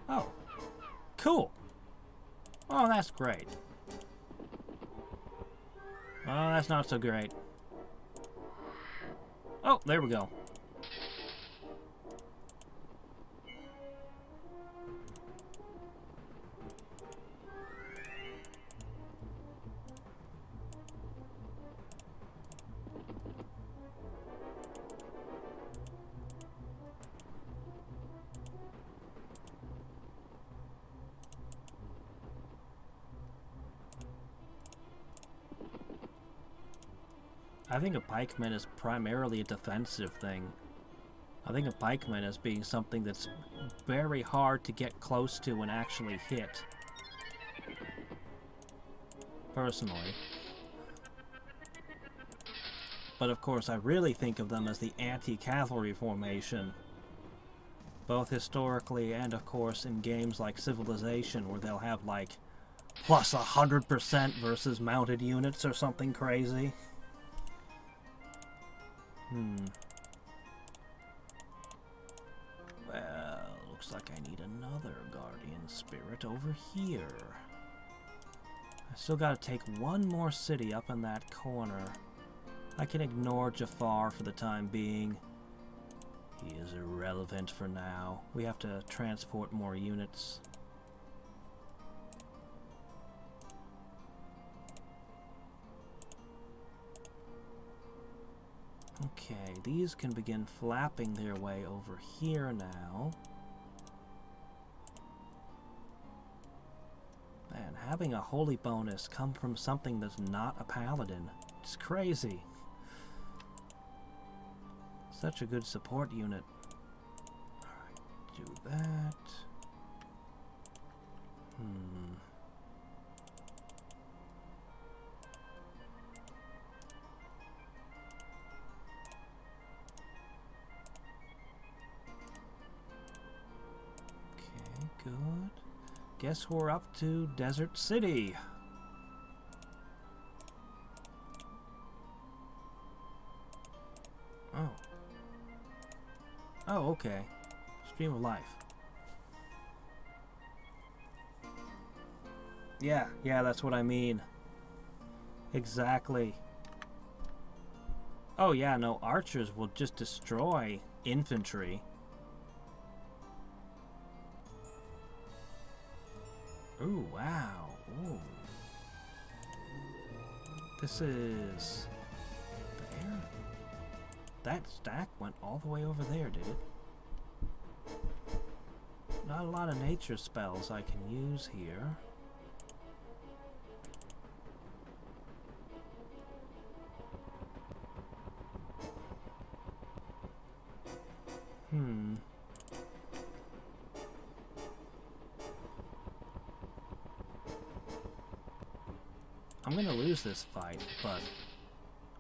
Oh. Cool. Oh, that's great. Oh, that's not so great. Oh, there we go. I think a pikeman is primarily a defensive thing. I think a pikeman as being something that's very hard to get close to and actually hit. Personally. But of course I really think of them as the anti-cavalry formation. Both historically and of course in games like Civilization where they'll have like plus 100% versus mounted units or something crazy. Well, looks like I need another guardian spirit over here. I still gotta take one more city up in that corner. I can ignore Jafar for the time being. He is irrelevant for now. We have to transport more units. Okay, these can begin flapping their way over here now. Man, having a holy bonus come from something that's not a paladin. It's crazy. Such a good support unit. Alright, do that. Good. Guess we're up to Desert City. Oh. Oh, okay. Stream of life. Yeah, that's what I mean. Exactly. Oh yeah, no, archers will just destroy infantry. Ooh, wow. Ooh. This is... there? That stack went all the way over there, did it? Not a lot of nature spells I can use here. I'm gonna lose this fight, but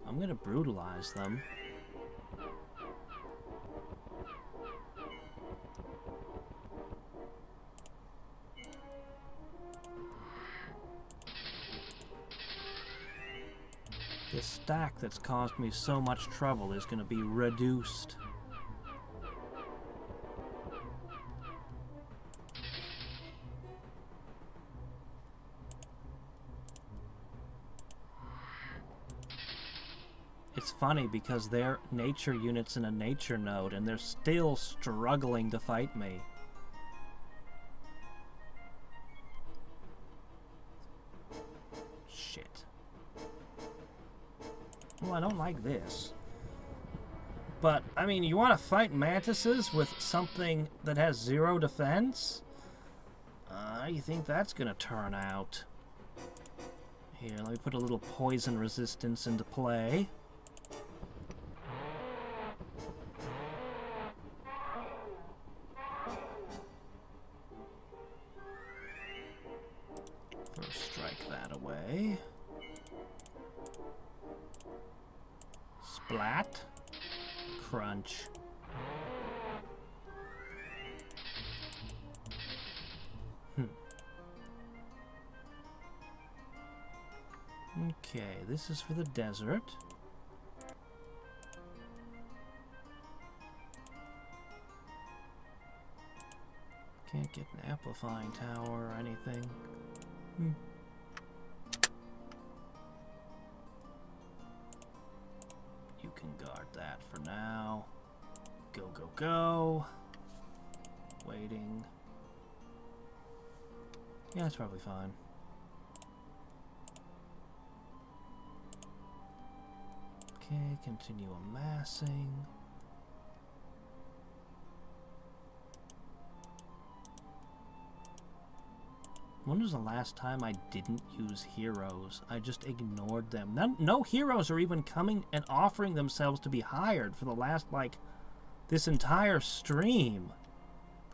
I'm gonna brutalize them. This stack that's caused me so much trouble is gonna be reduced. It's funny because they're nature units in a nature node and they're still struggling to fight me. Shit. Well, I don't like this. But, I mean, you want to fight mantises with something that has 0 defense? How do you think that's gonna turn out? Here, let me put a little poison resistance into play. First strike that away. Splat. Crunch. Okay, this is for the desert. Can't get an amplifying tower or anything. You can guard that for now. Go, go, go. Waiting. Yeah, it's probably fine. Okay, continue amassing. When was the last time I didn't use heroes? I just ignored them. No heroes are even coming and offering themselves to be hired for the last, like, this entire stream.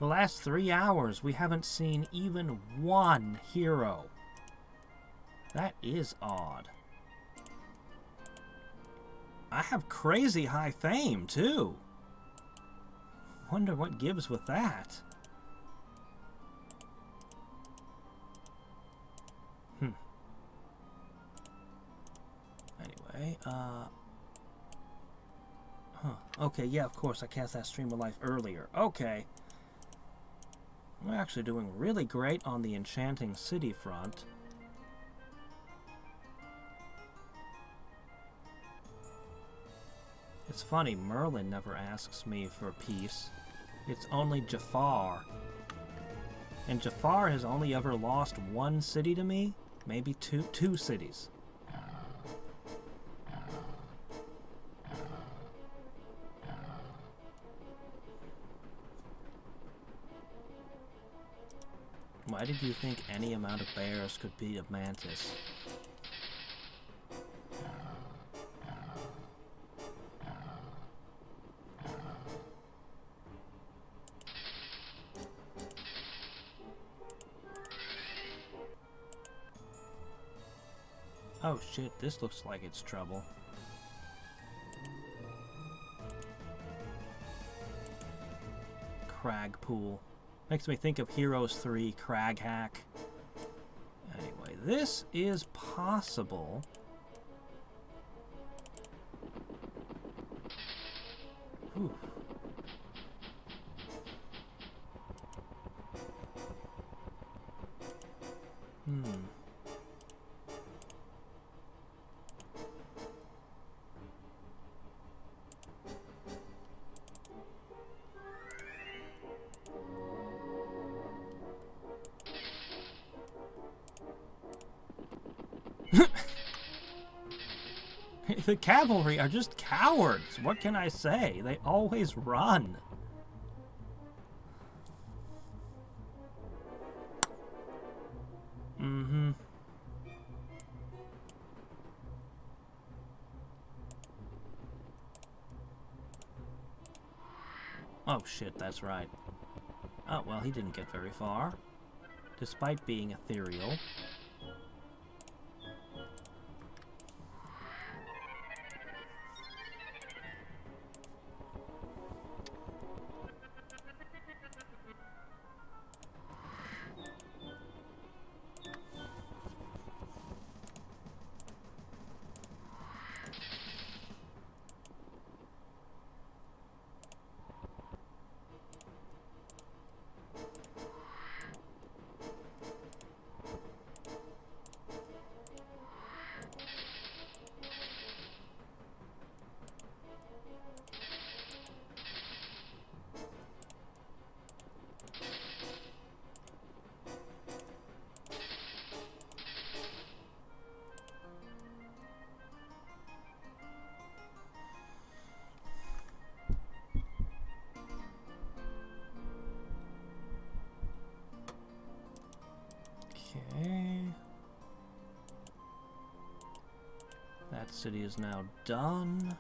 The last 3 hours, we haven't seen even one hero. That is odd. I have crazy high fame, too. Wonder what gives with that. Anyway, okay, yeah, of course, I cast that Stream of Life earlier. Okay. We're actually doing really great on the Enchanting City front. It's funny, Merlin never asks me for peace. It's only Jafar. And Jafar has only ever lost 1 city to me, maybe two cities. Why did you think any amount of bears could beat a mantis? Oh shit, this looks like it's trouble. Crag pool. Makes me think of Heroes 3 Crag Hack. Anyway, this is possible. Whew. The cavalry are just cowards. What can I say? They always run. Oh shit, that's right. Oh, well, he didn't get very far. Despite being ethereal. That city is now done.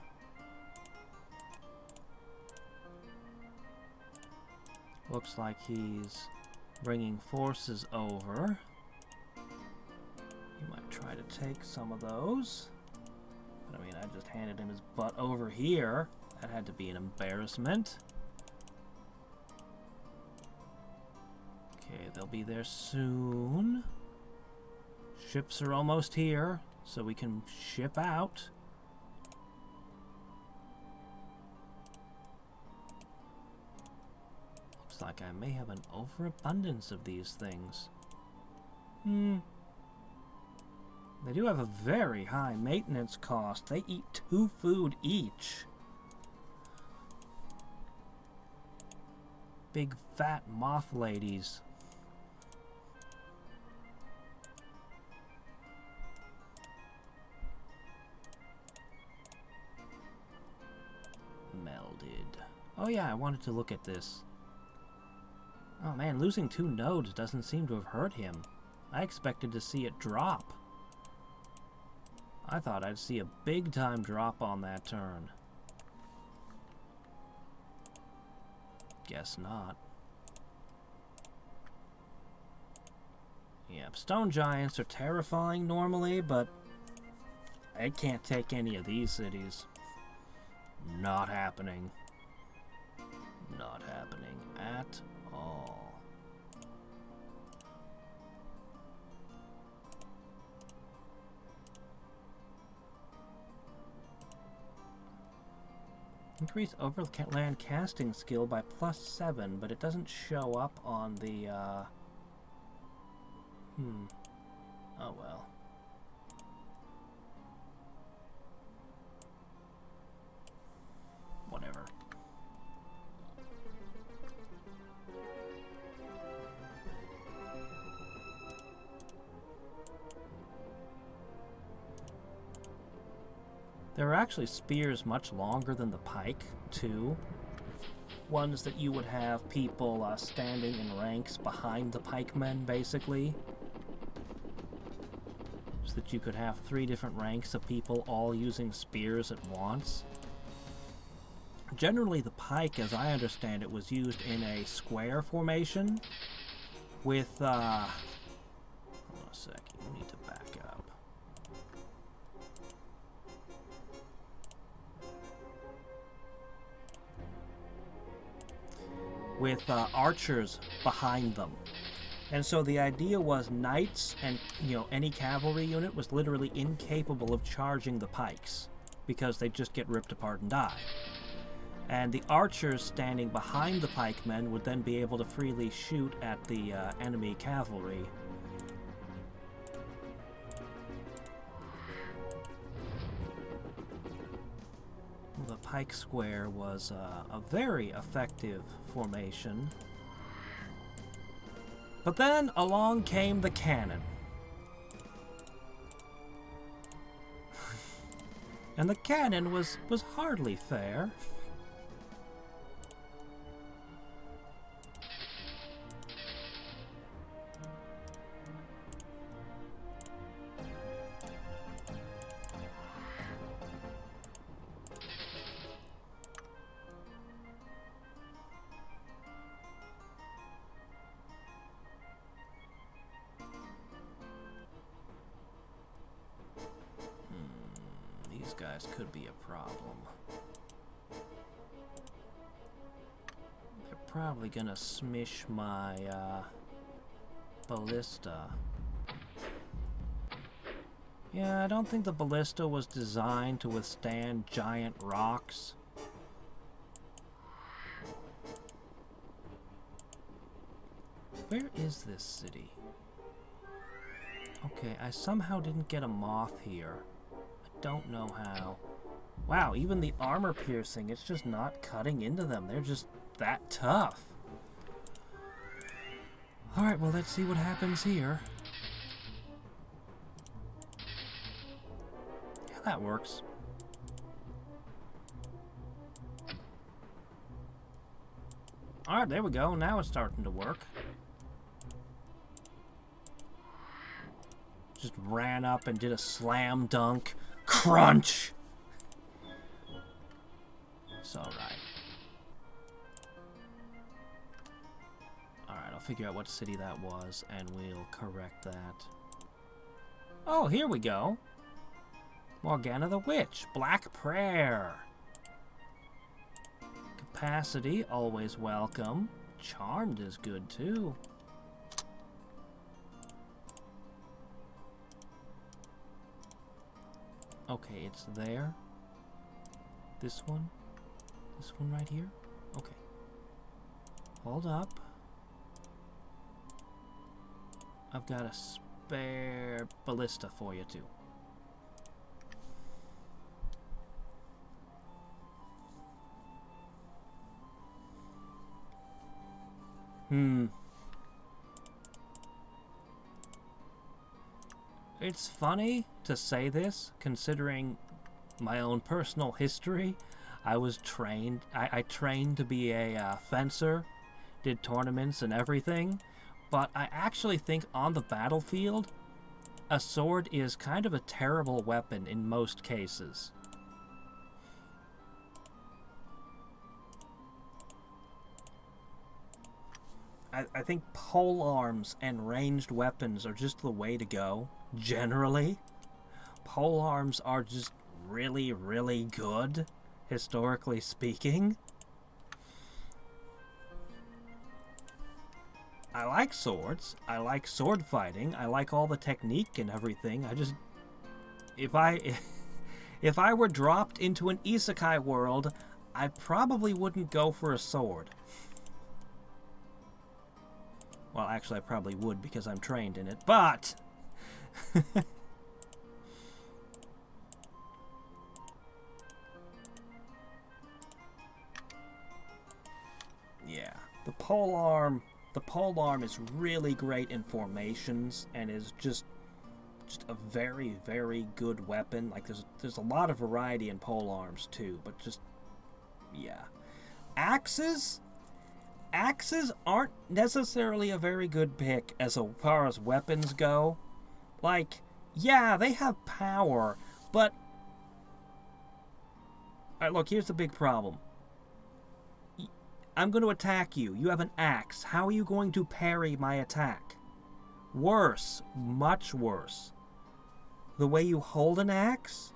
Looks like he's bringing forces over. He might try to take some of those. But I mean, I just handed him his butt over here. That had to be an embarrassment. Okay, they'll be there soon. Ships are almost here, so we can ship out. Looks like I may have an overabundance of these things. They do have a very high maintenance cost. They eat 2 food each. Big fat moth ladies. Melded. Oh yeah, I wanted to look at this. Oh man, losing 2 nodes doesn't seem to have hurt him. I expected to see it drop. I thought I'd see a big time drop on that turn. Guess not. Yeah, stone giants are terrifying normally, but I can't take any of these cities. Not happening. Not happening at all. Increase overland casting skill by +7, but it doesn't show up on the, Oh well. Whatever. There are actually spears much longer than the pike, too. Ones that you would have people standing in ranks behind the pikemen, basically. So that you could have 3 different ranks of people all using spears at once. Generally, the pike, as I understand it, was used in a square formation with, hold on a sec, you need to back up. With archers behind them. And so the idea was knights and, any cavalry unit was literally incapable of charging the pikes because they'd just get ripped apart and die. And the archers standing behind the pikemen would then be able to freely shoot at the enemy cavalry. The pike square was a very effective formation. But then along came the cannon. And the cannon was hardly fair. These guys could be a problem. They're probably gonna smish my ballista. Yeah, I don't think the ballista was designed to withstand giant rocks. Where is this city? Okay, I somehow didn't get a moth here. Don't know how. Wow, even the armor piercing, it's just not cutting into them. They're just that tough. Alright, well, let's see what happens here. Yeah, that works. Alright, there we go. Now it's starting to work. Just ran up and did a slam dunk Crunch! It's alright. Alright, I'll figure out what city that was, and we'll correct that. Oh, here we go. Morgana the Witch. Black Prayer. Capacity, always welcome. Charmed is good, too. Okay, it's there. This one? This one right here? Okay. Hold up. I've got a spare ballista for you, too. It's funny to say this, considering my own personal history. I was trained, I trained to be a fencer, did tournaments and everything, but I actually think on the battlefield, a sword is kind of a terrible weapon in most cases. I think pole arms and ranged weapons are just the way to go, generally. Pole arms are just really, really good, historically speaking. I like swords. I like sword fighting. I like all the technique and everything. I just... If I were dropped into an isekai world, I probably wouldn't go for a sword. Well, actually, I probably would because I'm trained in it, but... Yeah, the polearm is really great in formations and is just a very, very good weapon. Like, there's a lot of variety in polearms too, but just, yeah. Axes aren't necessarily a very good pick as far as weapons go. Like, yeah, they have power, but... Alright, look, here's the big problem. I'm going to attack you. You have an axe. How are you going to parry my attack? Worse. Much worse. The way you hold an axe?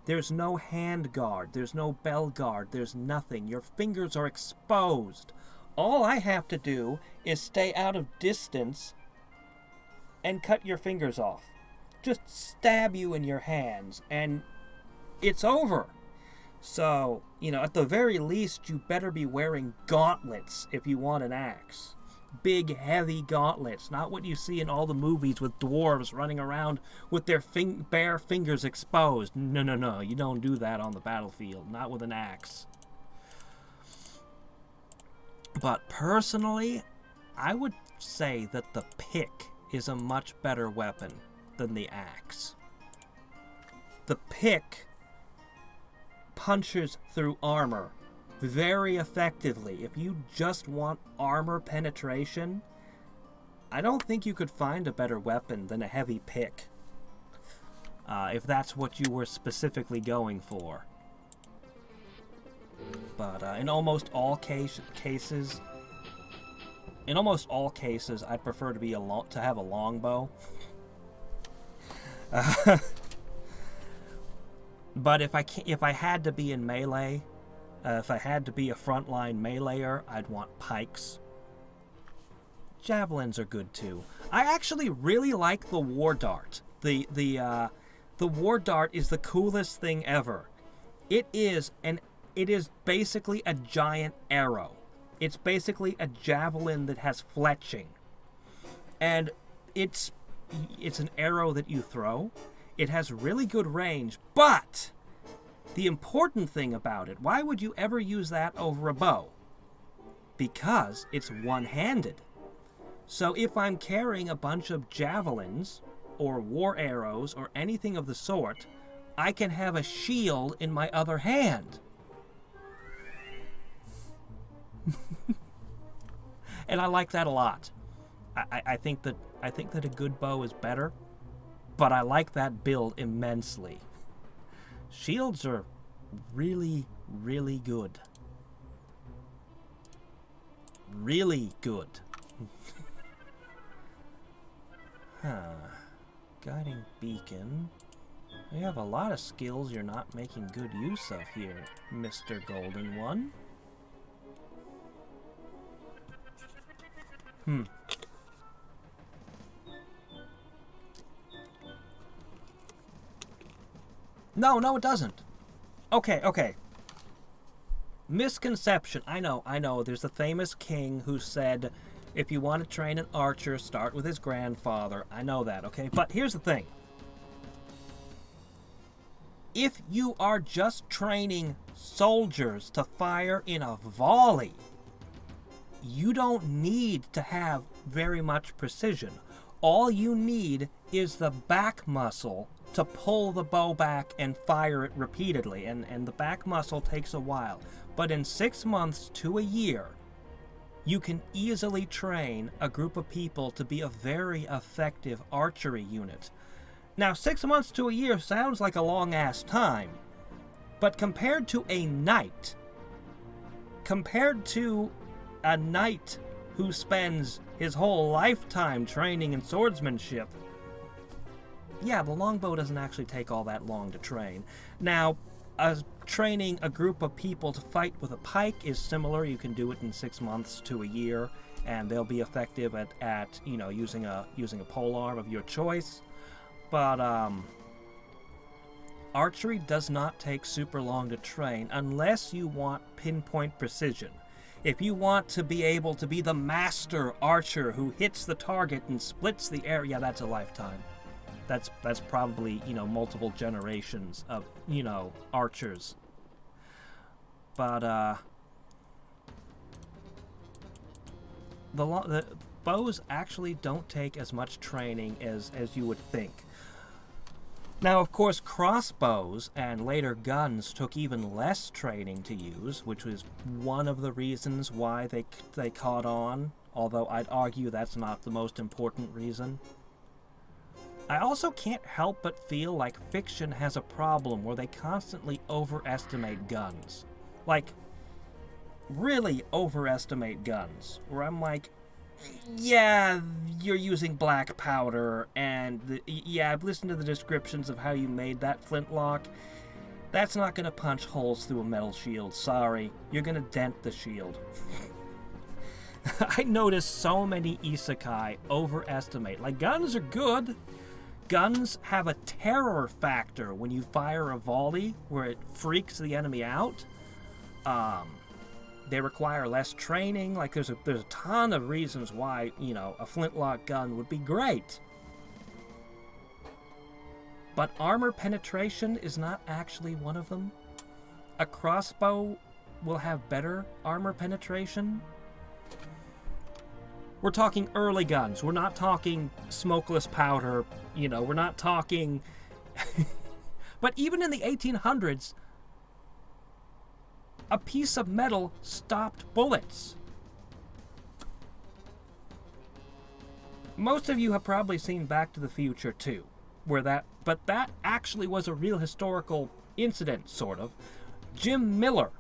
There's no hand guard. There's no bell guard. There's nothing. Your fingers are exposed. All I have to do is stay out of distance and cut your fingers off. Just stab you in your hands, and it's over. So, you know, at the very least, you better be wearing gauntlets if you want an axe. Big, heavy gauntlets, not what you see in all the movies with dwarves running around with their bare fingers exposed. No, you don't do that on the battlefield, not with an axe. But personally, I would say that the pick is a much better weapon than the axe. The pick punches through armor very effectively. If you just want armor penetration, I don't think you could find a better weapon than a heavy pick. If that's what you were specifically going for. But in almost all cases, I'd prefer to have a longbow. But if I had to be in melee, if I had to be a frontline meleeer, I'd want pikes. Javelins are good too. I actually really like the war dart. The war dart is the coolest thing ever. It is basically a giant arrow. It's basically a javelin that has fletching. And it's an arrow that you throw. It has really good range, but the important thing about it, why would you ever use that over a bow? Because it's one-handed. So if I'm carrying a bunch of javelins or war arrows or anything of the sort, I can have a shield in my other hand. And I like that a lot. I think that a good bow is better, but I like that build immensely. Shields are really, really good. Really good. Guiding beacon. You have a lot of skills you're not making good use of here, Mr. Golden One. No, it doesn't. Okay. Misconception. I know. There's a famous king who said, if you want to train an archer, start with his grandfather. I know that, okay? But here's the thing. If you are just training soldiers to fire in a volley, you don't need to have very much precision. All you need is the back muscle to pull the bow back and fire it repeatedly, and the back muscle takes a while. But in 6 months to a year, you can easily train a group of people to be a very effective archery unit. Now, 6 months to a year sounds like a long-ass time, but compared to a knight who spends his whole lifetime training in swordsmanship, yeah, the longbow doesn't actually take all that long to train. Now, training a group of people to fight with a pike is similar. You can do it in 6 months to a year, and they'll be effective at using a polearm of your choice. But archery does not take super long to train unless you want pinpoint precision. If you want to be able to be the master archer who hits the target and splits the air, yeah, that's a lifetime. That's probably, multiple generations of, archers. But the bows actually don't take as much training as you would think. Now, of course, crossbows and later guns took even less training to use, which was one of the reasons why they caught on, although I'd argue that's not the most important reason. I also can't help but feel like fiction has a problem where they constantly overestimate guns. Like, really overestimate guns. Where I'm like, yeah, you're using black powder, and I've listened to the descriptions of how you made that flintlock. That's not going to punch holes through a metal shield. Sorry, you're going to dent the shield. I noticed so many isekai overestimate. Like, guns are good. Guns have a terror factor when you fire a volley where it freaks the enemy out. They require less training. Like, there's a ton of reasons why, a flintlock gun would be great. But armor penetration is not actually one of them. A crossbow will have better armor penetration. We're talking early guns. We're not talking smokeless powder. We're not talking... But even in the 1800s, a piece of metal stopped bullets. Most of you have probably seen Back to the Future too, but that actually was a real historical incident, sort of. Jim Miller,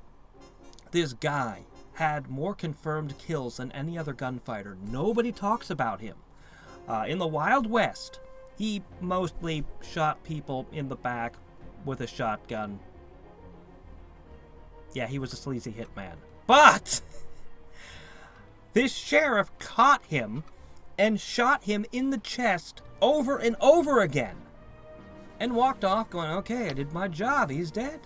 this guy, had more confirmed kills than any other gunfighter. Nobody talks about him. In the Wild West, he mostly shot people in the back with a shotgun. Yeah, he was a sleazy hitman. But this sheriff caught him and shot him in the chest over and over again. And walked off going, okay, I did my job. He's dead.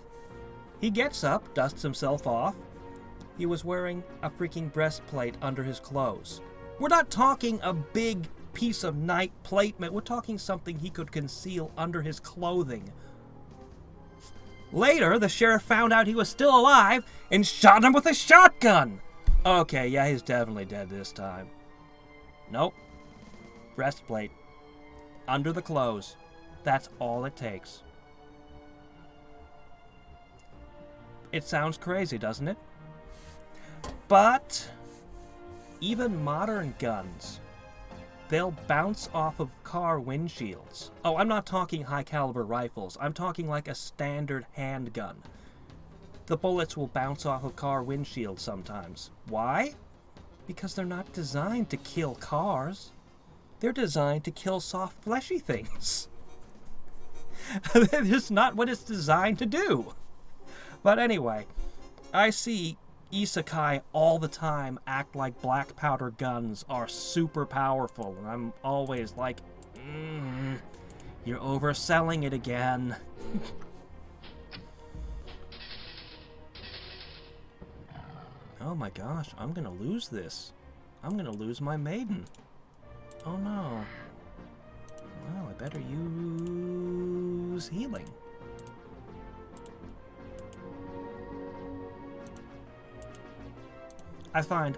He gets up, dusts himself off. He was wearing a freaking breastplate under his clothes. We're not talking a big piece of knight plate. We're talking something he could conceal under his clothing. Later, the sheriff found out he was still alive and shot him with a shotgun. Okay, yeah, he's definitely dead this time. Nope. Breastplate. Under the clothes. That's all it takes. It sounds crazy, doesn't it? But even modern guns they'll bounce off of car windshields. Oh, I'm not talking high-caliber rifles. I'm talking like a standard handgun. The bullets will bounce off of car windshields sometimes. Why? Because they're not designed to kill cars. They're designed to kill soft, fleshy things. That's not what it's designed to do. But anyway, I see isekai all the time act like black powder guns are super powerful, and I'm always like, you're overselling it again. Oh my gosh, I'm gonna lose this. I'm gonna lose my maiden. Oh no. Well, I better use healing. I find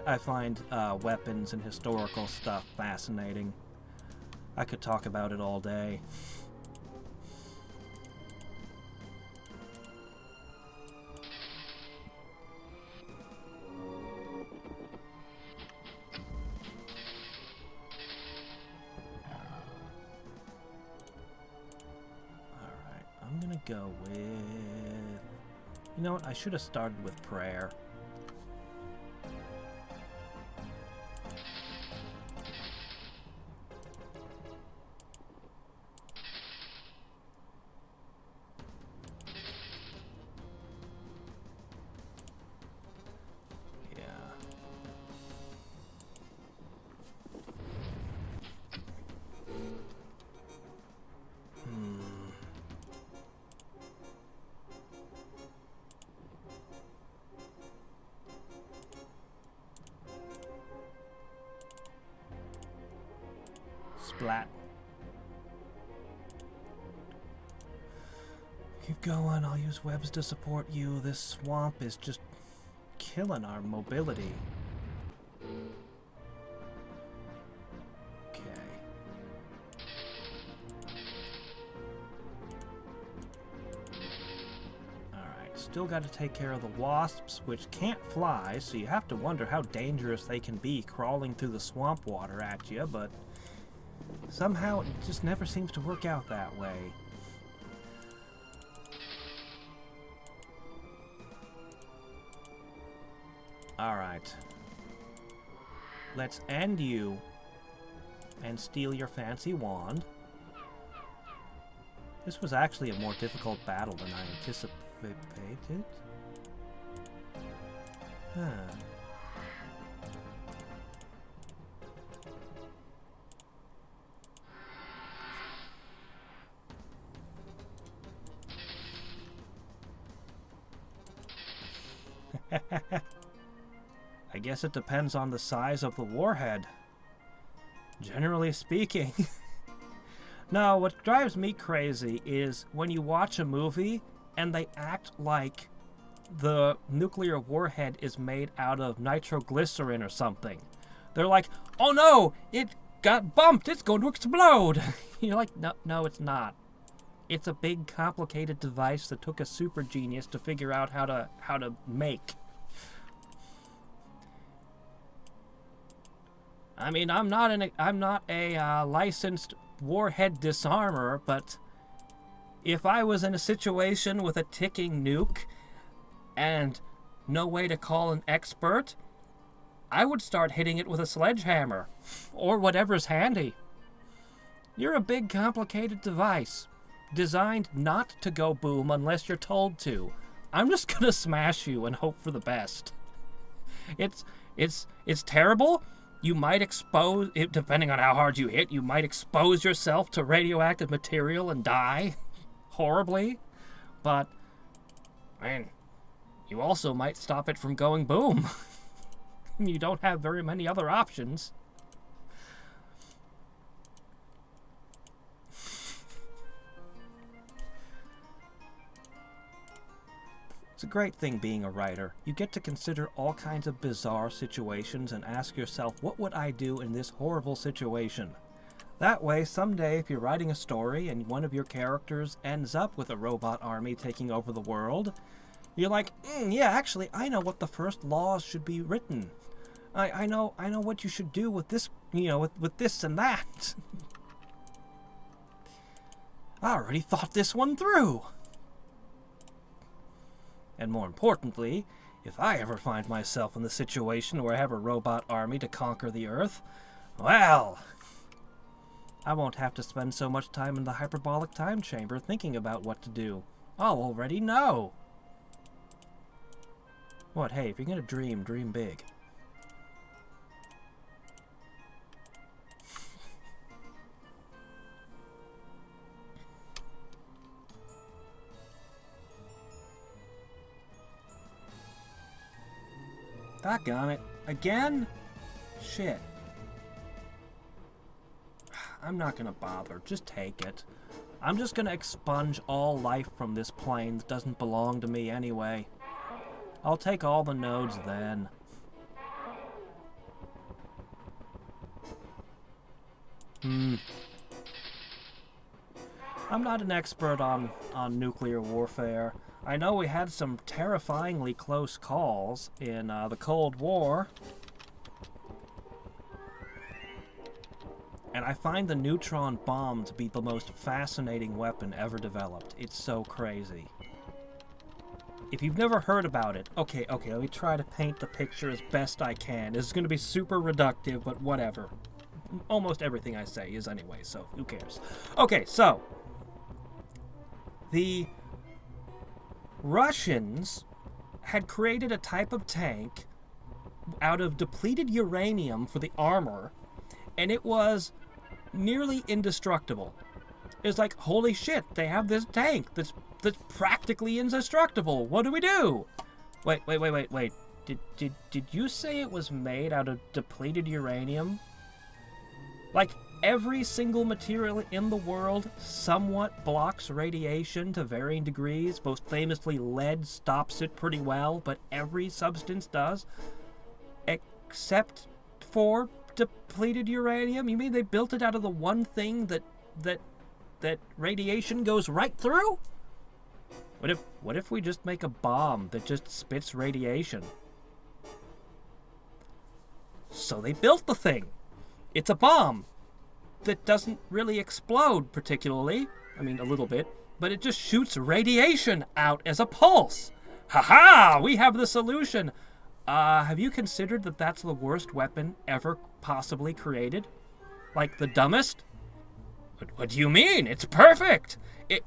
weapons and historical stuff fascinating. I could talk about it all day. Alright, I'm gonna go with... You know what? I should have started with prayer. Splat. Keep going, I'll use webs to support you. This swamp is just killing our mobility. Okay. Alright, still got to take care of the wasps, which can't fly, so you have to wonder how dangerous they can be crawling through the swamp water at you, but somehow it just never seems to work out that way. Alright. Let's end you and steal your fancy wand. This was actually a more difficult battle than I anticipated. Huh. I guess it depends on the size of the warhead. Generally speaking. No, what drives me crazy is when you watch a movie and they act like the nuclear warhead is made out of nitroglycerin or something. They're like, oh no, it got bumped, it's going to explode. You're like, no, it's not. It's a big, complicated device that took a super genius to figure out how to make. I mean, I'm not a licensed warhead disarmer, but if I was in a situation with a ticking nuke and no way to call an expert, I would start hitting it with a sledgehammer or whatever's handy. You're a big, complicated device designed not to go boom unless you're told to. I'm just gonna smash you and hope for the best. It's terrible. You might expose, depending on how hard you hit, you might expose yourself to radioactive material and die horribly. But, man, you also might stop it from going boom. You don't have very many other options. It's a great thing being a writer. You get to consider all kinds of bizarre situations and ask yourself, what would I do in this horrible situation? That way, someday, if you're writing a story and one of your characters ends up with a robot army taking over the world, you're like, yeah, actually, I know what the first laws should be written. I know what you should do with this you know, with this and that. I already thought this one through. And more importantly, if I ever find myself in the situation where I have a robot army to conquer the Earth, well, I won't have to spend so much time in the hyperbolic time chamber thinking about what to do. I'll already know. What, hey, if you're gonna dream, dream big. Doggone it. Again? Shit. I'm not gonna bother. Just take it. I'm just gonna expunge all life from this plane that doesn't belong to me anyway. I'll take all the nodes then. I'm not an expert on nuclear warfare. I know we had some terrifyingly close calls in the Cold War. And I find the neutron bomb to be the most fascinating weapon ever developed. It's so crazy. If you've never heard about it, okay, let me try to paint the picture as best I can. This is going to be super reductive, but whatever. Almost everything I say is anyway, so who cares? Okay, so the Russians had created a type of tank out of depleted uranium for the armor, and it was nearly indestructible. It's like, holy shit, they have this tank that's practically indestructible. What do we do? Wait. Did you say it was made out of depleted uranium? Like, every single material in the world somewhat blocks radiation to varying degrees. Most famously, lead stops it pretty well, but every substance does. Except for depleted uranium? You mean they built it out of the one thing that radiation goes right through? What if we just make a bomb that just spits radiation? So they built the thing. It's a bomb that doesn't really explode particularly. I mean, a little bit. But it just shoots radiation out as a pulse. Ha-ha! We have the solution. Have you considered that that's the worst weapon ever possibly created? Like the dumbest? What do you mean? It's perfect!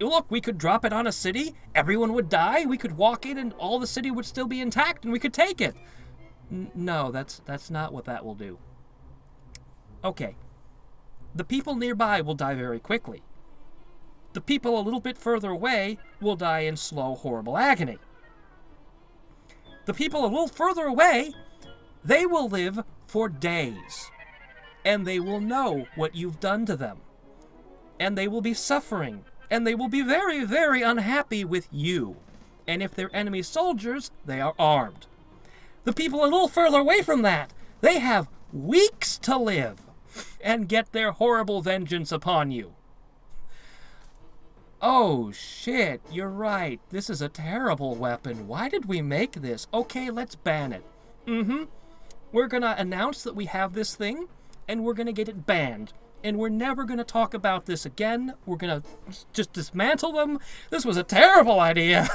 Look, we could drop it on a city, everyone would die, we could walk in and all the city would still be intact and we could take it. No, that's not what that will do. Okay. The people nearby will die very quickly. The people a little bit further away will die in slow, horrible agony. The people a little further away, they will live for days. And they will know what you've done to them. And they will be suffering. And they will be very, very unhappy with you. And if they're enemy soldiers, they are armed. The people a little further away from that, they have weeks to live and get their horrible vengeance upon you. Oh shit, you're right. This is a terrible weapon. Why did we make this? Okay, let's ban it. We're gonna announce that we have this thing, and we're gonna get it banned. And we're never gonna talk about this again. We're gonna just dismantle them. This was a terrible idea.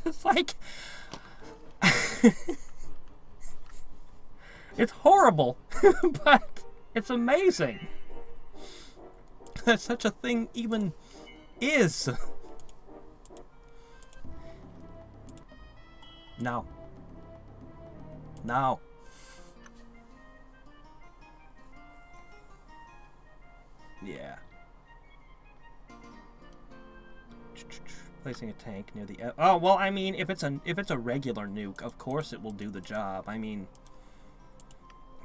It's like... It's horrible, but it's amazing that such a thing even is. No. Yeah. Placing a tank near the... Oh, well, I mean, if it's a regular nuke, of course it will do the job. I mean,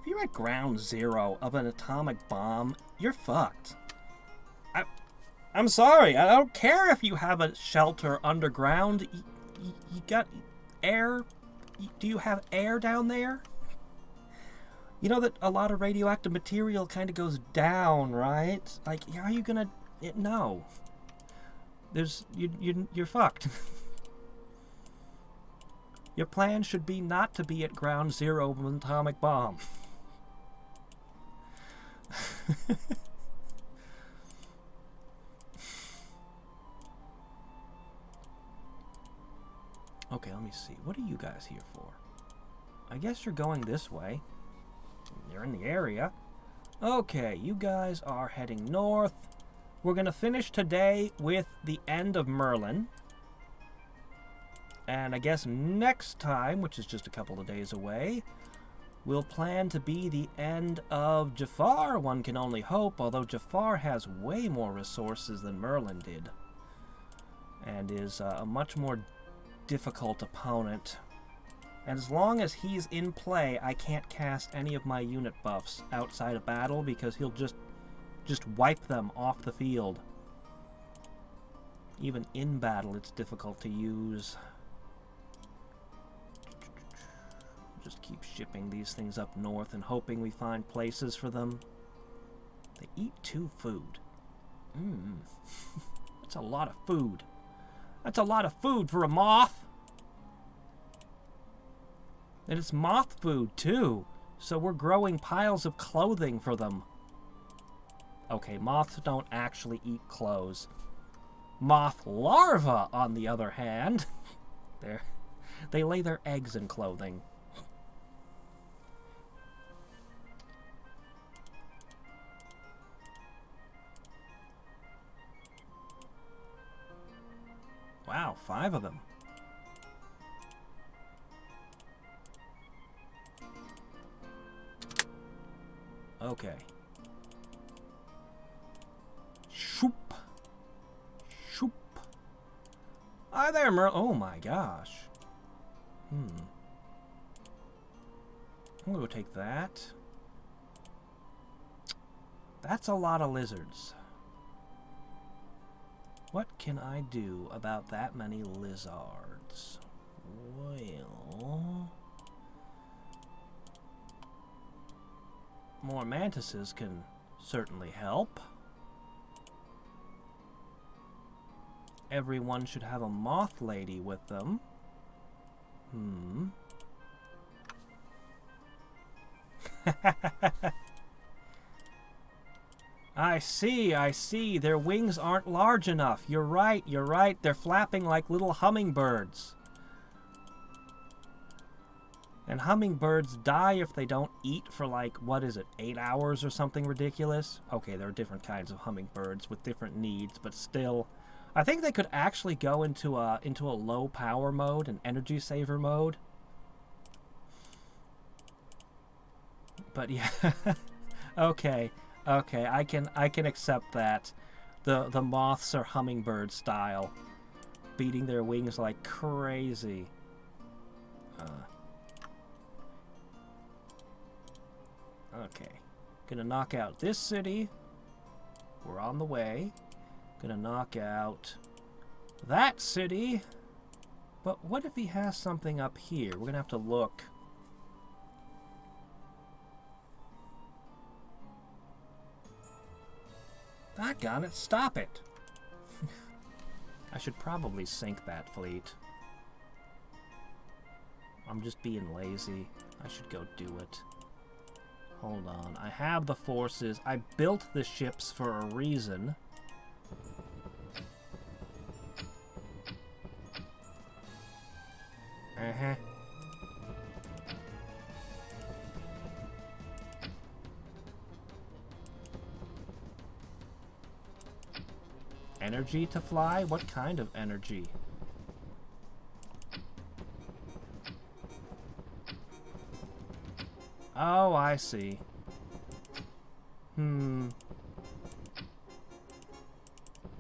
if you're at ground zero of an atomic bomb, you're fucked. I'm sorry. I don't care if you have a shelter underground. You got air. Do you have air down there? You know that a lot of radioactive material kind of goes down, right? Like, how are you gonna... No. You're fucked. Your plan should be not to be at ground zero of an atomic bomb. Okay, let me see. What are you guys here for? I guess you're going this way. You're in the area. Okay, you guys are heading north. We're going to finish today with the end of Merlin. And I guess next time, which is just a couple of days away, we'll plan to be the end of Jafar, one can only hope, although Jafar has way more resources than Merlin did. And is a much more difficult opponent. And as long as he's in play, I can't cast any of my unit buffs outside of battle because he'll just wipe them off the field. Even in battle, it's difficult to use. Just keep shipping these things up north and hoping we find places for them. They eat 2 food. That's a lot of food. That's a lot of food for a moth. And it's moth food, too. So we're growing piles of clothing for them. Okay, moths don't actually eat clothes. Moth larvae, on the other hand, they lay their eggs in clothing. Wow, 5 of them. Okay. Shoop. Shoop. Hi there, Merle. Oh my gosh. I'm gonna go take that. That's a lot of lizards. What can I do about that many lizards? Well, more mantises can certainly help. Everyone should have a moth lady with them. I see. Their wings aren't large enough. You're right. They're flapping like little hummingbirds. And hummingbirds die if they don't eat for like, what is it, 8 hours or something ridiculous? Okay, there are different kinds of hummingbirds with different needs, but still. I think they could actually go into a low power mode, an energy saver mode. But yeah. Okay, I can accept that. The moths are hummingbird style, beating their wings like crazy. Okay, gonna knock out this city. We're on the way. Gonna knock out that city. But what if he has something up here? We're gonna have to look. Doggone it, stop it! I should probably sink that fleet. I'm just being lazy. I should go do it. Hold on. I have the forces. I built the ships for a reason. Energy to fly? What kind of energy? Oh, I see.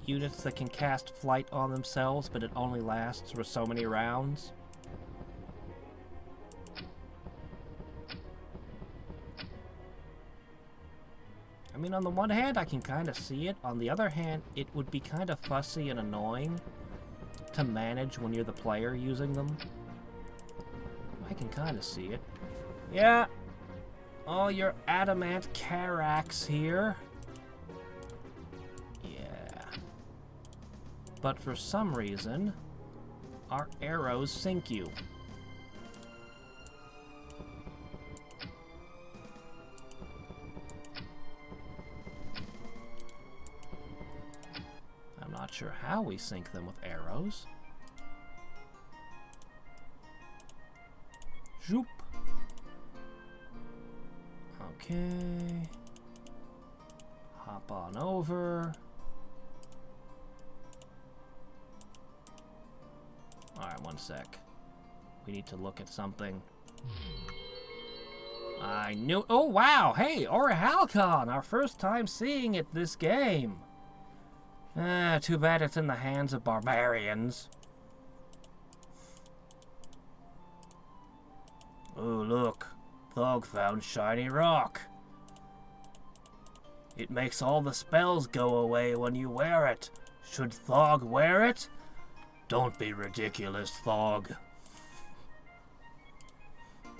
Units that can cast flight on themselves, but it only lasts for so many rounds. I mean, on the one hand, I can kind of see it. On the other hand, it would be kind of fussy and annoying to manage when you're the player using them. I can kind of see it. Yeah. All your adamant Carax here. Yeah. But for some reason, our arrows sink you. Not sure how we sink them with arrows. Zoop. Okay. Hop on over. Alright, one sec. We need to look at something. I knew. Oh, wow. Hey, Orhalcon. Our first time seeing it this game. Too bad it's in the hands of barbarians. Oh, look. Thog found shiny rock. It makes all the spells go away when you wear it. Should Thog wear it? Don't be ridiculous, Thog.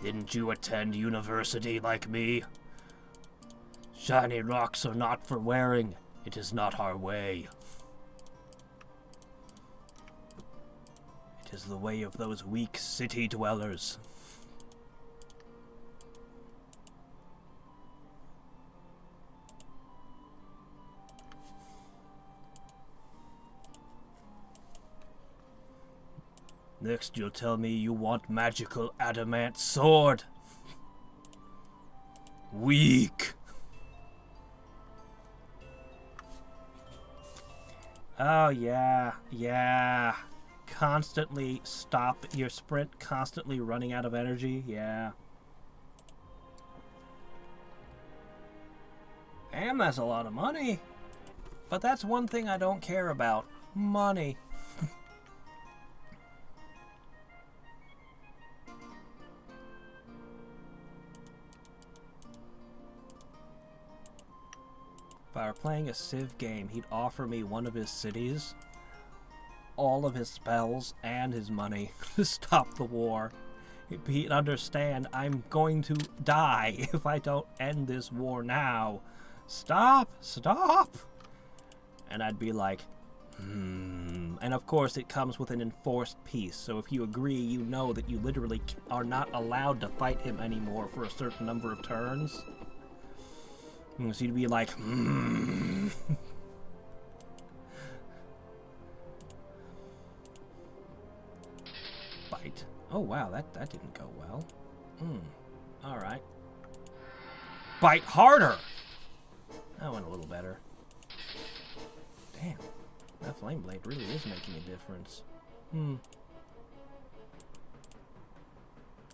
Didn't you attend university like me? Shiny rocks are not for wearing. It is not our way. It is the way of those weak city dwellers. Next, you'll tell me you want magical adamant sword. Weak. Oh, yeah. Yeah. Constantly stop your sprint, constantly running out of energy. Yeah. Damn, that's a lot of money. But that's one thing I don't care about. Money. If I were playing a Civ game, he'd offer me one of his cities, all of his spells, and his money to stop the war. He'd understand I'm going to die if I don't end this war now. Stop! Stop! And I'd be like, And of course it comes with an enforced peace, so if you agree, you know that you literally are not allowed to fight him anymore for a certain number of turns. So you'd be like, Bite. Oh wow, that didn't go well. Alright. Bite harder! That went a little better. Damn. That flame blade really is making a difference.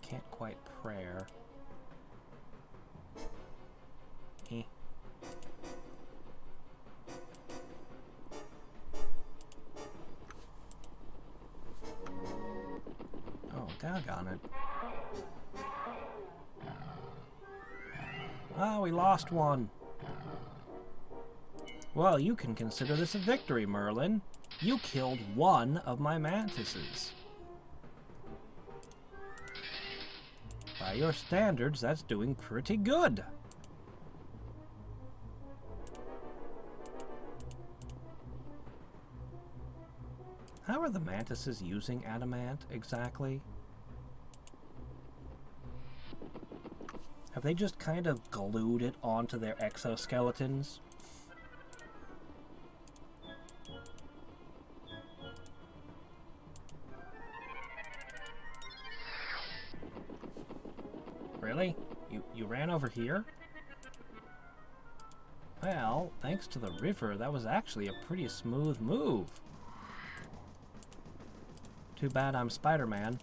Can't quite prayer. Oh, doggone it. Oh, we lost one. Well, you can consider this a victory, Merlin. You killed one of my mantises. By your standards, that's doing pretty good. How are the mantises using adamant exactly? Have they just kind of glued it onto their exoskeletons? Really? You ran over here? Well, thanks to the river, that was actually a pretty smooth move. Too bad I'm Spider-Man.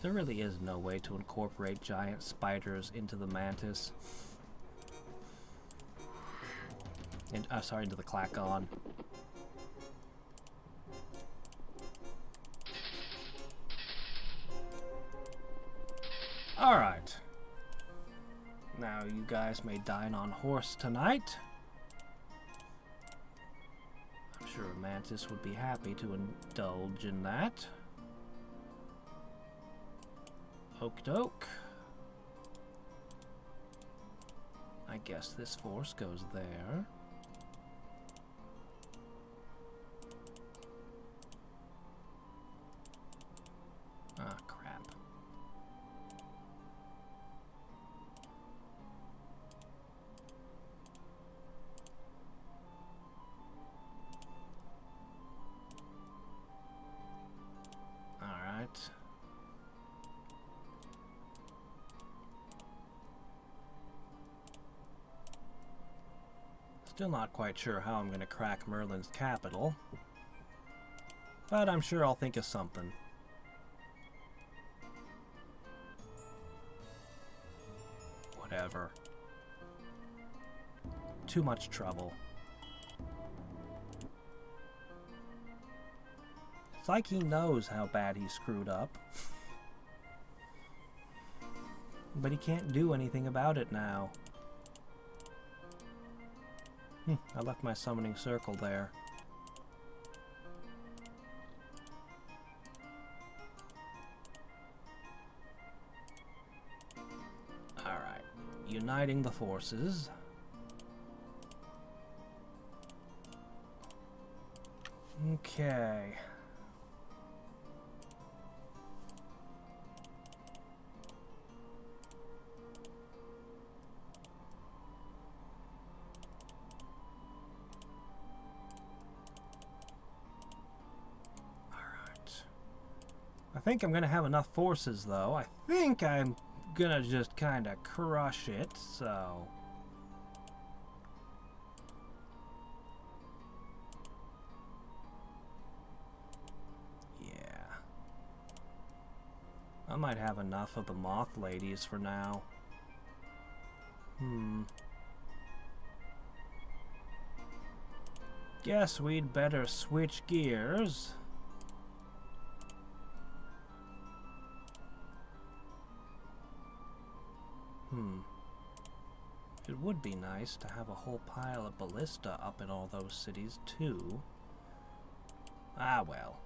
There really is no way to incorporate giant spiders into the mantis. And, sorry, into the Klakon. Alright. Now you guys may dine on horse tonight. I'm sure a mantis would be happy to indulge in that. Oak doke. I guess this force goes there. Ah, crap. Still not quite sure how I'm going to crack Merlin's capital, but I'm sure I'll think of something. Whatever. Too much trouble. It's like he knows how bad he screwed up. But he can't do anything about it now. I left my summoning circle there. Alright. Uniting the forces. Okay. I think I'm gonna have enough forces, though. I think I'm gonna just kind of crush it, so... yeah. I might have enough of the moth ladies for now. Guess we'd better switch gears. It would be nice to have a whole pile of ballista up in all those cities, too. Ah, well.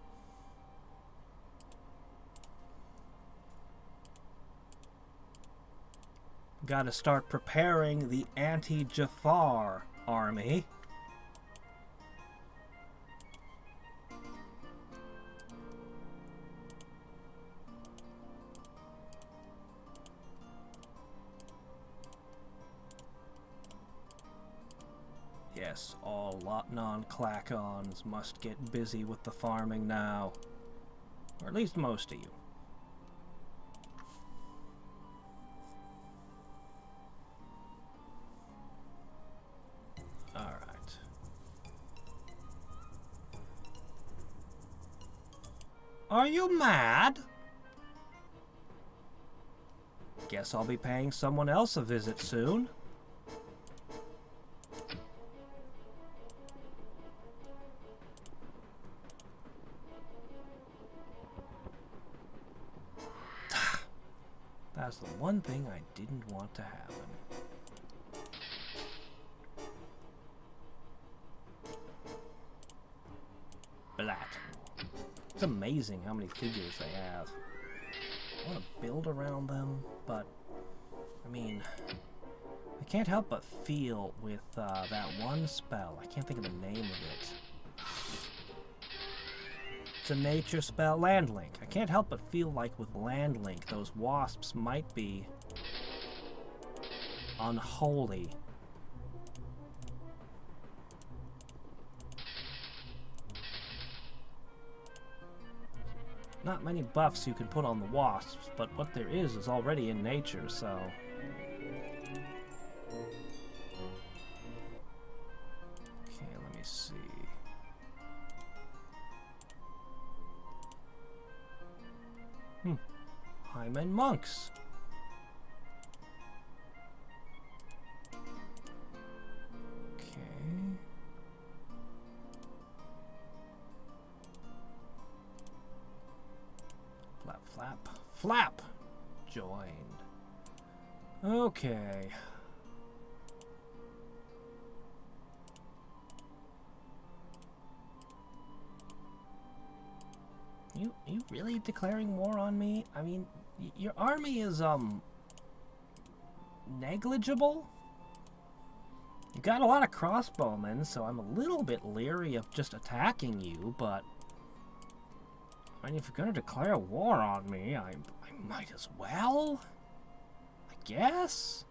Gotta start preparing the anti-Jafar army. Yes, all non-clacons must get busy with the farming now. Or at least most of you. Alright. Are you mad? Guess I'll be paying someone else a visit soon. That's the one thing I didn't want to happen. Blat. It's amazing how many figures they have. I want to build around them, but I mean, I can't help but feel with that one spell. I can't think of the name of it. It's a nature spell. Land Link. I can't help but feel like with Land Link, those wasps might be unholy. Not many buffs you can put on the wasps, but what there is already in nature, so... okay, let me see. Hymen monks. Okay. Flap, flap, flap! Joined. Okay. You really declaring war on me? I mean, your army is, negligible? You got a lot of crossbowmen, so I'm a little bit leery of just attacking you, but... I mean, if you're gonna declare war on me, I might as well? I guess?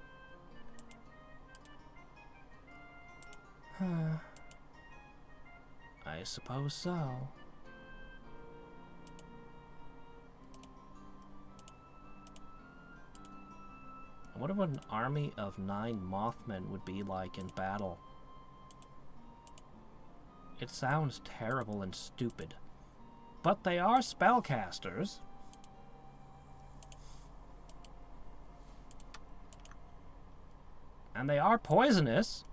I suppose so. I wonder what an army of 9 Mothmen would be like in battle. It sounds terrible and stupid. But they are spellcasters. And they are poisonous.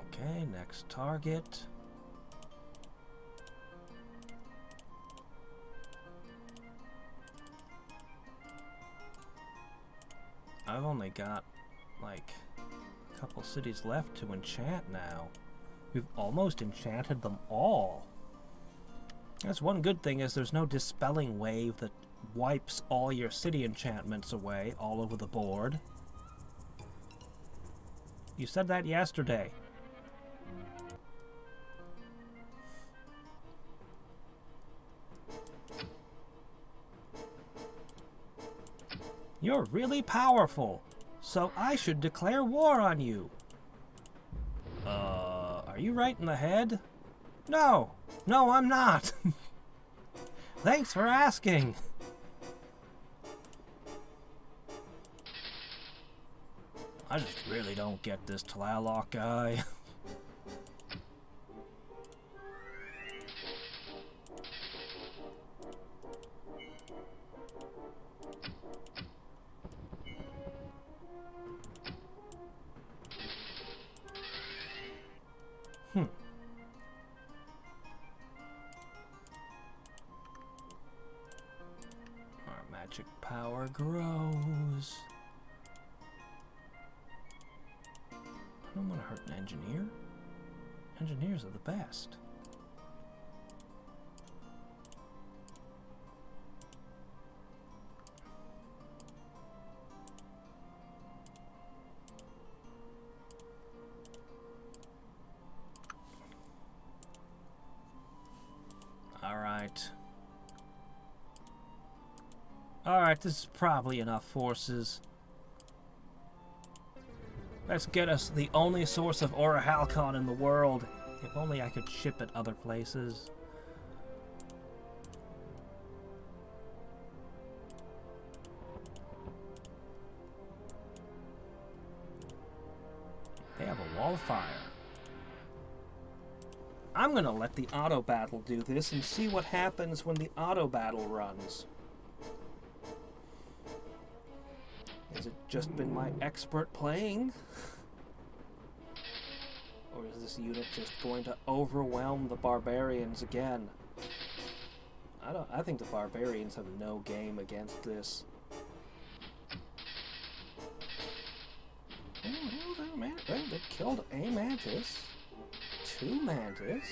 Okay, next target. I've only got, like, a couple cities left to enchant now. We've almost enchanted them all. That's one good thing, is there's no dispelling wave that wipes all your city enchantments away all over the board. You said that yesterday. You're really powerful, so I should declare war on you. Are you right in the head? No, I'm not. Thanks for asking. I just really don't get this Tlaloc guy. Our magic power grows. I don't want to hurt an engineer. Engineers are the best. Alright, this is probably enough forces. Let's get us the only source of Orichalcon in the world. If only I could ship it other places. They have a wall of fire. I'm gonna let the auto battle do this and see what happens when the auto battle runs. Has it just been my expert playing? Or is this unit just going to overwhelm the barbarians again? I think the barbarians have no game against this. Oh, they killed a mantis. 2 mantis.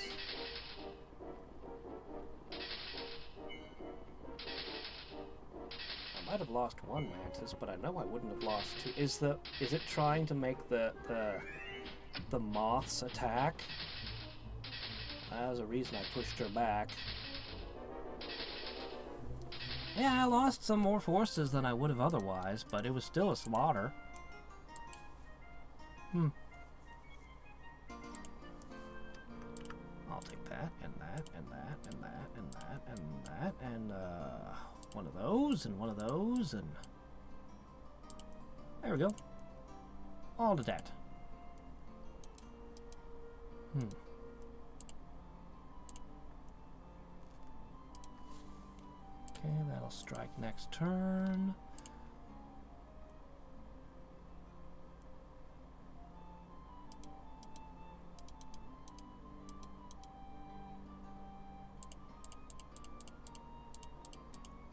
I might have lost 1 mantis, but I know I wouldn't have lost 2. Is it trying to make the moths attack? That was a reason I pushed her back. Yeah, I lost some more forces than I would have otherwise, but it was still a slaughter. I'll take that, and that, and that, and that, and that, and that, and one of those, and one of those, and there we go. All to that. Okay, that'll strike next turn.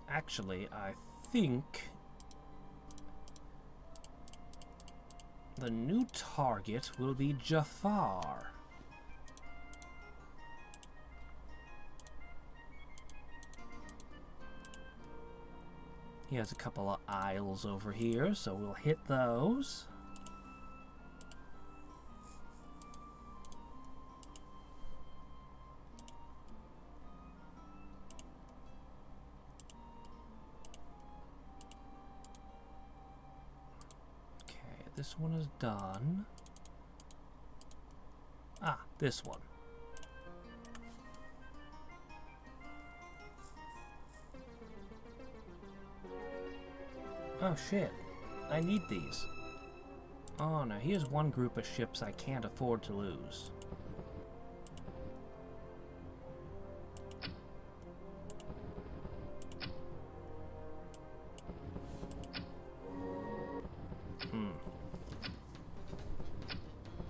Actually, I think the new target will be Jafar. He has a couple of isles over here, so we'll hit those. This one is done. Ah, this one. Oh shit. I need these. Oh, now here's one group of ships I can't afford to lose.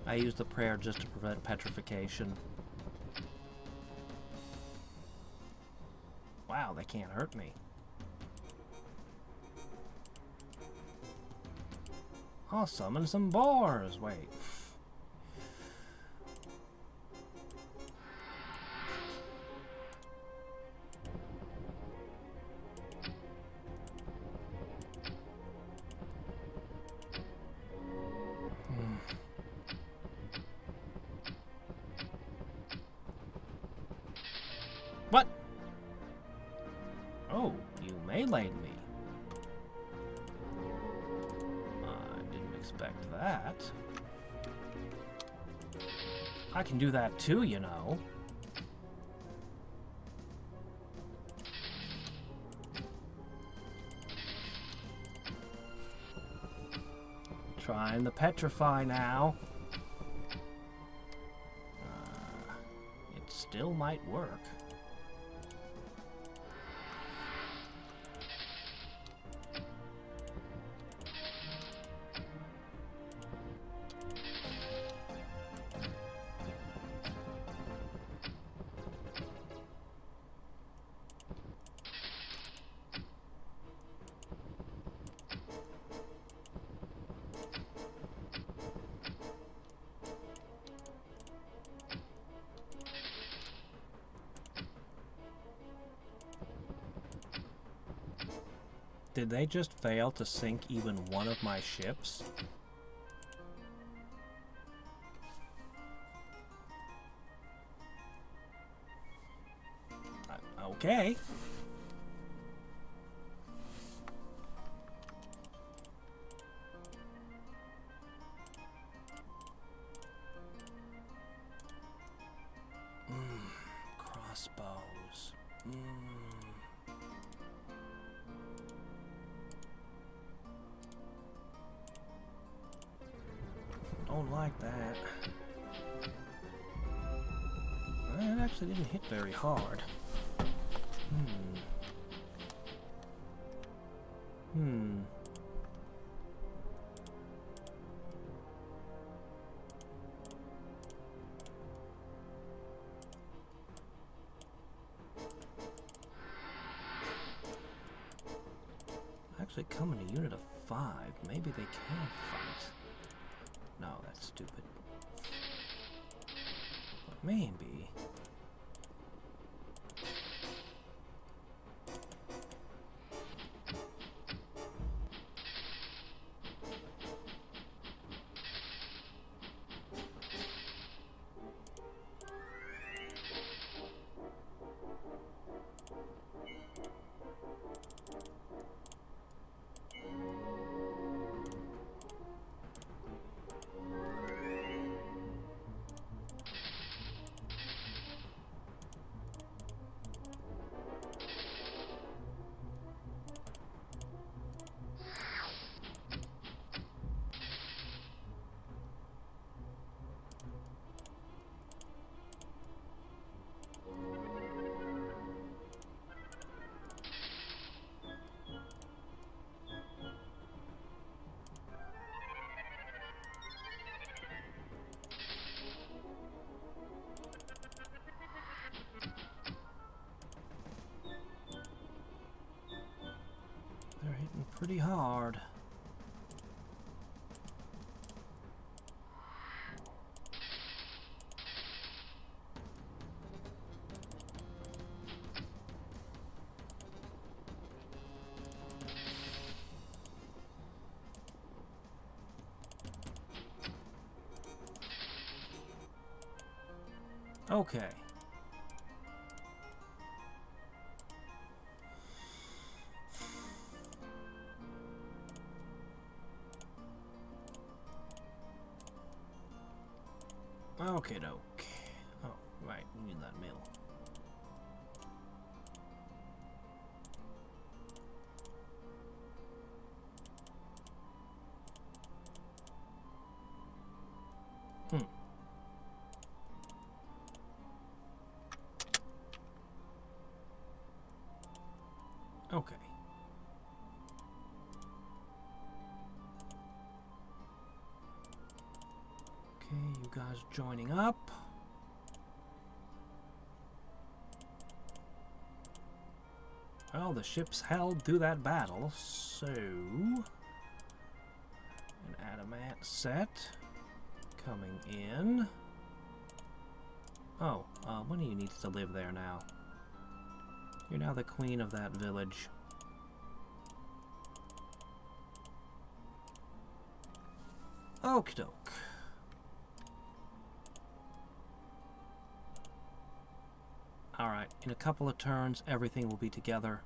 I used the prayer just to prevent petrification. Wow, they can't hurt me. I'll summon some boars. Wait. What? Oh, you meleeed me. I didn't expect that. I can do that too, you know. Trying the petrify now. It still might work. Did they just fail to sink even one of my ships? Okay. Crossbows. Don't like that. It actually didn't hit very hard. Actually come in a unit of 5. Maybe they can fight. No, that's stupid. But maybe. They're hitting pretty hard. Okay. Okay, doke. Oh, right, we need that mill. Hmm. Okay. Okay, you guys joining up. Well, the ship's held through that battle, so... An adamant set coming in. Oh, one of you needs to live there now. You're now the queen of that village. Okie doke. Alright, in a couple of turns, everything will be together.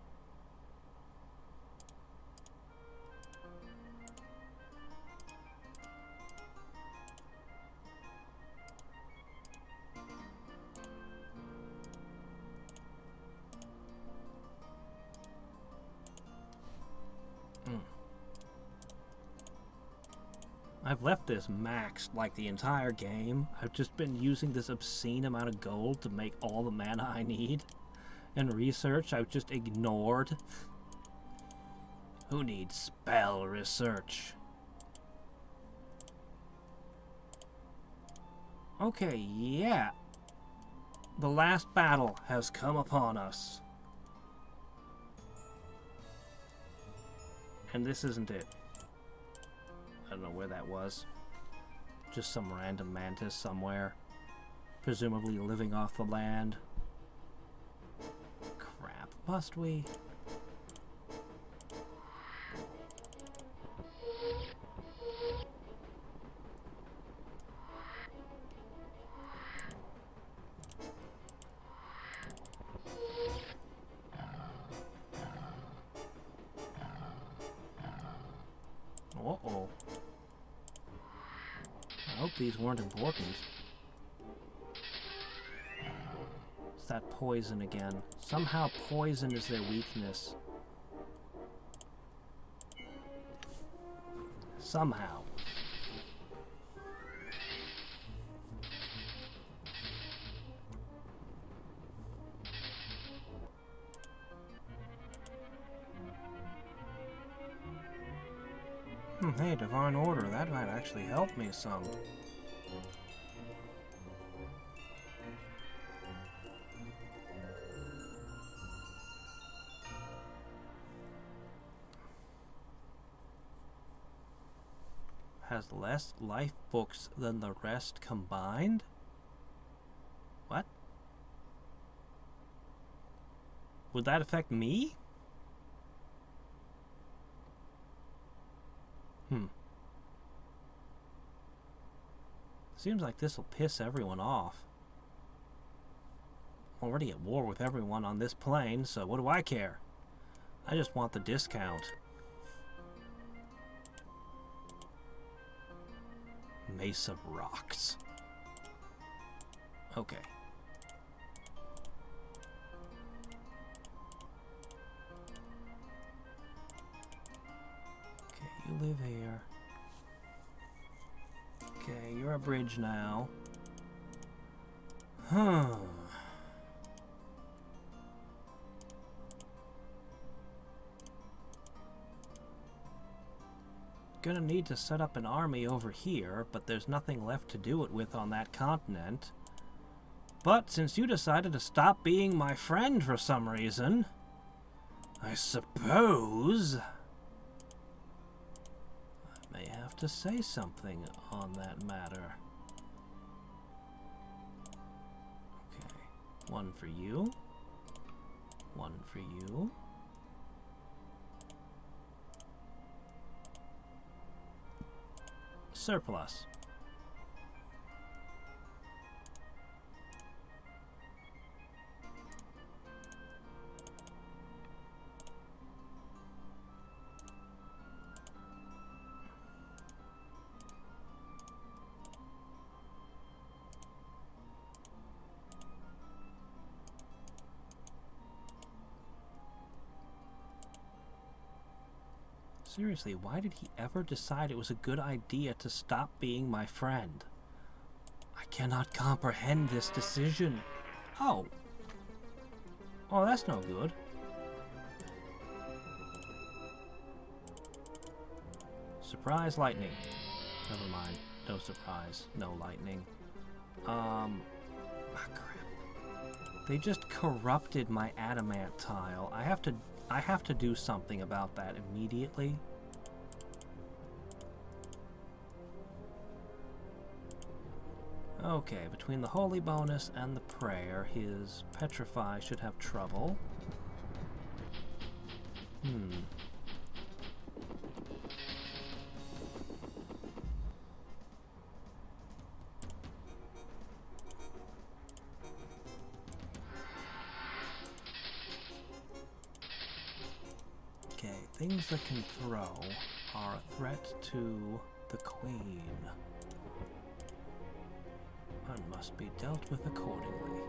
I've left this maxed like the entire game. I've just been using this obscene amount of gold to make all the mana I need. And research I've just ignored. Who needs spell research? Okay, yeah. The last battle has come upon us. And this isn't it. I don't know where that was. Just some random mantis somewhere. Presumably living off the land. Crap, must we? Uh-oh. I hope these weren't important. It's that poison again. Somehow poison is their weakness. Somehow. Hey, Divine Order, that might actually help me some. Has less life books than the rest combined? What? Would that affect me? Seems like this will piss everyone off. I'm already at war with everyone on this plane, so what do I care? I just want the discount. Mace of Rocks. Okay. Okay, you live here. Okay, you're a bridge now. Huh. Gonna need to set up an army over here, but there's nothing left to do it with on that continent. But since you decided to stop being my friend for some reason, I suppose I may have to say something on that matter. Okay, one for you, one for you. Surplus. Seriously, why did he ever decide it was a good idea to stop being my friend? I cannot comprehend this decision. Oh. Oh, that's no good. Surprise lightning. Never mind. No surprise. No lightning. Ah, crap. They just corrupted my adamant tile. I have to do something about that immediately. Okay, between the holy bonus and the prayer, his petrify should have trouble. Okay, things that can throw are a threat to the queen. And must be dealt with accordingly.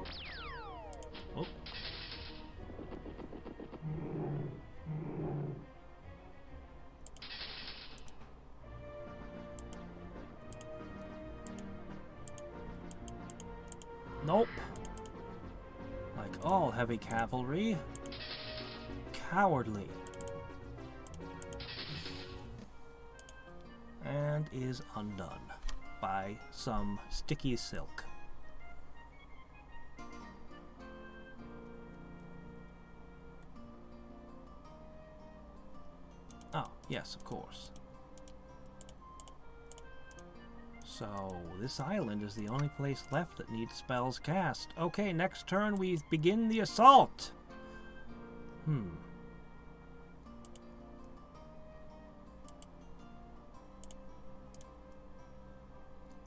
Oh. Nope. Like all heavy cavalry, cowardly. And is undone by some sticky silk. Oh, yes, of course. So, this island is the only place left that needs spells cast. Okay, next turn we begin the assault!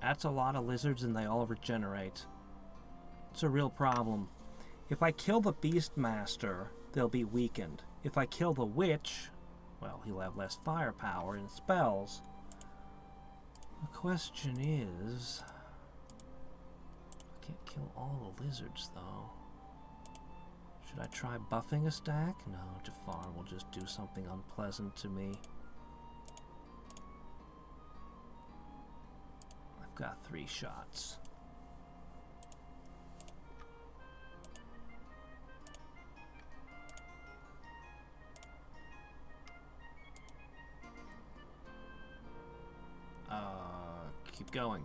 That's a lot of lizards and they all regenerate. It's a real problem. If I kill the Beastmaster, they'll be weakened. If I kill the Witch, well, he'll have less firepower and spells. The question is... I can't kill all the lizards, though. Should I try buffing a stack? No, Jafar will just do something unpleasant to me. I've got 3 shots. Keep going.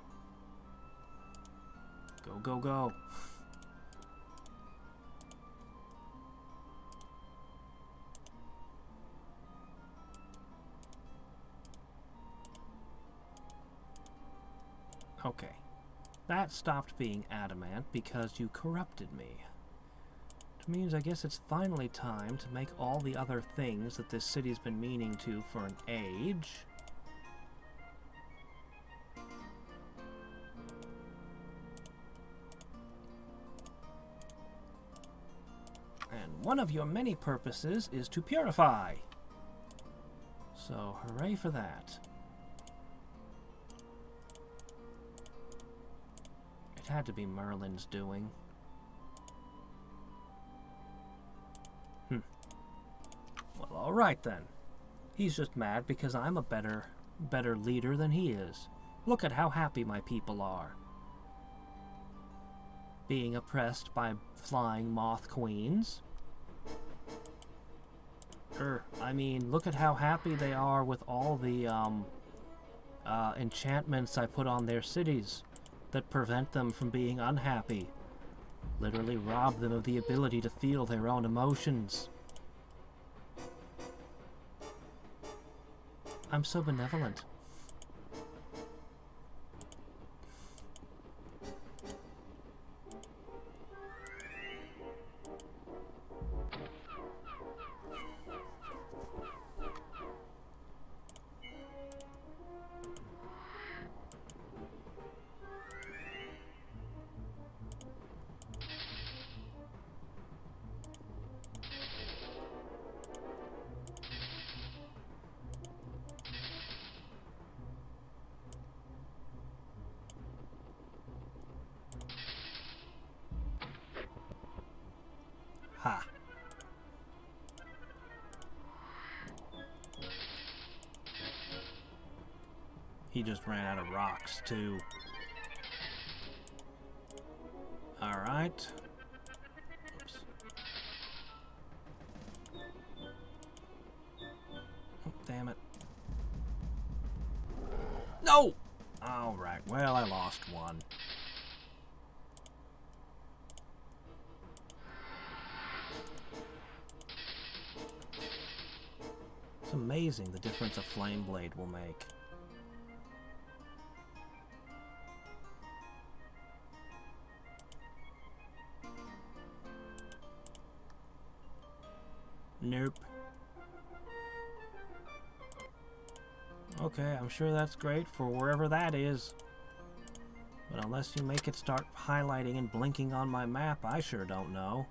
Go, go, go. Okay. That stopped being adamant because you corrupted me. Which means I guess it's finally time to make all the other things that this city's been meaning to for an age. One of your many purposes is to purify. So, hooray for that. It had to be Merlin's doing. Well, alright then. He's just mad because I'm a better leader than he is. Look at how happy my people are. Being oppressed by flying moth queens. I mean, look at how happy they are with all the enchantments I put on their cities that prevent them from being unhappy. Literally rob them of the ability to feel their own emotions. I'm so benevolent. Ha. He just ran out of rocks, too. Alright. Oops. Oh, damn it. No! Alright, well, I lost one. It's amazing the difference a flame blade will make. Nope. Okay, I'm sure that's great for wherever that is. But unless you make it start highlighting and blinking on my map, I sure don't know.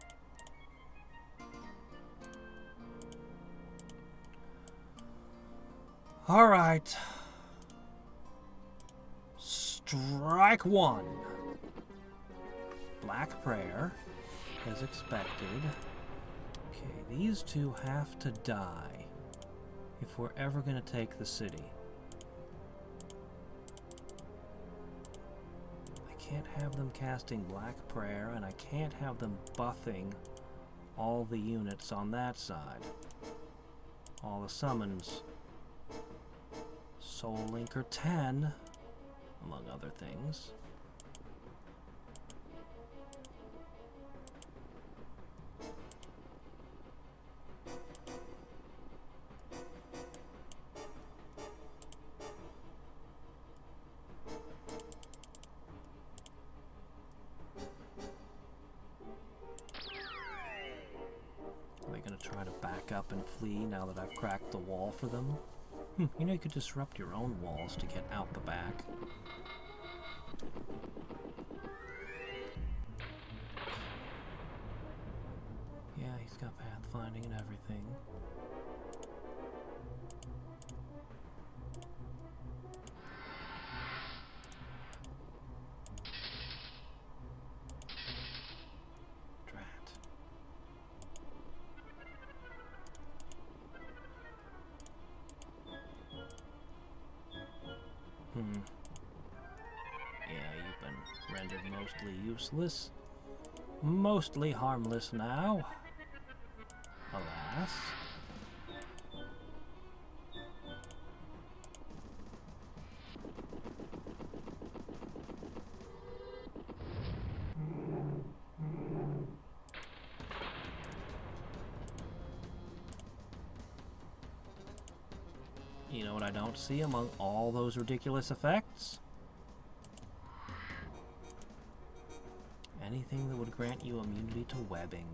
Alright. Strike one. Black Prayer, as expected. Okay, these two have to die if we're ever going to take the city. I can't have them casting Black Prayer, and I can't have them buffing all the units on that side. All the summons. Soul Linker 10, among other things. Are they going to try to back up and flee now that I've cracked the wall for them? You know, you could disrupt your own walls to get out the back. Yeah, he's got pathfinding and everything. Yeah, you've been rendered mostly useless. Mostly harmless now. Alas. You know what I don't see among all those ridiculous effects? Anything that would grant you immunity to webbing.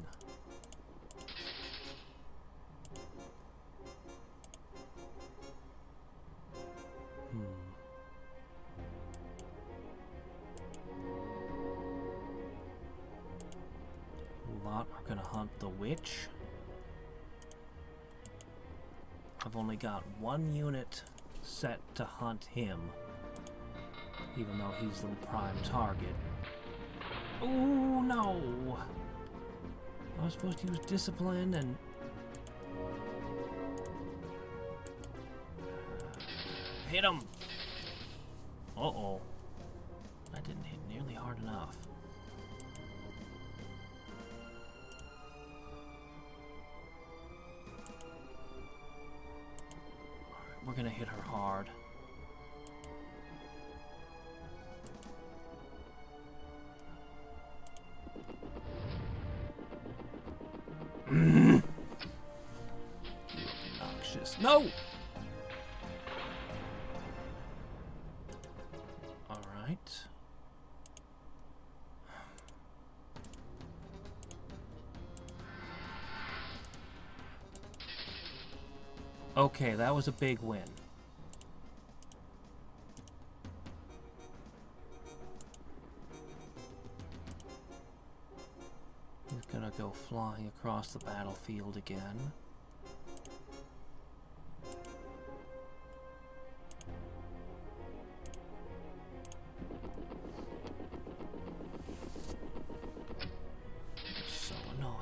A lot are gonna hunt the witch. I've only got one unit set to hunt him, even though he's the prime target. Oh no! I was supposed to use discipline and... hit him! Uh-oh. I didn't hit nearly hard enough. Alright, we're gonna hit her hard. You obnoxious. No! Alright. Okay, that was a big win. He's gonna go flying across the battlefield again. So annoying.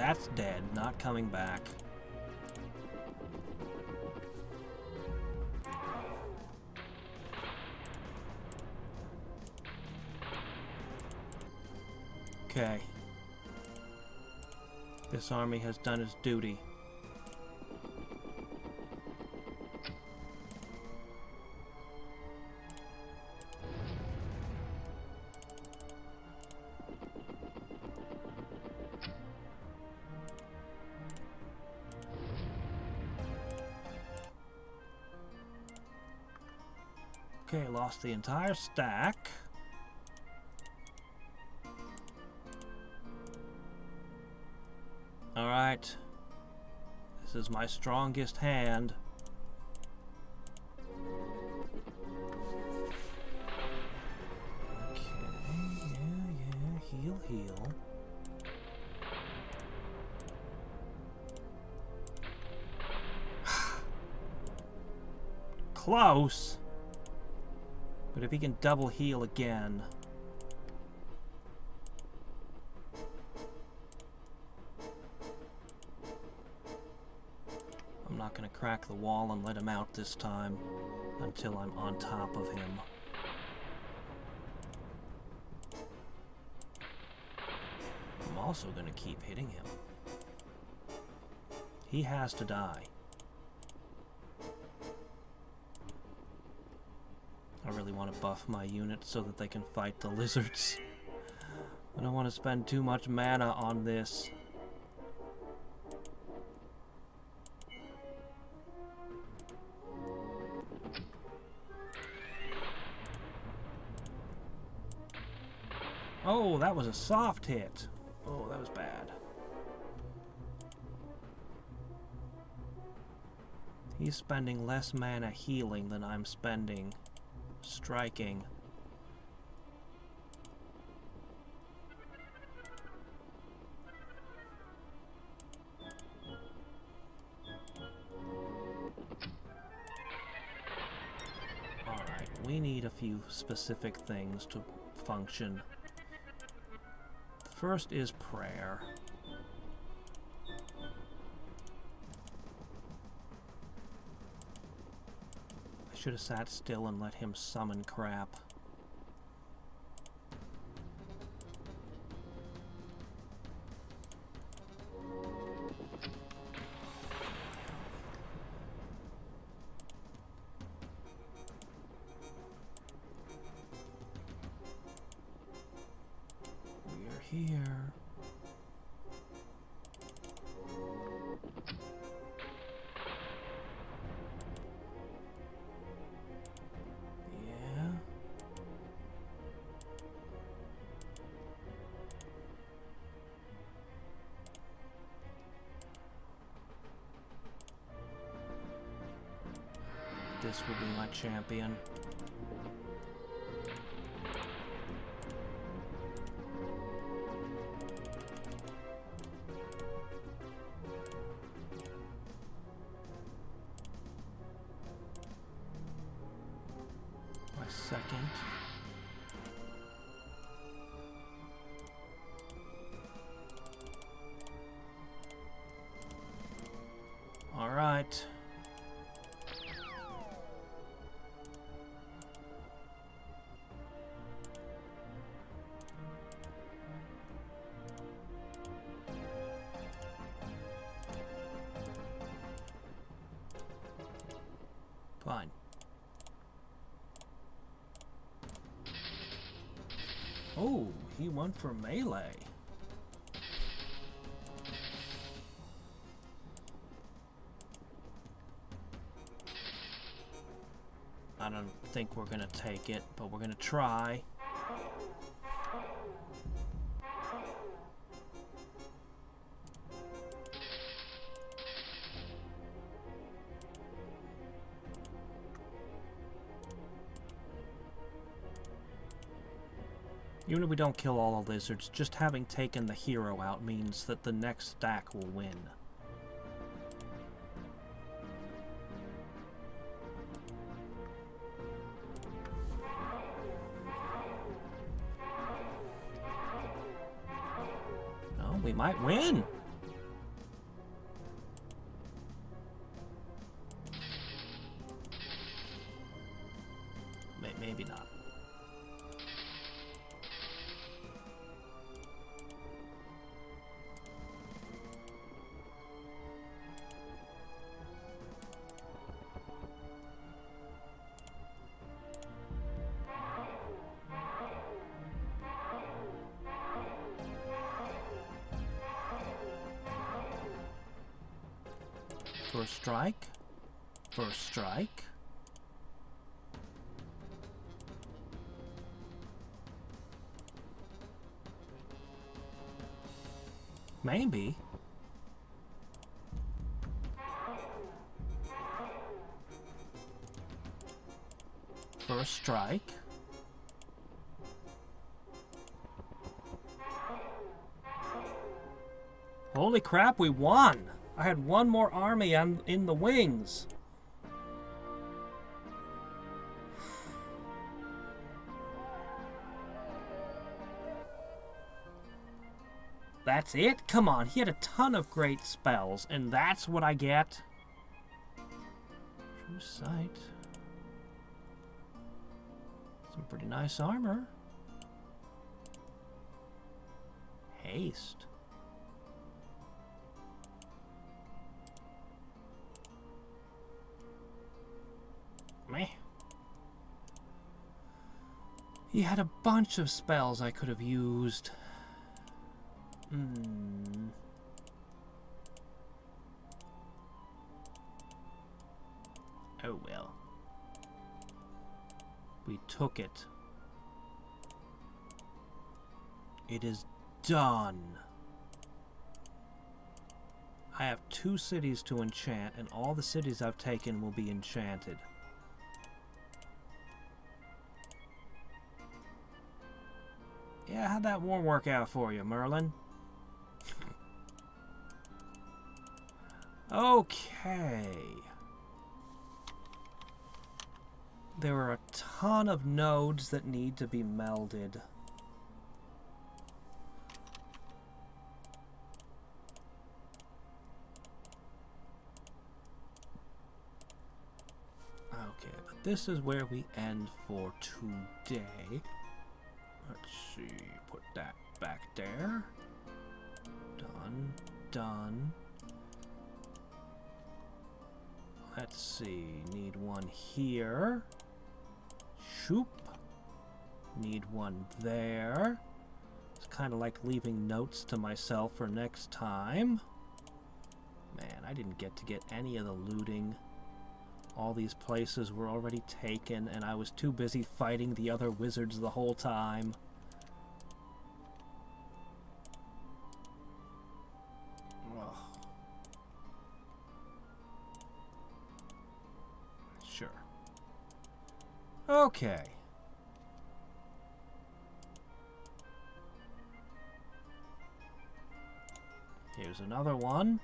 that's dead. Not coming back. Okay. This army has done its duty. Okay, lost the entire stack. Alright. This is my strongest hand. Okay, yeah. Heal. Close! But if he can double heal again... I'm not going to crack the wall and let him out this time until I'm on top of him. I'm also going to keep hitting him. He has to die. I really want to buff my units so that they can fight the lizards. I don't want to spend too much mana on this. Oh, that was a soft hit. Oh, that was bad. He's spending less mana healing than I'm spending striking. Alright, we need a few specific things to function. The first is prayer. Should have sat still and let him summon crap. We're here. This will be my champion. My second. All right. Fine. Oh, he went for melee. I don't think we're gonna take it, but we're gonna try. Even if we don't kill all the lizards, just having taken the hero out means that the next stack will win. No, we might win! First strike. First strike. Maybe. First strike. Holy crap, we won! I had one more army in the wings. That's it? Come on, he had a ton of great spells, and that's what I get? True sight. Some pretty nice armor. Haste. Meh. He had a bunch of spells I could have used. Oh well. We took it. It is done. I have 2 cities to enchant, and all the cities I've taken will be enchanted. Yeah, how'd that war work out for you, Merlin? Okay. There are a ton of nodes that need to be melded. Okay, but this is where we end for today. Let's see, put that back there. Done, done. Let's see, need one here. Shoop. Need one there. It's kind of like leaving notes to myself for next time. Man, I didn't get any of the looting. All these places were already taken, and I was too busy fighting the other wizards the whole time. Ugh. Sure. Okay. Here's another one.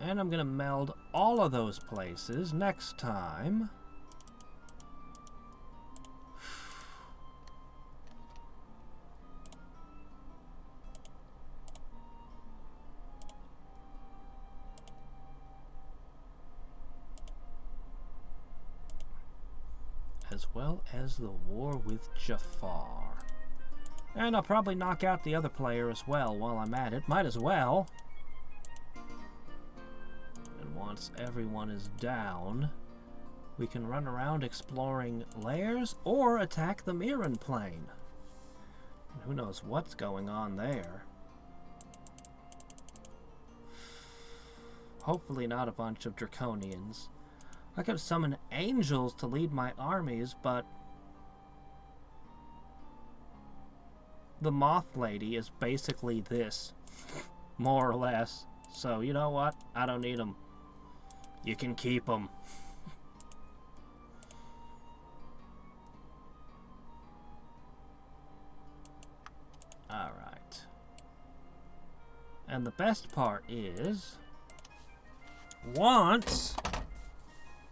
And I'm going to meld all of those places next time. As well as the war with Jafar. And I'll probably knock out the other player as well while I'm at it. Might as well. Once everyone is down, we can run around exploring lairs or attack the Mirren Plain. And who knows what's going on there. Hopefully not a bunch of draconians. I could summon angels to lead my armies, but the Moth Lady is basically this, more or less. So you know what? I don't need them. You can keep them. Alright. And the best part is, once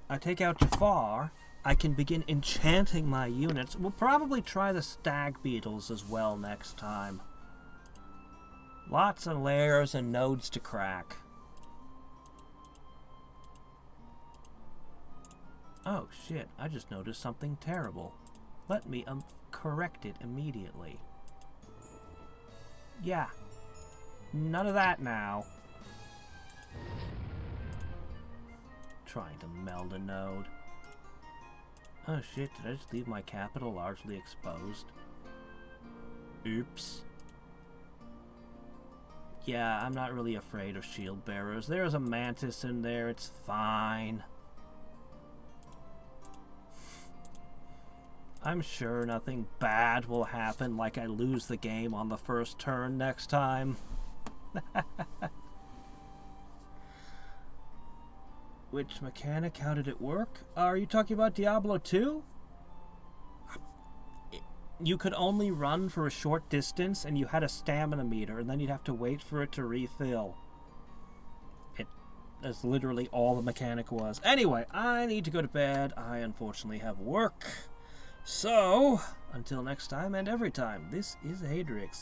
I take out Jafar, I can begin enchanting my units. We'll probably try the stag beetles as well next time. Lots of layers and nodes to crack. Oh shit, I just noticed something terrible. Let me correct it immediately. Yeah. None of that now. Trying to meld a node. Oh shit, did I just leave my capital largely exposed? Oops. Yeah, I'm not really afraid of shield bearers. There's a mantis in there, it's fine. I'm sure nothing bad will happen, like I lose the game on the first turn next time. Which mechanic? How did it work? Are you talking about Diablo 2? You could only run for a short distance, and you had a stamina meter, and then you'd have to wait for it to refill. That's literally all the mechanic was. Anyway, I need to go to bed. I unfortunately have work. So, until next time and every time, this is Hadriex.